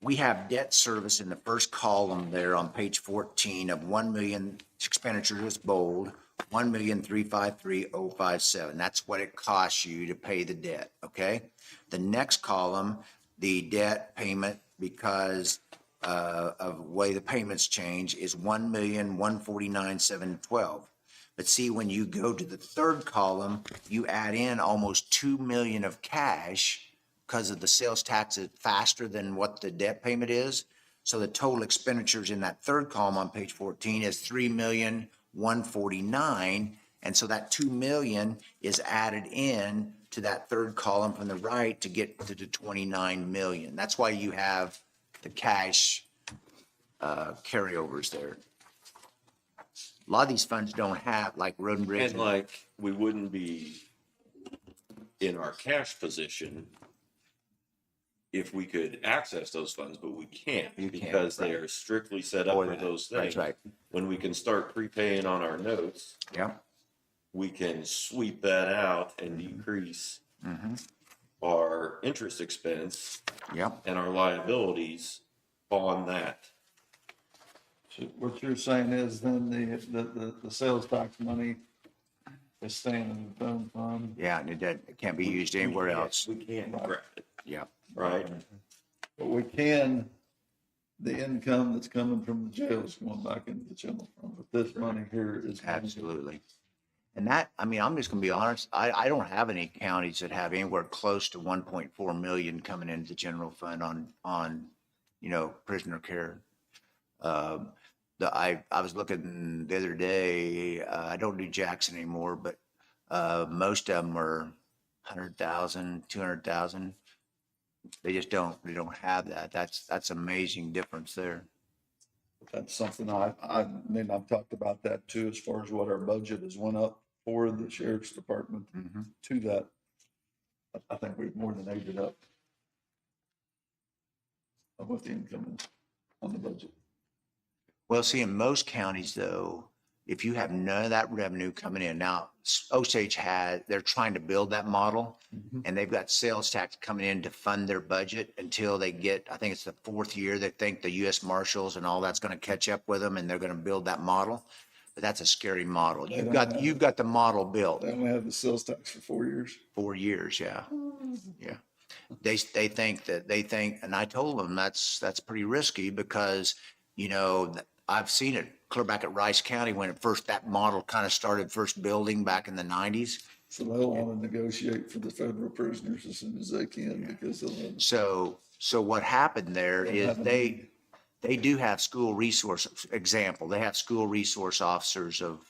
We have debt service in the first column there on page 14 of 1 million, expenditures is bold, 1,353,057. That's what it costs you to pay the debt, okay? The next column, the debt payment because of the way the payments change is 1,149,712. But see, when you go to the third column, you add in almost 2 million of cash because of the sales tax is faster than what the debt payment is. So the total expenditures in that third column on page 14 is 3,149,000. And so that 2 million is added in to that third column from the right to get to the 29 million. That's why you have the cash carryovers there. A lot of these funds don't have, like road and bridge. And like, we wouldn't be in our cash position if we could access those funds, but we can't You can't, because they right. are strictly set up For for that. those That's things. right. When we can start prepaying on our notes, Yeah. we can sweep that out and decrease our interest expense Yeah. and our liabilities on that. So what you're saying is then the sales tax money is staying in the phone fund. Yeah. And it can't be used anywhere else. We can't grab it, Yeah. right? But we can, the income that's coming from the jail is going back into the general fund, but this money here is. Absolutely. And that, I mean, I'm just gonna be honest, I don't have any counties that have anywhere close to 1.4 million coming into the general fund on, prisoner care. I was looking the other day, I don't do Jackson anymore, but, most of them are 100,000, 200,000. They don't have that. That's amazing difference there. That's something I mean, I've talked about that too, as far as what our budget has went up for the sheriff's department to that. I think we've more than ate it up of what the income is on the budget. Well, see, in most counties though, if you have none of that revenue coming in, now Osage they're trying to build that model and they've got sales tax coming in to fund their budget until they get, I think it's the fourth year, they think the US Marshals and all that's going to catch up with them and they're going to build that model. But that's a scary model. You've got the model built. They only have the sales tax for 4 years. 4 years, yeah. Yeah. They think, and I told them that's pretty risky because, I've seen it clear back at Rice County when that model kind of started first building back in the 90s. So they'll want to negotiate for the federal prisoners as soon as they can because they'll have. So what happened there is they do have school resource example. They have school resource officers of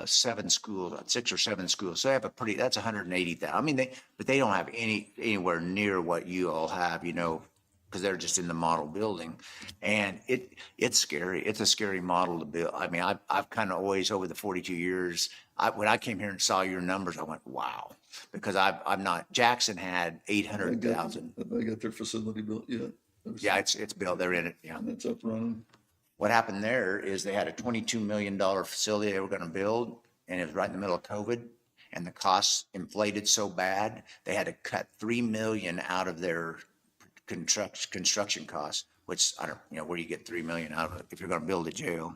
6 or 7 schools. So they have that's 180,000. I mean, but they don't have anywhere near what you all have, because they're just in the model building, and it's scary. It's a scary model to build. I mean, I've kind of always over the 42 years, when I came here and saw your numbers, I went, wow, because I'm not. Jackson had 800,000. Have they got their facility built yet? Yeah, it's built. They're in it. Yeah. And it's up running. What happened there is they had a $22 million facility they were going to build, and it was right in the middle of COVID, and the costs inflated so bad they had to cut $3 million out of their construction costs. Which I don't, where you get $3 million out of it if you're going to build a jail.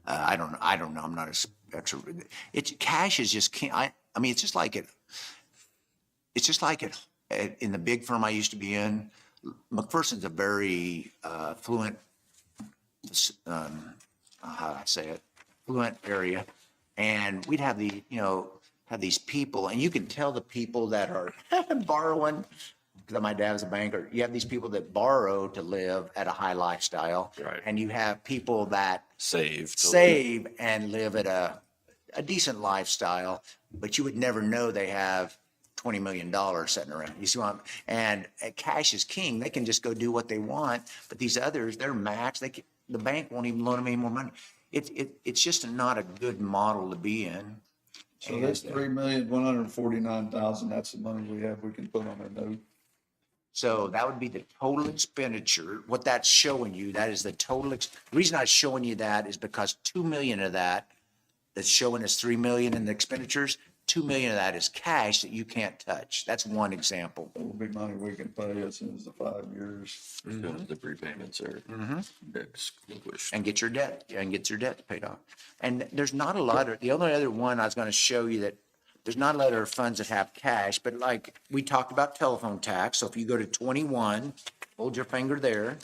I don't know. I'm not a expert. Cash is just can't. I mean, it's just like it. It's just like it in the big firm I used to be in. McPherson's a very fluent. How do I say it? Fluent area, and we'd have these people, and you can tell the people that are borrowing. Because my dad was a banker. You have these people that borrow to live at a high lifestyle, Right. and you have people that Save and live at a decent lifestyle, but you would never know they have $20 million sitting around. You see what and cash is king. They can just go do what they want, but these others, they're maxed. The bank won't even loan them any more money. It's just not a good model to be in. So that's 3,149,000. That's the money we have. We can put on our note. So that would be the total expenditure. What that's showing you, that is the total. The reason I'm showing you that is because 2 million of that's showing us 3 million in the expenditures. 2 million of that is cash that you can't touch. That's one example. That will be money we can pay as soon as the 5 years. as soon as the prepayments are extinguished. And get your debt paid off. And there's not a lot of, the only other one I was going to show you that there's not a lot of funds that have cash, but like we talked about telephone tax. So if you go to 21, hold your finger there,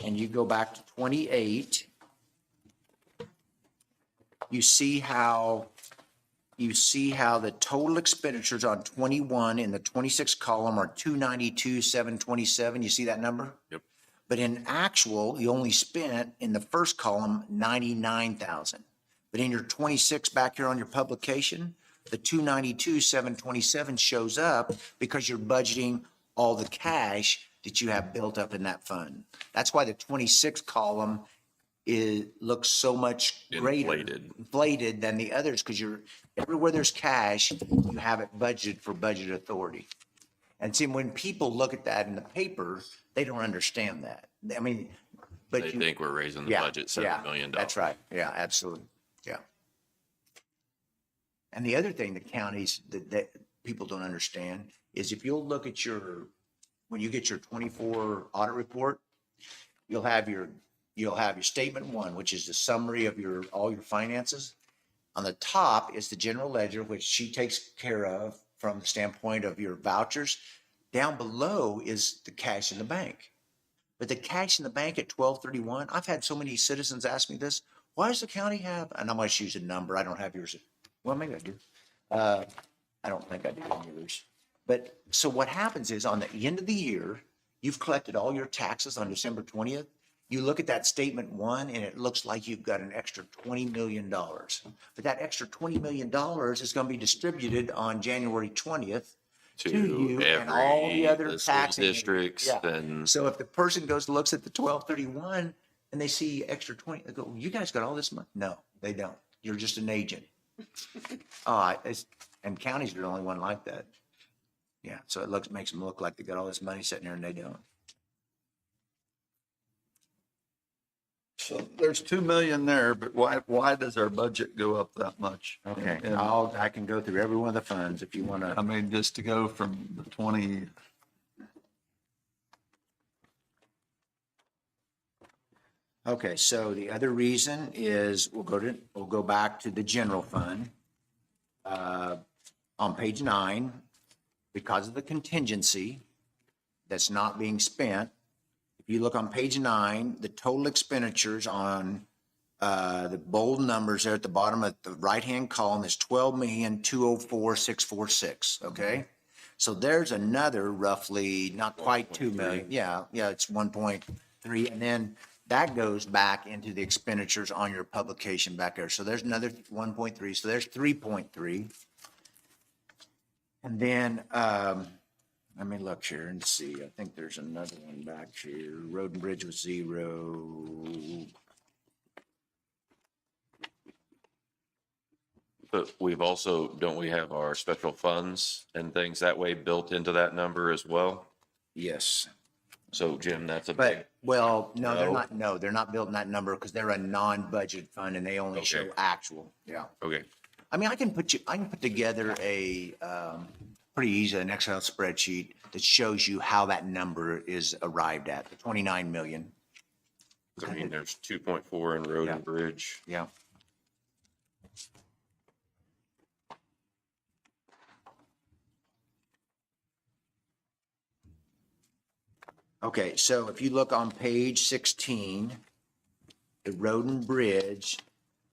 and you go back to 28, you see how the total expenditures on 21 in the 26 column are 292,727. You see that number? Yep. But in actual, you only spent in the first column 99,000. But in your 26 back here on your publication, the 292,727 shows up because you're budgeting all the cash that you have built up in that fund. That's why the 26 column looks so much greater. Inflated than the others, because everywhere there's cash, you have it budgeted for budget authority. And see, when people look at that in the paper, they don't understand that. I mean, but They you think we're raising the yeah, budget yeah, $7 million. That's right. Yeah, absolutely. Yeah. And the other thing that counties that people don't understand is if you'll look at when you get your 24 audit report, you'll have your statement one, which is the summary of all your finances. On the top is the general ledger, which she takes care of from the standpoint of your vouchers. Down below is the cash in the bank. But the cash in the bank at 12/31, I've had so many citizens ask me this, why does the county have, and I'm going to use a number, I don't have yours. Well, maybe I do. I don't think I do in yours. But so what happens is on the end of the year, you've collected all your taxes on December 20th. You look at that statement one and it looks like you've got an extra $20 million. But that extra $20 million is going to be distributed on January 20th to you and all the other school tax districts Yeah. and So if the person looks at the 12/31 and they see extra 20, they go, you guys got all this money? No, they don't. You're just an agent. And counties are the only one like that. Yeah, so it makes them look like they got all this money sitting there and they don't. So there's 2 million there, but why does our budget go up that much? Okay, And, I can go through every one of the funds if you want I to. mean, just to go from the 20, Okay, so the other reason is we'll go back to the general fund. On page 9, because of the contingency that's not being spent, if you look on page 9, the total expenditures on the bold numbers there at the bottom of the right-hand column is 12,204,646, okay? So there's another roughly, not quite 2 million. Yeah, it's 1.3. And then that goes back into the expenditures on your publication back there. So there's another 1.3. So there's 3.3. And then, let me look here and see. I think there's another one back here. Road and Bridge was 0. But we've also, don't we have our special funds and things that way built into that number as well? Yes. So Jim, that's a big, But, well, no, they're No? not, no, they're not building that number because they're a non-budget fund and they only show Okay. actual. Yeah. okay. I mean, I can put together pretty easy, an Excel spreadsheet that shows you how that number is arrived at, the 29 million. I mean, there's 2.4 in road Yeah. and bridge. Yeah. Okay, so if you look on page 16, the road and bridge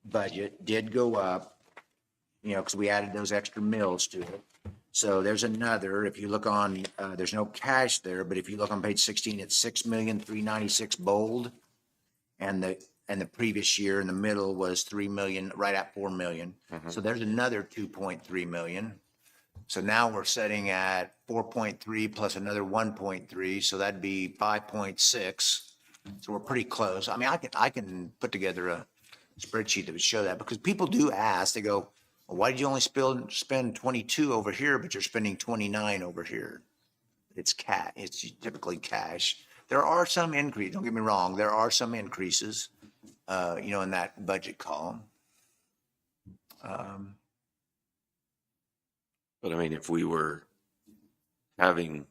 budget did go up, because we added those extra mills to it. So there's another, if you look on, there's no cash there, but if you look on page 16, it's 6,396,000 bold. And the previous year in the middle was 3 million, right at 4 million. So there's another 2.3 million. So now we're sitting at 4.3 plus another 1.3, so that'd be 5.6. So we're pretty close. I mean, I can put together a spreadsheet that would show that, because people do ask, they go, well, why did you only spend 22 over here, but you're spending 29 over here? It's typically cash. There are some increases, don't get me wrong, there are some increases, in that budget column. But I mean, if we were having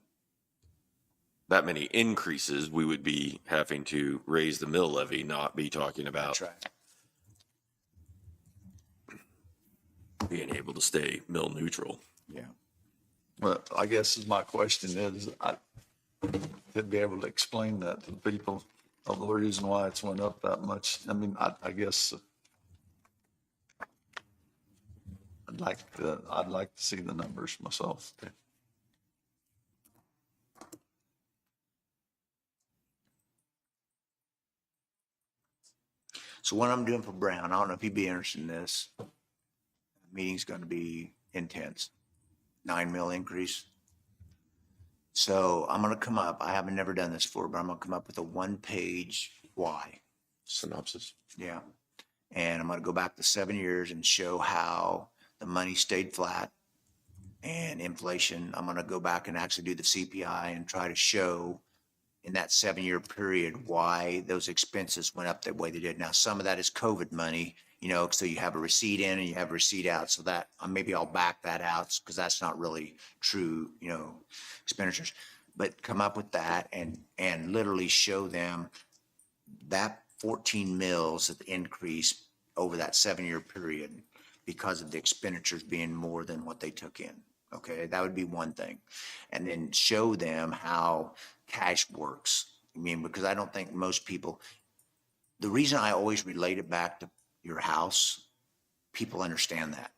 that many increases, we would be having to raise the mill levy, not be talking about. That's right. being able to stay mill neutral. Yeah. But I guess my question is, I could be able to explain that to the people of the reason why it's went up that much. I mean, I guess I'd like to see the numbers myself. So what I'm doing for Brown, I don't know if he'd be interested in this. The meeting's gonna be intense. 9 mil increase. So I'm gonna come up, I haven't never done this before, but I'm gonna come up with a 1-page why. Synopsis. Yeah. And I'm gonna go back to 7 years and show how the money stayed flat and inflation. I'm gonna go back and actually do the CPI and try to show in that 7-year period why those expenses went up the way they did. Now, some of that is COVID money, you know, so you have a receipt in and you have a receipt out. So that maybe I'll back that out because that's not really true, you know, expenditures. But come up with that and literally show them that 14 mils of increase over that 7-year period because of the expenditures being more than what they took in. Okay, that would be one thing. And then show them how cash works. I mean, because I don't think most people, the reason I always relate it back to your house, people understand that.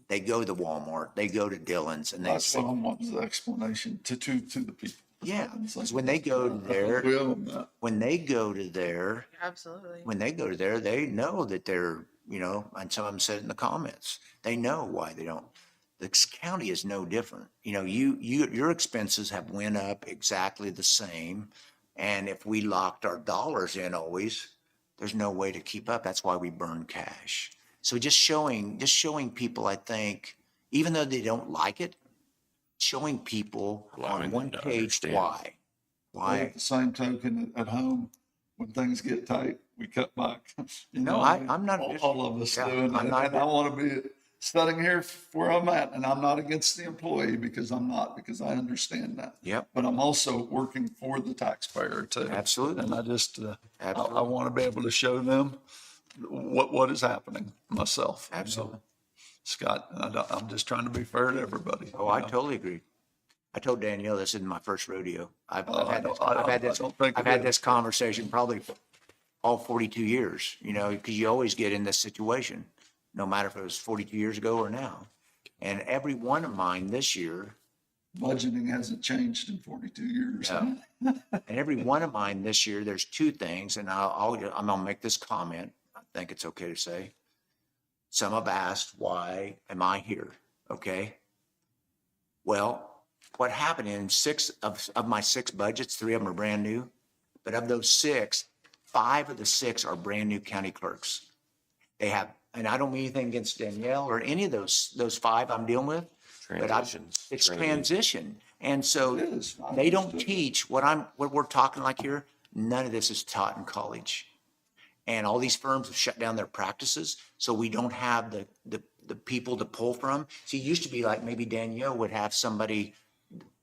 They go to Walmart, they go to Dillon's and they That's what say, I want, the explanation to the people. yeah, because when they go to there, We owe them that. when they go to there, Absolutely. when they go to there, they know that they're, you know, and some of them said in the comments, they know why they don't. The county is no different. You know, your expenses have went up exactly the same. And if we locked our dollars in always, there's no way to keep up. That's why we burn cash. So just showing people, I think, even though they don't like it, showing people Allowing on them one to page understand. why. But Why? at the same token, at home, when things get tight, we cut back. You No, know, I'm not. all of us Yeah, do. And I'm not- and I want to be sitting here where I'm at, and I'm not against the employee because I understand that. Yep. But I'm also working for the taxpayer too. Absolutely. And I just, I Absolutely. want to be able to show them what is happening myself. you know. Absolutely. Scott, I'm just trying to be fair to everybody. Oh, I totally agree. I told Danielle this isn't my first rodeo. I've Oh, I had don't- this, I I've had don't- this, I don't think I've it had is. this conversation probably all 42 years, you know, because you always get in this situation, no matter if it was 42 years ago or now. And every one of mine this year, Budgeting hasn't changed in 42 years. No. and every one of mine this year, there's two things, and I'm gonna make this comment. I think it's okay to say. Some have asked, why am I here? Okay. Well, what happened in 6 of my 6 budgets, 3 of them are brand new, but of those 6, 5 of the 6 are brand new county clerks. They have, and I don't mean anything against Danielle or any of those 5 I'm dealing with, but Transitions. it's training. transition. And so It is. I they don't understood. teach what we're talking like here. None of this is taught in college. And all these firms have shut down their practices. So we don't have the people to pull from. See, it used to be like maybe Danielle would have somebody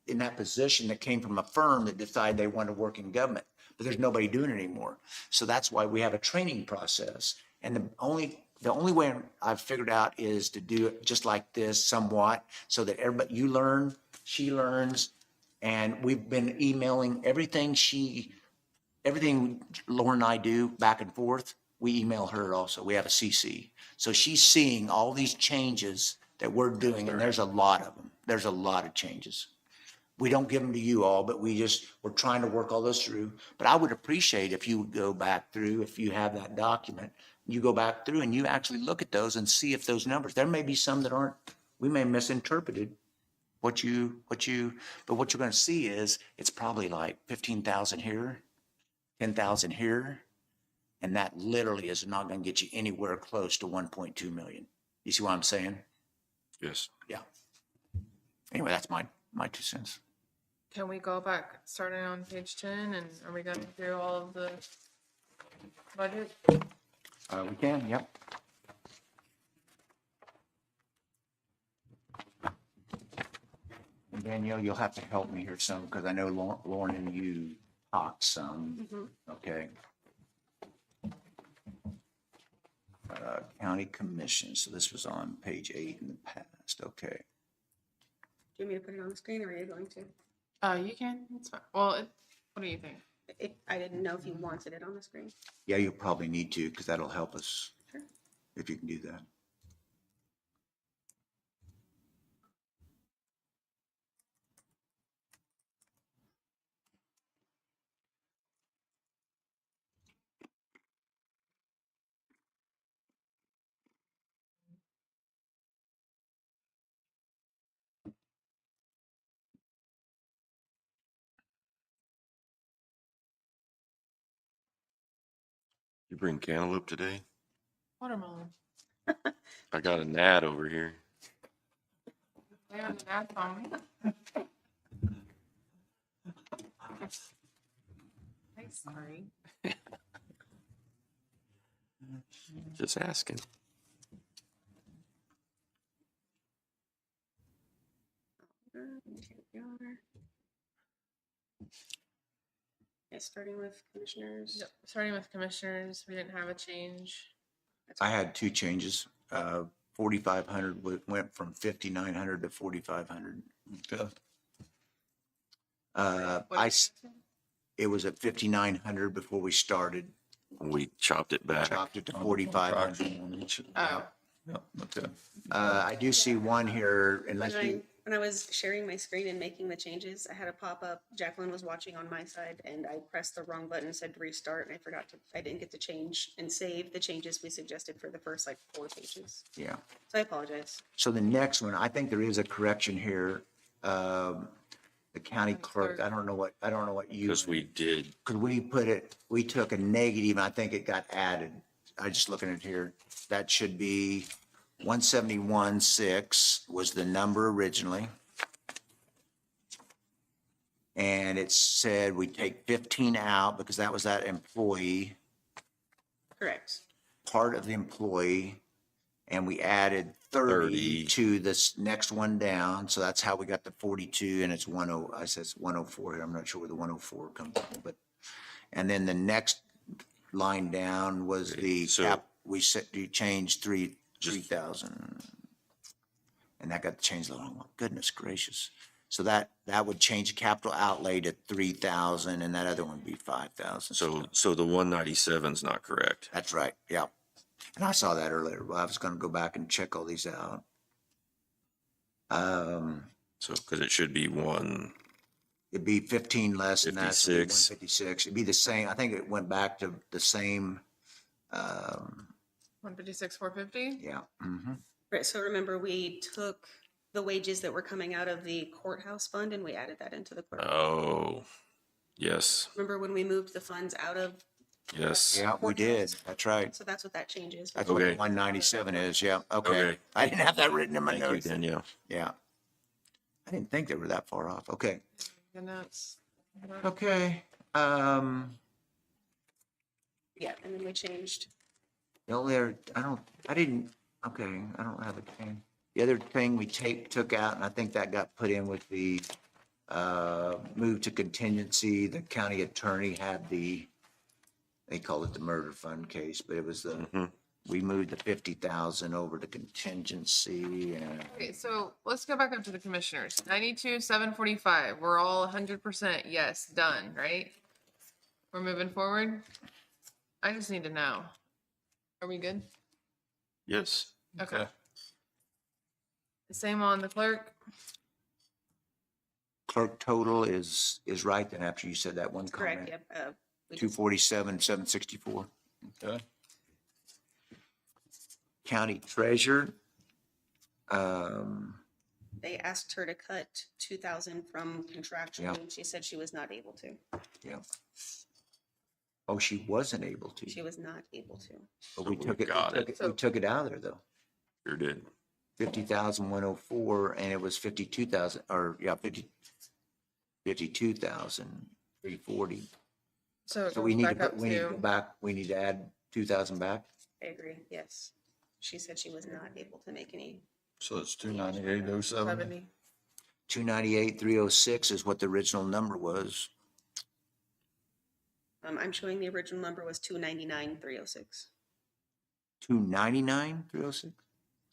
in that position that came from a firm that decided they wanted to work in government, but there's nobody doing it anymore. So that's why we have a training process. And the only way I've figured out is to do it just like this somewhat so that everybody, you learn, she learns, and we've been emailing everything Lauren and I do back and forth. We email her also. We have a CC. So she's seeing all these changes that we're doing, and there's a lot of them. There's a lot of changes. We don't give them to you all, but we're trying to work all those through. But I would appreciate if you would go back through, if you have that document, you go back through and you actually look at those and see if those numbers, there may be some that aren't, we may have misinterpreted but what you're going to see is it's probably like 15,000 here, 10,000 here. And that literally is not going to get you anywhere close to 1.2 million. You see what I'm saying? Yes. Yeah. Anyway, that's my 2 cents. Can we go back, starting on page 10, and are we going through all of the budget? We can, yep. And Danielle, you'll have to help me here some, because I know Lauren and you talked some, okay? county commission. So this was on page 8 in the past. Okay. Do you want me to put it on the screen, or are you going to? You can, it's fine. Well, what do you think? I didn't know if you wanted it on the screen. Yeah, you'll probably need to, because that'll help us Sure. if you can do that. You bring cantaloupe today? Watermelon. I got a gnat over here. They have an app on me. I'm sorry. Just asking. Here we are. Yeah, starting with commissioners. Yep, starting with commissioners, we didn't have a change. I had 2 changes. 4,500 went from 5,900 to 4,500. Okay. What I, did s- you say? it was at 5,900 before we started. We chopped it back. Chopped it to On the 4,500. fraction on each. Oh, Yep, okay. I do see one here, unless you, When I was sharing my screen and making the changes, I had a pop-up. Jacqueline was watching on my side, and I pressed the wrong button, said restart, and I didn't get to change and save the changes we suggested for the first 4 pages. yeah. So I apologize. So the next one, I think there is a correction here. The county clerk, I don't know what you. Because we did, Because we took a negative, and I think it got added. I just looking at here, that should be 171,600 was the number originally. And it said we take 15 out because that was that employee, Correct. part of the employee. And we added 30 30. to this next one down. So that's how we got the 42, and it's 10, I says 104 here. I'm not sure where the 104 comes from, but, and then the next line down was the So- cap, you changed 3,000. And that got changed a little, goodness gracious. So that would change the capital outlay to 3,000, and that other one would be 5,000. so the 197's not correct. That's right, yeah. And I saw that earlier. Well, I was gonna go back and check all these out. So, because it should be It'd be 15 less than that. So it'd be 56. 156. It'd be the same. I think it went back to the same, 156, 450? yeah. Mhm. Right, so remember, we took the wages that were coming out of the courthouse fund and we added that into the clerk. Oh, yes, Remember when we moved the funds out of, yes. Yeah, we did. That's right. so that's what that change is. That's what Okay. 197 is, yeah, okay. Okay. I didn't have that written in my Thank you, notes. Danielle. Yeah. I didn't think they were that far off. Okay. The notes. Okay. Yeah, and then we changed. The only other, I don't have a thing. The other thing we took out, and I think that got put in with the, move to contingency, the county attorney had they called it the murder fund case, but it was we moved the 50,000 over to contingency and, Okay, so let's go back up to the commissioners. 92, 745. We're all 100% yes, done, right? We're moving forward. I just need to know. Are we good? Yes. Okay. Same on the clerk. clerk total is right then after you said that one Correct, comment. yep. We just- 247, 764. Okay. County treasurer, They asked her to cut 2,000 from contractual, and she said she was not able to. yeah. Oh, she wasn't able to, She was not able to. but we So we took it, got we took it out of there though. Sure did. 50,104 and it was 52,000 or yeah, 52,340. So it So we goes need back up we need to go to, back, we need to add 2,000 back. I agree, yes. She said she was not able to make any. So it's 298,07. 70. 298,306 is what the original number was. I'm showing the original number was 299,306. 299, 306?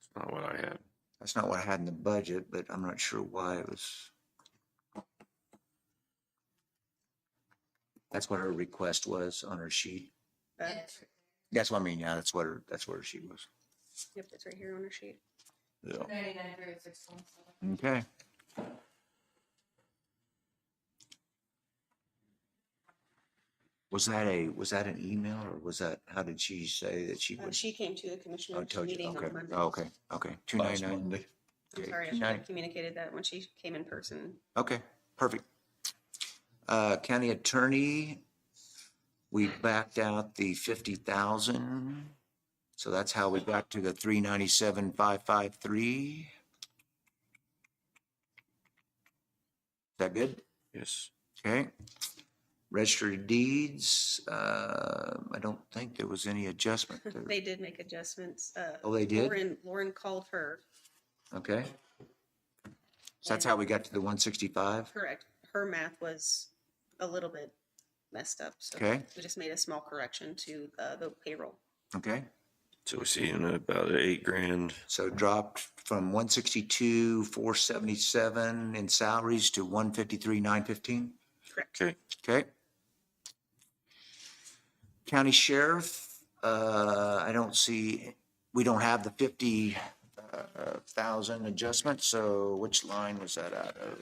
That's not what I had. That's not what I had in the budget, but I'm not sure why it was. That's what her request was on her sheet. That's what I mean, yeah, that's what her sheet was. Yep, it's right here on her sheet. Yeah. Okay. Was that an email or was that, how did she say that she would? She came to the Oh, commissioners told you, meeting okay, on Monday. oh, okay, okay, Last 299. Monday. I'm Okay, sorry, I should 299. have communicated that when she came in person. Okay, perfect. County attorney, we backed out the 50,000. So that's how we got to the 397,553. Is that good? Yes. Okay. Register of deeds, I don't think there was any adjustment there. They did make adjustments. Oh, they did? Lauren called her. Okay. So that's how we got to the 165? Correct. Her math was a little bit messed up, so Okay. we just made a small correction to the payroll. Okay. So we're seeing about $8,000. So it dropped from 162,477 in salaries to 153,915? Correct. Okay. Okay. County sheriff, I don't see, we don't have the 50,000 adjustment, so which line was that out of?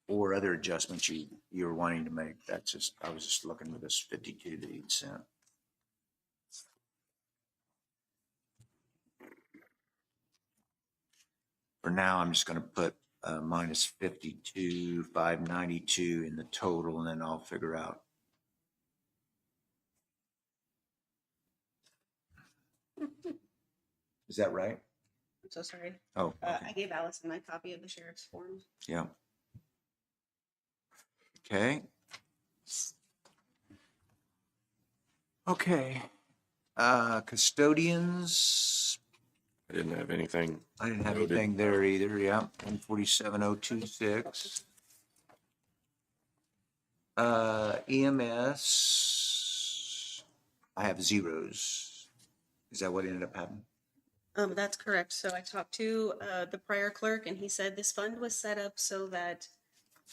Or other adjustments you were wanting to make, that's just, I was just looking at this 52 that he'd sent. For now, I'm just gonna put minus 52,592 in the total, and then I'll figure out. Is that right? I'm so sorry. Oh, I okay. gave Allison my copy of the sheriff's form. Yeah. Okay. Okay. Custodians, I didn't have anything. I didn't have Noted. anything there either, yeah, 147,026. EMS, I have zeros. Is that what ended up happening? That's correct. So I talked to the prior clerk and he said this fund was set up so that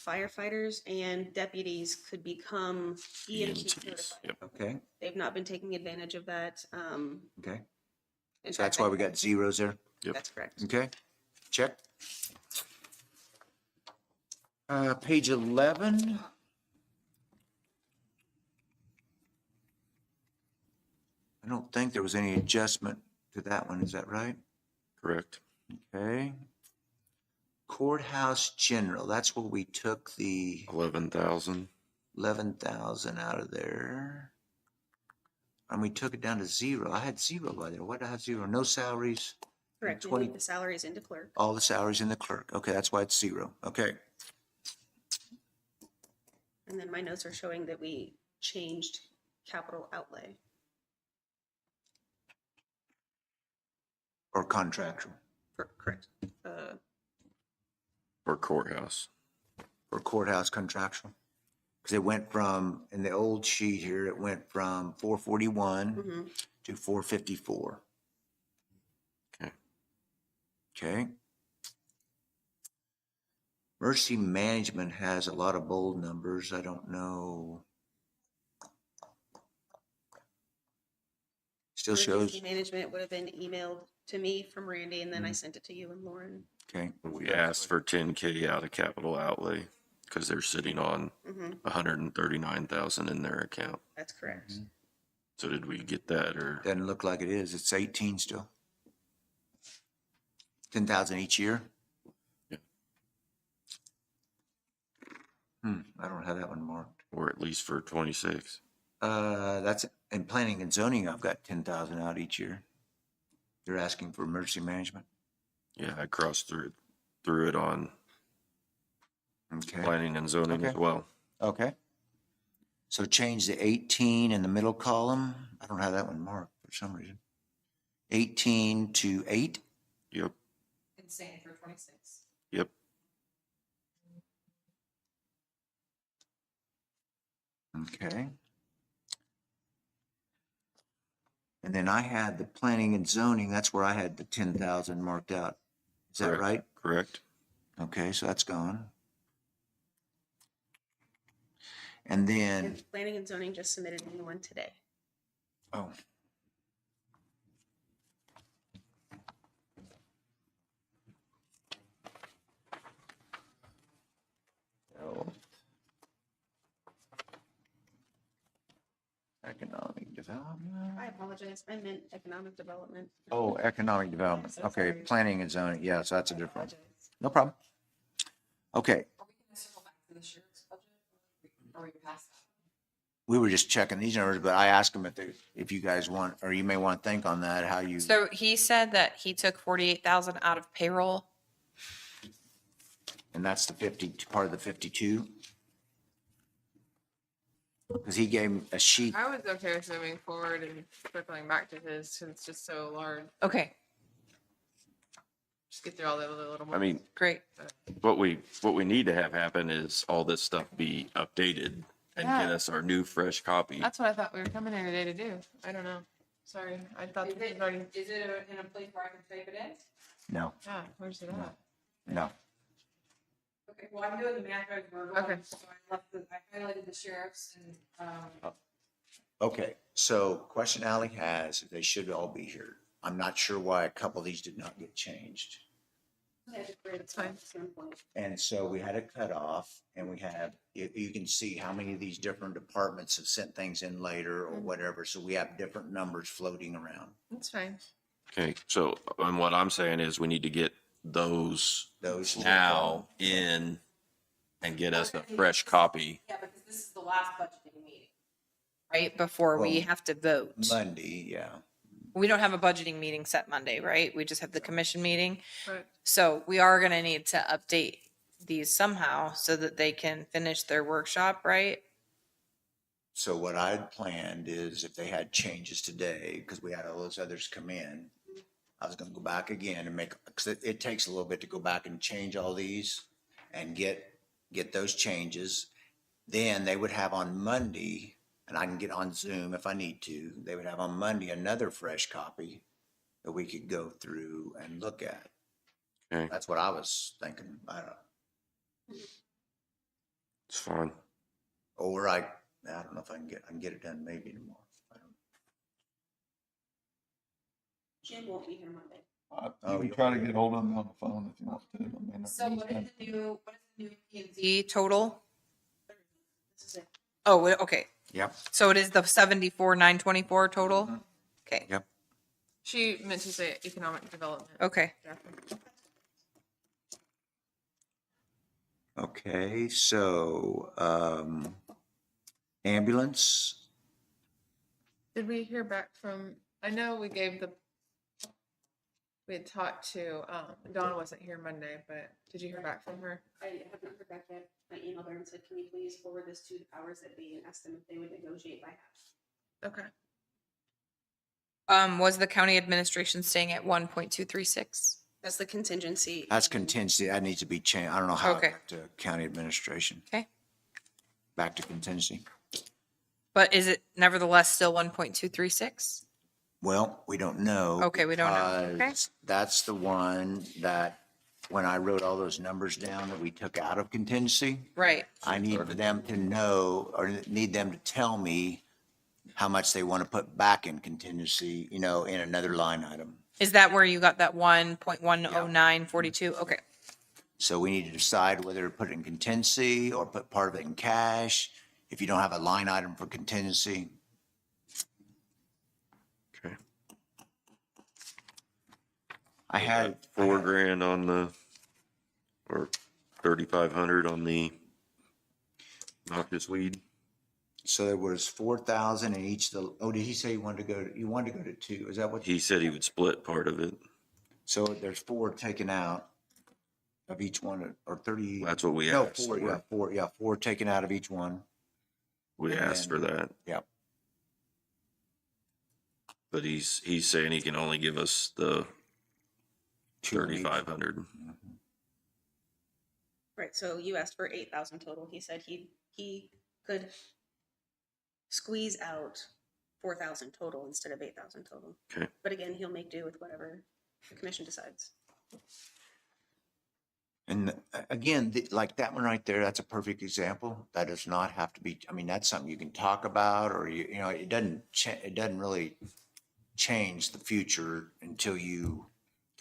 firefighters and deputies could become EMT EMTs. certified. Yep. Okay, They've not been taking advantage of that. okay. In So that's fact, why we got zeros there? Yep. That's correct. Okay, check. Page 11. I don't think there was any adjustment to that one, is that right? Correct. Okay. Courthouse general, that's where we took the 11,000. 11,000 out of there. And we took it down to zero. I had zero by there. Why did I have zero? No salaries, Correct. You 20 moved the salaries into clerk. all the salaries in the clerk. Okay, that's why it's zero. Okay. And then my notes are showing that we changed capital outlay. Or contractual, Correct. For courthouse. or courthouse contractual. Because it went from, in the old sheet here, it went from 441 Mhm. to 454. Okay. Okay. Mercy management has a lot of bold numbers. I don't know. Still shows, Emergency management would have been emailed to me from Randy and then I sent it to you and Lauren. okay, We asked for 10K out of capital outlay because they're sitting on Mhm. 139,000 in their account. That's correct. So did we get that or? doesn't look like it is. It's 18 still. 10,000 each year? Yeah. I don't have that one marked. Or at least for 26. That's, in planning and zoning, I've got 10,000 out each year. They're asking for emergency management. Yeah, I crossed through it on Okay. planning and zoning as Okay. well. Okay. So change the 18 in the middle column. I don't have that one marked for some reason. 18 to 8. Yep, And same for 26. yep. Okay. And then I had the planning and zoning, that's where I had the 10,000 marked out. Is that Correct. right? Correct. Okay, so that's gone. And then, And planning and zoning just submitted a new one today. oh. Economic development. I apologize. I meant economic development. Oh, economic development. so Okay, sorry. planning and zoning. Yeah, so that's a different, Apologize. no problem. Okay, Are we gonna circle back to the sheriff's budget? Or are we past that? we were just checking these numbers, but I asked them if you guys want, or you may want to think on that, how you, So he said that he took 48,000 out of payroll. and that's the 50, part of the 52. Because he gave me a sheet. I was okay with moving forward and circling back to his, since it's just so large. Okay, Just get through all the other little. I mean, great. what we need to have happen is all this stuff be updated and get Yeah. us our new fresh copy. That's what I thought we were coming here today to do. I don't know. Sorry, I thought this was already. Is it in a place where I can type it in? No, Yeah, where's it at? no. Okay, well, I'm doing the math as we're going. Okay. So I highlighted the sheriffs and, Okay, so question Ally has, they should all be here. I'm not sure why a couple of these did not get changed. It's fine. And so we had a cutoff and we have, you can see how many of these different departments have sent things in later or whatever. So we have different numbers floating around. That's fine. Okay, so, and what I'm saying is we need to get those Those now in and get us a fresh copy. yeah, because this is the last budgeting meeting. Right, before we Well, have to vote. Monday, yeah. We don't have a budgeting meeting set Monday, right? We just have the commission meeting. But So we are gonna need to update these somehow so that they can finish their workshop, right? So what I'd planned is if they had changes today, because we had all those others come in, I was gonna go back again and make, because it takes a little bit to go back and change all these and get those changes. Then they would have on Monday, and I can get on Zoom if I need to, they would have on Monday another fresh copy that we could go through and look at. Okay, That's what I was thinking. I don't, it's fine. or I don't know if I can get it done maybe tomorrow. I don't- Jim won't be here Monday. You can try to get hold of them on the phone if you want to. I mean, So he's what is got- the new P&Z total? This is it. Oh, okay. Yep, So it is the 74,924 total? Okay, yep. she meant to say economic development. okay. Okay, so, ambulance, Did we hear back from, I know we gave the, we had talked to, Dawn wasn't here Monday, but did you hear back from her? I haven't heard back yet. I emailed her and said, can you please forward this to the powers that be and ask them if they would negotiate by half? Okay. Was the county administration staying at 1.236? That's the contingency. that's contingency, that needs to be changed. I don't know how, Okay. back to county administration. Okay. Back to contingency. But is it nevertheless still 1.236? Well, we don't know. Okay, we don't know. Okay. because That's the one that, when I wrote all those numbers down that we took out of contingency, Right. I need them to know, or need them to tell me how much they want to put back in contingency, in another line item. Is that where you got that 1.10942? Okay. So we need to decide whether to put it in contingency or put part of it in cash. If you don't have a line item for contingency, Okay. I had. $4,000 on the, or 3,500 on the noxious weed. So there was 4,000 in each of the, did he say you wanted to go to two? Is that what? He said he would split part of it. So there's 4 taken out of each one, or 30? That's what we No, asked 4, for. 4 taken out of each one. We And asked for then- that, Yep. but he's saying he can only give us the 2 in each. 3,500. Right, so you asked for 8,000 total. He said he could squeeze out 4,000 total instead of 8,000 total. Okay. But again, he'll make do with whatever the commission decides. And again, like that one right there, that's a perfect example. That does not have to be, I mean, that's something you can talk about, or you know, it doesn't it doesn't really change the future until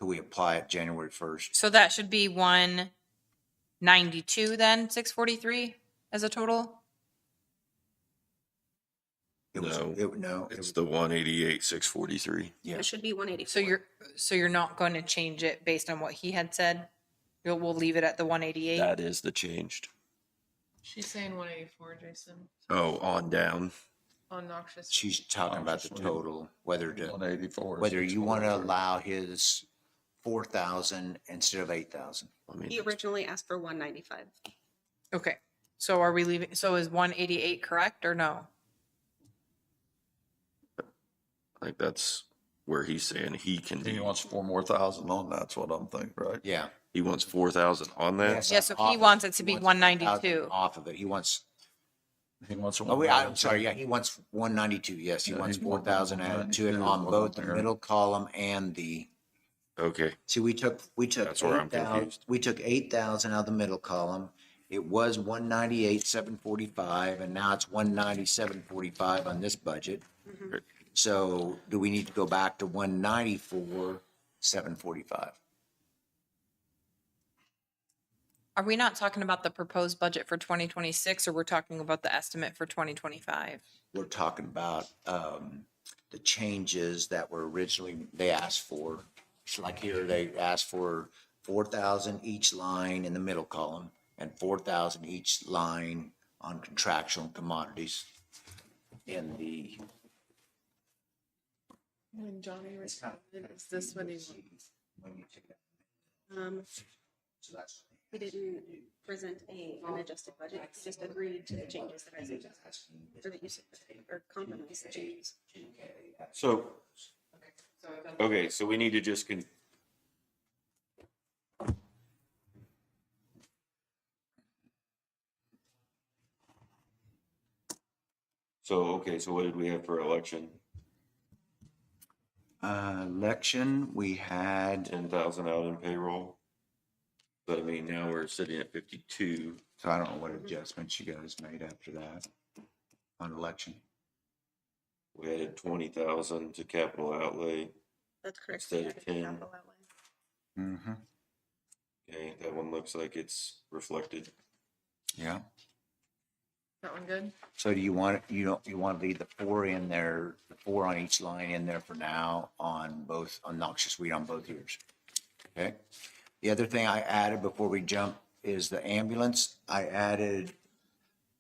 we apply it January 1st. So that should be 192 then, 643 as a total? No, It's the 188, 643. yeah. It should be 184. So you're not going to change it based on what he had said? We'll leave it at the 188? That is the changed. She's saying 184, Jason, Oh, on down. on noxious. She's talking about the total, whether 184. you want to allow his 4,000 instead of 8,000. I mean, He originally asked for 195. Okay, so are we leaving, so is 188 correct or no? I think that's where he's saying he can He be. wants 4 more thousand on that's what I'm thinking, right? Yeah. He wants 4,000 on that. Yes, Yeah, so off he of- wants it to be wants 192. 4,000 Off of it. He wants, He wants. oh, yeah, I'm sorry. Yeah, he wants 192. Yes, he Yeah, wants he wants 4,000 added to it 192 on both the there. middle column and the, Okay. see, we took That's where I'm 8,000 confused. we took 8,000 out of the middle column. It was 198,745, and now it's 197,45 on this budget. Right. So do we need to go back to 194,745? Are we not talking about the proposed budget for 2026 or we're talking about the estimate for 2025? We're talking about the changes that were originally, they asked for. So like here, they asked for 4,000 each line in the middle column and 4,000 each line on contractual commodities in the. When Johnny responded, is this what he wants? So that's. He didn't present an adjusted budget. He just agreed to the changes that I suggested. Or that you said, or compromise the changes. So, okay, so we need to just so, okay, so what did we have for election? Election, we had, 10,000 out in payroll. But I mean, now we're sitting at 52. so I don't know what adjustments you guys made after that on election. We added 20,000 to capital outlay. That's correct. Instead of 10. Capital outlay. Mm-hmm. Okay, that one looks like it's reflected. Yeah. That one good? So do you want, you want to leave the 4 in there, the 4 on each line in there for now on both, on noxious weed on both years? Okay. The other thing I added before we jump is the ambulance. I added,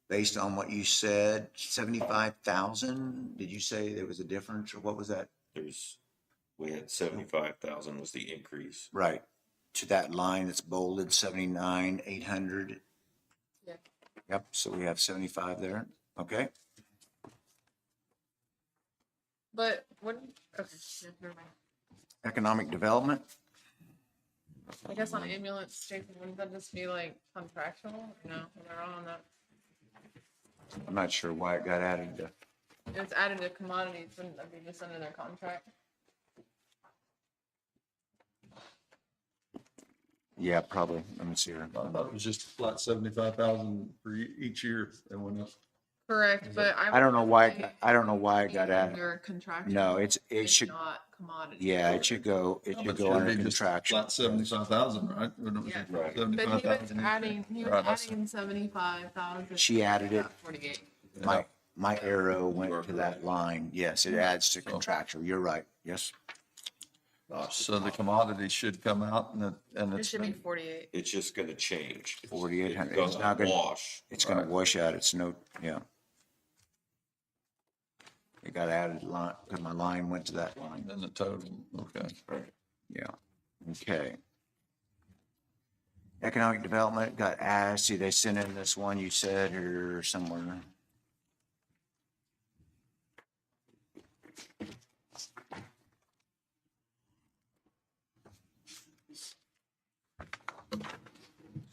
based on what you said, 75,000. Did you say there was a difference or what was that? We had 75,000 was the increase. Right. To that line that's bolded, 79,800. Yeah. Yep. So we have 75 there. Okay. But what, okay, yeah, never mind. Economic development. I guess on ambulance, Jason, wouldn't that just be like contractual? No, am I wrong on that? I'm not sure why it got added to. It's added to commodities, wouldn't that be just under their contract? Yeah, probably. Let me see here. I thought it was just flat 75,000 for each year that went up. Correct, but I don't know why, I don't know why it got added. Your contractual. No, it It's should, not commodity. yeah, it should go under contraction. Flat 75,000, right? Yeah. Right. But he was 75,000 each year. adding, he was Right, that's- adding 75,000. She added it. 48. My arrow went to that line. Yes, it adds to contractual. You're right. Yes. So the commodities should come out and It it's. should be 48. It's just gonna change. 4,800. It's It's not gonna, wash. it's gonna wash out. It's no, yeah. It got added line, because my line went to that line. And the total, okay. Yeah. Okay. Economic development got asked. See, they sent in this one you said or somewhere.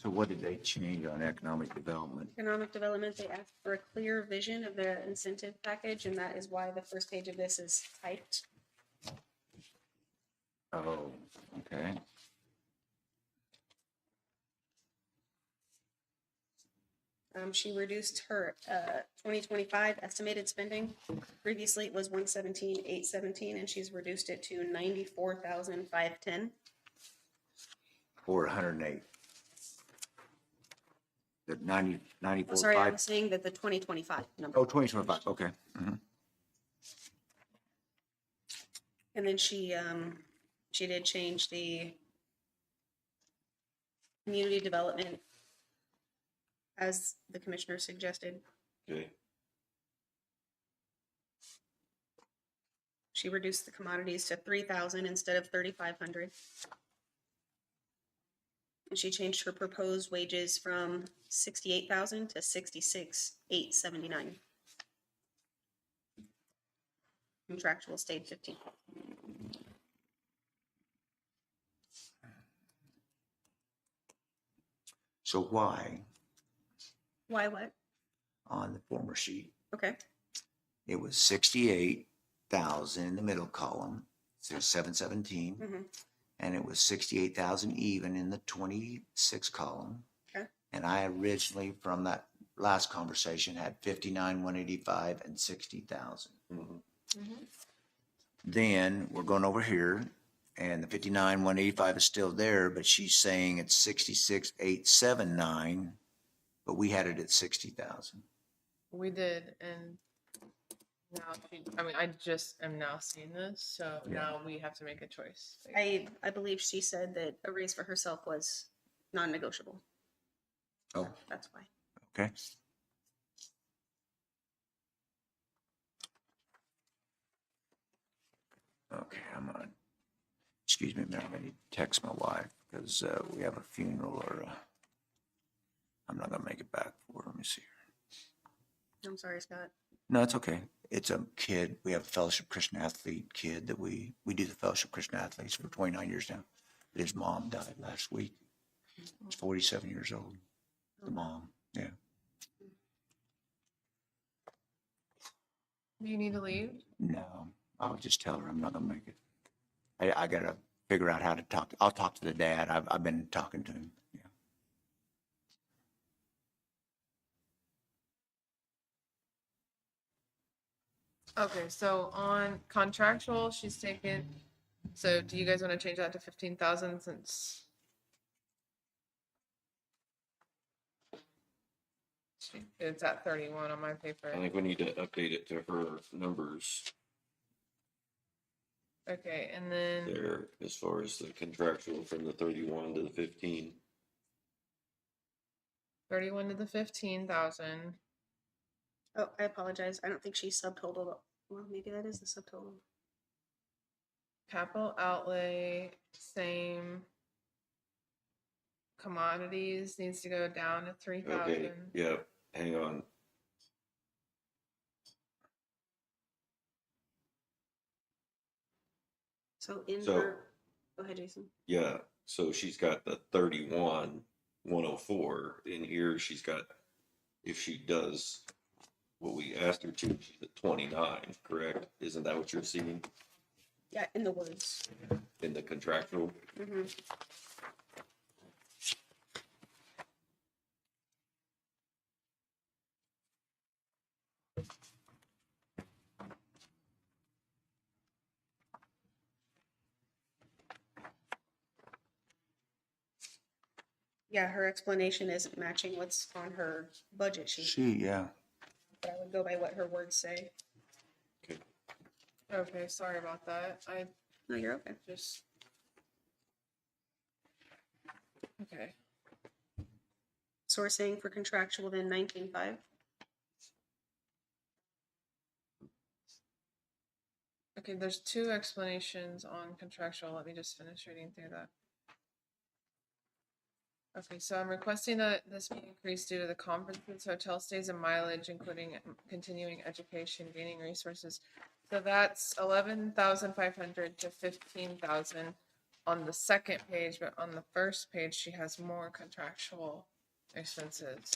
So what did they change on economic development? Economic development, they asked for a clear vision of their incentive package, and that is why the first page of this is typed. Oh, okay. She reduced her 2025 estimated spending. Previously, it was 117,817, and she's reduced it to 94,510. Or 108. The 90, 94, Sorry, I 5. was saying that the 2025 number. Oh, 2025, okay. Mhm. And then she did change the community development as the commissioner suggested. Okay. She reduced the commodities to 3,000 instead of 3,500. And she changed her proposed wages from 68,000 to 66,879. Contractual stayed 15. So why, Why what? on the former sheet, Okay. it was 68,000 in the middle column, so 717, Mhm. and it was 68,000 even in the 26 column. Okay. And I originally, from that last conversation, had 59,185 and 60,000. Then we're going over here, and the 59,185 is still there, but she's saying it's 66,879, but we had it at 60,000. We did, and now I just am now seeing this, so now we have to make a choice. I believe she said that a raise for herself was non-negotiable. Oh, That's why. okay. Okay, I'm on. Excuse me, ma'am, I need to text my wife because we have a funeral or I'm not gonna make it back for her. Let me see here. I'm sorry, Scott. No, it's okay. It's a kid. We have a Fellowship Christian Athlete kid that we do the Fellowship Christian Athletes for 29 years now. But his mom died last week. He's 47 years old. The mom, yeah. Do you need to leave? No, I'll just tell her I'm not gonna make it. I gotta figure out how to talk. I'll talk to the dad. I've been talking to him. Yeah. Okay, so on contractual, she's taken, so do you guys want to change that to 15,000 since? It's at 31 on my paper. I think we need to update it to her numbers Okay, and then, there as far as the contractual from the 31 to the 15. 31 to the 15,000. Oh, I apologize. I don't think she subtotaled. Well, maybe that is the subtotal. Capital outlay, same. Commodities needs to go down to 3,000. Okay, yeah, hang on. So in So- her, go ahead, Jason. Yeah, so she's got the 31,104 in here. She's got, if she does what we asked her to, she's at 29, correct? Isn't that what you're seeing Yeah, in the woods. in the contractual? Mm-hmm. Yeah, her explanation isn't matching what's on her budget sheet, Yeah. but I would go by what her words say. Okay, sorry about that. I No, you're okay. just. Okay, Sourcing for contractual then 19.5. okay, there's two explanations on contractual. Let me just finish reading through that. Okay, so I'm requesting that this be increased due to the conferences, hotel stays, and mileage, including continuing education, gaining resources. So that's 11,500 to 15,000. on the second page, but on the first page, she has more contractual expenses.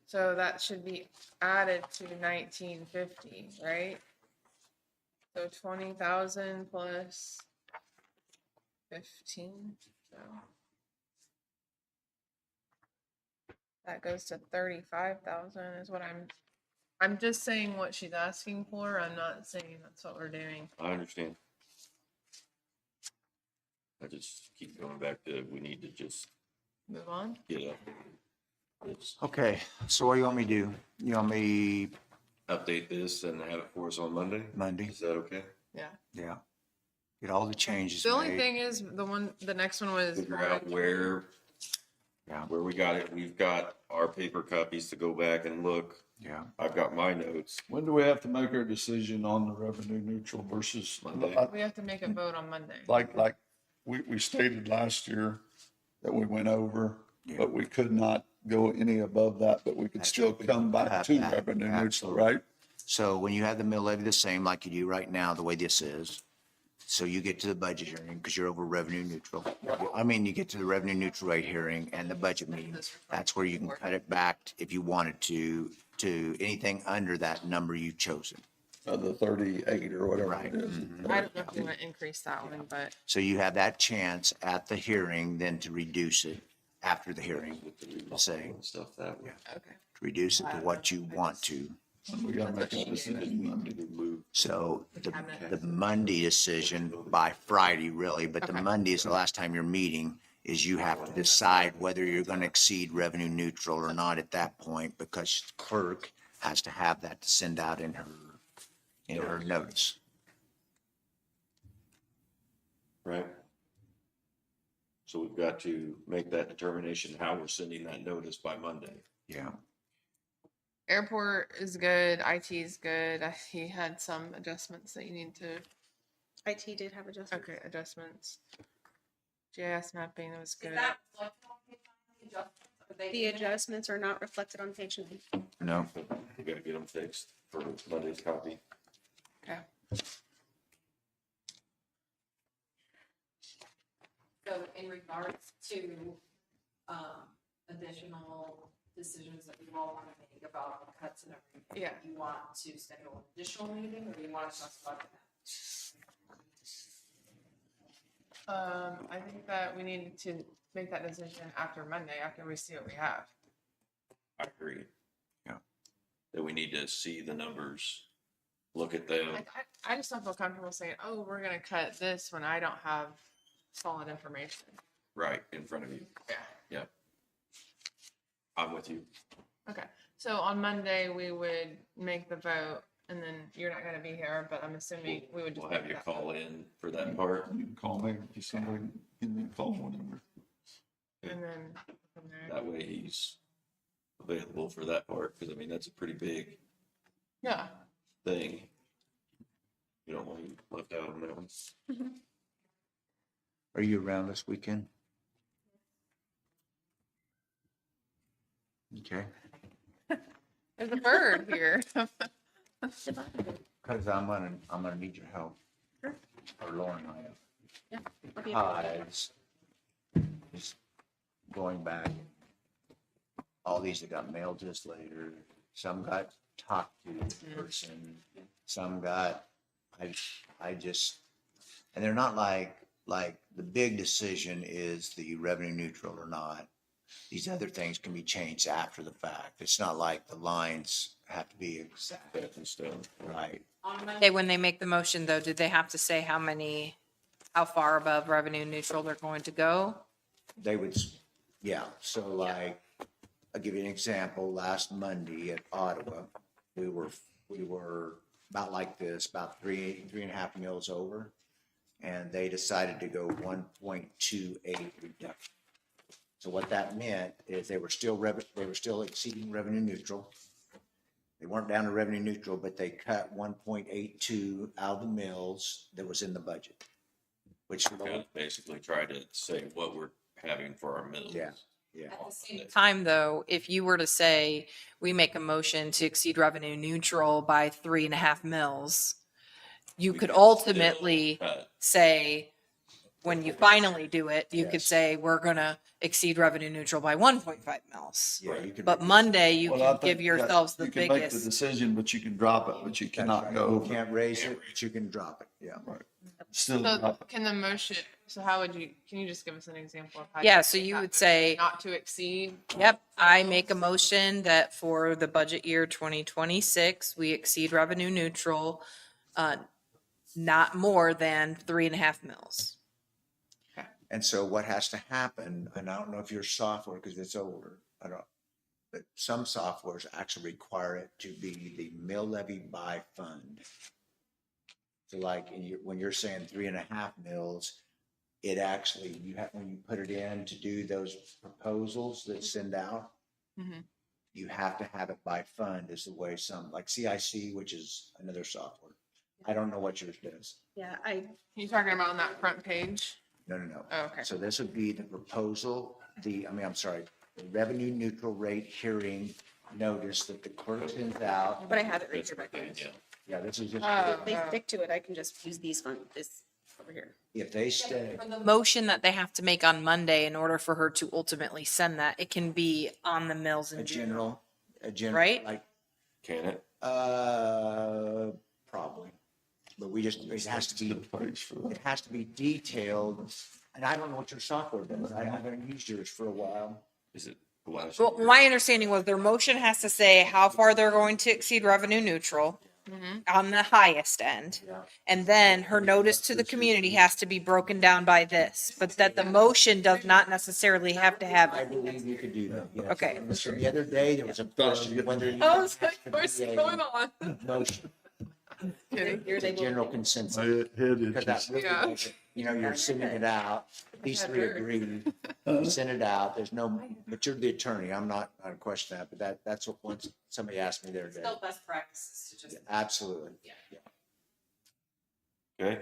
So that should be added to 1950, right? So 20,000 plus 15, so. That goes to 35,000 is what I'm just saying what she's asking for. I'm not saying that's what we're doing. I understand. I just keep going back to, we need to just Move on. get up. Let's Okay, so what do you want me to do? You want me update this and have it for us on Monday? Monday? Is that okay? Yeah. Yeah. Get all the changes The only made. thing is the next one was. Figure out where we got it. We've got our paper copies to go back and look. Yeah. I've got my notes. When do we have to make our decision on the revenue neutral versus Monday. We have to make a vote on Monday. like we stated last year that we went over, but we could not go any above that, but we could still come back to revenue neutral, right? So when you have the mill levy the same like you do right now, the way this is, so you get to the budget hearing because you're over revenue neutral. I mean, you get to the revenue neutral rate hearing and the budget meeting. That's where you can cut it back if you wanted to anything under that number you've chosen. The 38 or whatever Right. it is. I don't know if we want to increase that one, but So you have that chance at the hearing then to reduce it after the hearing, say, And stuff that way. okay. to reduce it to what you want to. We gotta make that decision Monday. So the Monday decision by Friday, really, but the Okay. Monday is the last time you're meeting, is you have to decide whether you're going to exceed revenue neutral or not at that point, because clerk has to have that to send out in her notice. Right? So we've got to make that determination how we're sending that notice by Monday. Yeah. Airport is good. IT is good. He had some adjustments that you need to. IT did have adjustments. Okay, adjustments. GIS mapping was Is good. that reflected on page 9, the adjustments? Are they The in there? adjustments are not reflected on page 9. No. We gotta get them fixed for Monday's copy. Okay. So in regards to, additional decisions that you all want to make about cuts and everything. Yeah. You want to schedule an additional meeting, or do you want to talk about that? I think that we need to make that decision after Monday, after we see what we have. I agree. Yeah. That we need to see the numbers, look at them. Like, I just don't feel comfortable saying, oh, we're gonna cut this when I don't have solid information. Right in front of you. Yeah. Yeah. I'm with you. Okay, so on Monday, we would make the vote, and then you're not gonna be here, but I'm assuming we would just. We'll have make you that call vote. in for that part. You can call me, if somebody, give me a call whenever. And then from there. That way he's available for that part, because I mean, that's a pretty big Yeah, thing. You don't want you left out on that one. Are you around this weekend? Okay. there's a bird here. Because I'm gonna need your help. Or Lauren and I have. Yeah. I'll be available. Because just going back, all these that got mailed to us later, some got talked to in person, some got, I just, and they're not like the big decision is the revenue neutral or not. These other things can be changed after the fact. It's not like the lines have to be exact, Set in stone. right? On Monday, Okay, when they make the motion though, do they have to say how far above revenue neutral they're going to go? They would, yeah, so like, I'll give you an example, last Monday at Ottawa, we were about like this, about three and a half mils over. And they decided to go 1.28 reduction. So what that meant is they were still exceeding revenue neutral. They weren't down to revenue neutral, but they cut 1.82 out of the mills that was in the budget. Which, Kind of basically try to say what we're having for our mills. yeah, yeah. At the same time though, if you were to say, we make a motion to exceed revenue neutral by 3.5 mils, you We could can still ultimately cut. say, when you finally do it, you could Yes. say, we're gonna exceed revenue neutral by 1.5 mils. Yeah, you can. But Monday, you Well, I can give think, yourselves the you can make the biggest. decision, but you can drop it, but you That's cannot right. go You over. can't raise it, but you can drop it, yeah. Still So drop it. can the motion, so how would you, can you just give us an example of how? Yeah, would so make you that would motion? say- Not to exceed. Yep, I make a motion that for the budget year 2026, we exceed revenue neutral, not more than 3.5 mils. And so what has to happen, and I don't know if your software, because it's older, I don't, but some softwares actually require it to be the mill levy by fund. So like, when you're saying 3.5 mils, it actually, you have, when you put it in to do those proposals that send out, Mhm. you have to have it by fund is the way some, like CIC, which is another software. I don't know what yours does. Yeah, You talking about on that front page? No. Oh, okay. So this would be the proposal, I'm sorry, the revenue neutral rate hearing notice that the clerk sends out. but I have it right here, but Yeah, this is just, Oh. if they stick to it, I can just use these funds, this over here. if they stay, For the motion that they have to make on Monday in order for her to ultimately send that, it can be on the mills a in general. general, Right? like, Can it? probably. But we just, it has to be, Page for that. it has to be detailed. And I don't know what your software does. I haven't used yours for a while. Is it the last? Well, year? my understanding was their motion has to say how far they're going to exceed revenue neutral on the highest end. Yeah. And then her notice to the community has to be broken down by this, but that the motion does not necessarily have to have. I believe you could do that, yes. Okay. So the other day, there was a question whether. you I was have like, to what's be a going on? Motion, Kidding. it's a general consensus. My head Because that itches. really Yeah. doesn't, you're sending it out, these three agree, you send it out, there's no, but you're the attorney, I'm not, I don't question that, but that's what once somebody asked me the other day. Still best practices to just. Absolutely. Okay,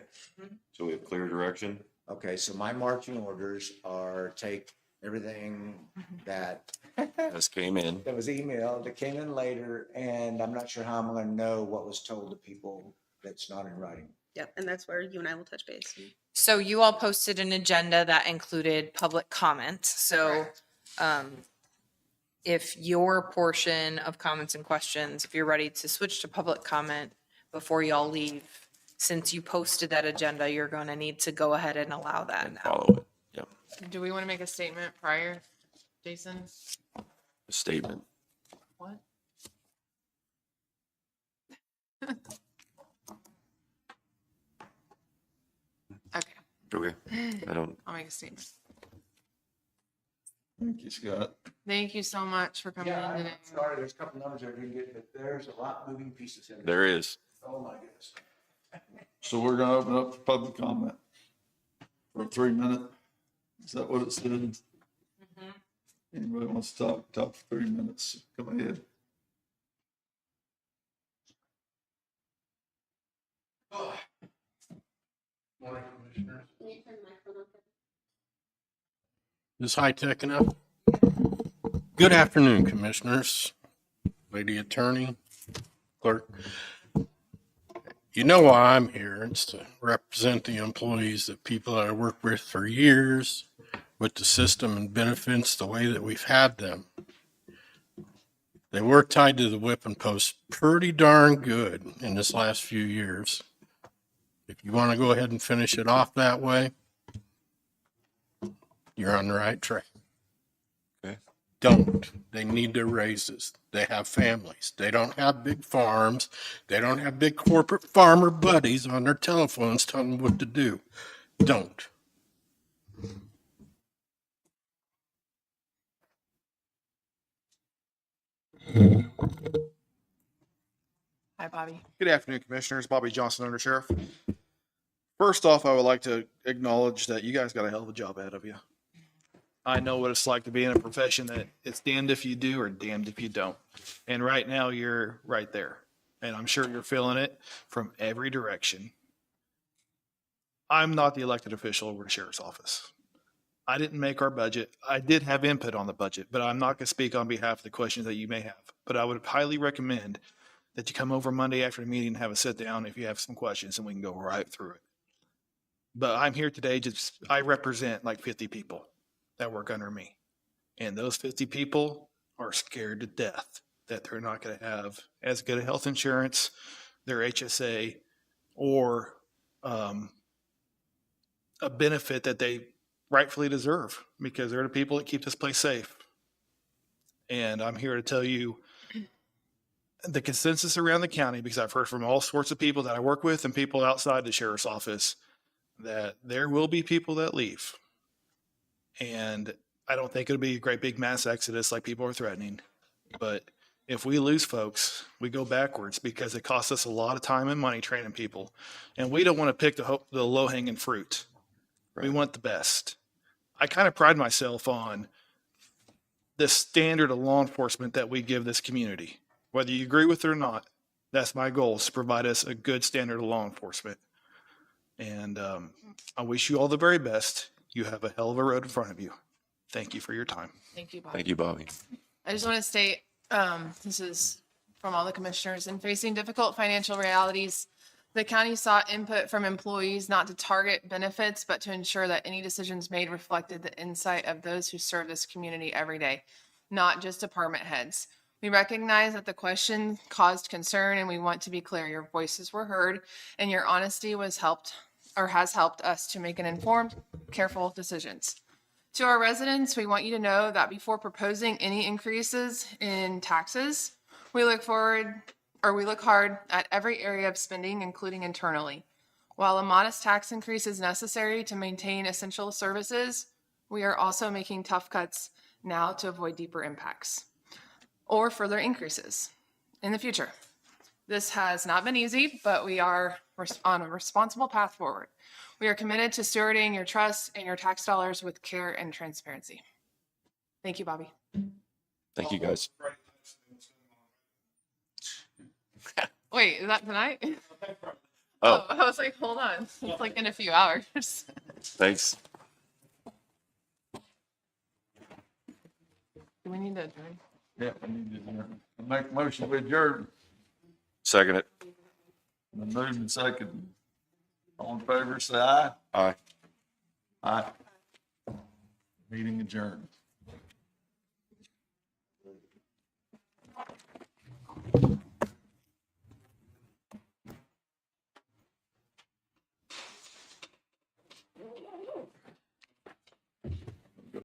so we have clear direction. Okay, so my marching orders are take everything that This came in. was emailed, that came in later, and I'm not sure how I'm gonna know what was told to people that's not in writing. Yep, and that's where you and I will touch base. So you all posted an agenda that included public comment. So if your portion of comments and questions, if you're ready to switch to public comment before y'all leave, since you posted that agenda, you're going to need to go ahead and allow that And now. follow it. Yep. Do we want to make a statement prior, Jason? A statement. What? Okay, Okay. I don't, I'll make a statement. Thank you, Scott. Thank you so much for coming in today. Sorry, there's a couple numbers I didn't get, but there's a lot moving pieces in there is. Oh, my goodness. So we're gonna open up for public comment for 3 minutes. Is that what it says? Anybody wants to talk for 3 minutes? Come ahead. Morning, Commissioners. Can you turn my phone off? Is high tech enough? Good afternoon, Commissioners, Lady Attorney, Clerk. You know why I'm here. It's to represent the employees, the people that I worked with for years, with the system and benefits the way that we've had them. They were tied to the whipping post pretty darn good in this last few years. If you want to go ahead and finish it off that way, you're on the right track. Okay. Don't. They need their raises. They have families. They don't have big farms. They don't have big corporate farmer buddies on their telephones telling them what to do. Don't. Hi, Bobby. Good afternoon, Commissioners. Bobby Johnson, Under Sheriff. First off, I would like to acknowledge that you guys got a hell of a job ahead of you. I know what it's like to be in a profession that it's damned if you do or damned if you don't. And right now, you're right there. And I'm sure you're feeling it from every direction. I'm not the elected official over the Sheriff's Office. I didn't make our budget. I did have input on the budget, but I'm not going to speak on behalf of the questions that you may have. But I would highly recommend that you come over Monday after the meeting and have a sit down if you have some questions and we can go right through it. But I'm here today I represent like 50 people that work under me. And those 50 people are scared to death that they're not going to have as good a health insurance, their HSA, or a benefit that they rightfully deserve because they're the people that keep this place safe. And I'm here to tell you the consensus around the county, because I've heard from all sorts of people that I work with and people outside the sheriff's office, that there will be people that leave. And I don't think it'll be a great big mass exodus like people are threatening. But if we lose folks, we go backwards because it costs us a lot of time and money training people. And we don't want to pick the low hanging fruit. We want the best. I kind of pride myself on the standard of law enforcement that we give this community. Whether you agree with it or not, that's my goal, is to provide us a good standard of law enforcement. And I wish you all the very best. You have a hell of a road in front of you. Thank you for your time. Thank you, Bob. Thank you, Bobby. I just want to state, this is from all the commissioners, in facing difficult financial realities, the county sought input from employees not to target benefits, but to ensure that any decisions made reflected the insight of those who serve this community every day, not just department heads. We recognize that the question caused concern, and we want to be clear. Your voices were heard, and your honesty has helped us to make an informed, careful decisions. To our residents, we want you to know that before proposing any increases in taxes, we look hard at every area of spending, including internally. While a modest tax increase is necessary to maintain essential services, we are also making tough cuts now to avoid deeper impacts or further increases in the future. This has not been easy, but we are on a responsible path forward. We are committed to stewarding your trust and your tax dollars with care and transparency. Thank you, Bobby. Thank you, guys. Wait, is that tonight? Oh. I was like, hold on. It's like in a few hours. Thanks. Do we need to adjourn? Yeah, we need to adjourn. Make a motion with adjourn. Second it. The move and second. All in favor, say aye. Aye. Aye. Meeting adjourned.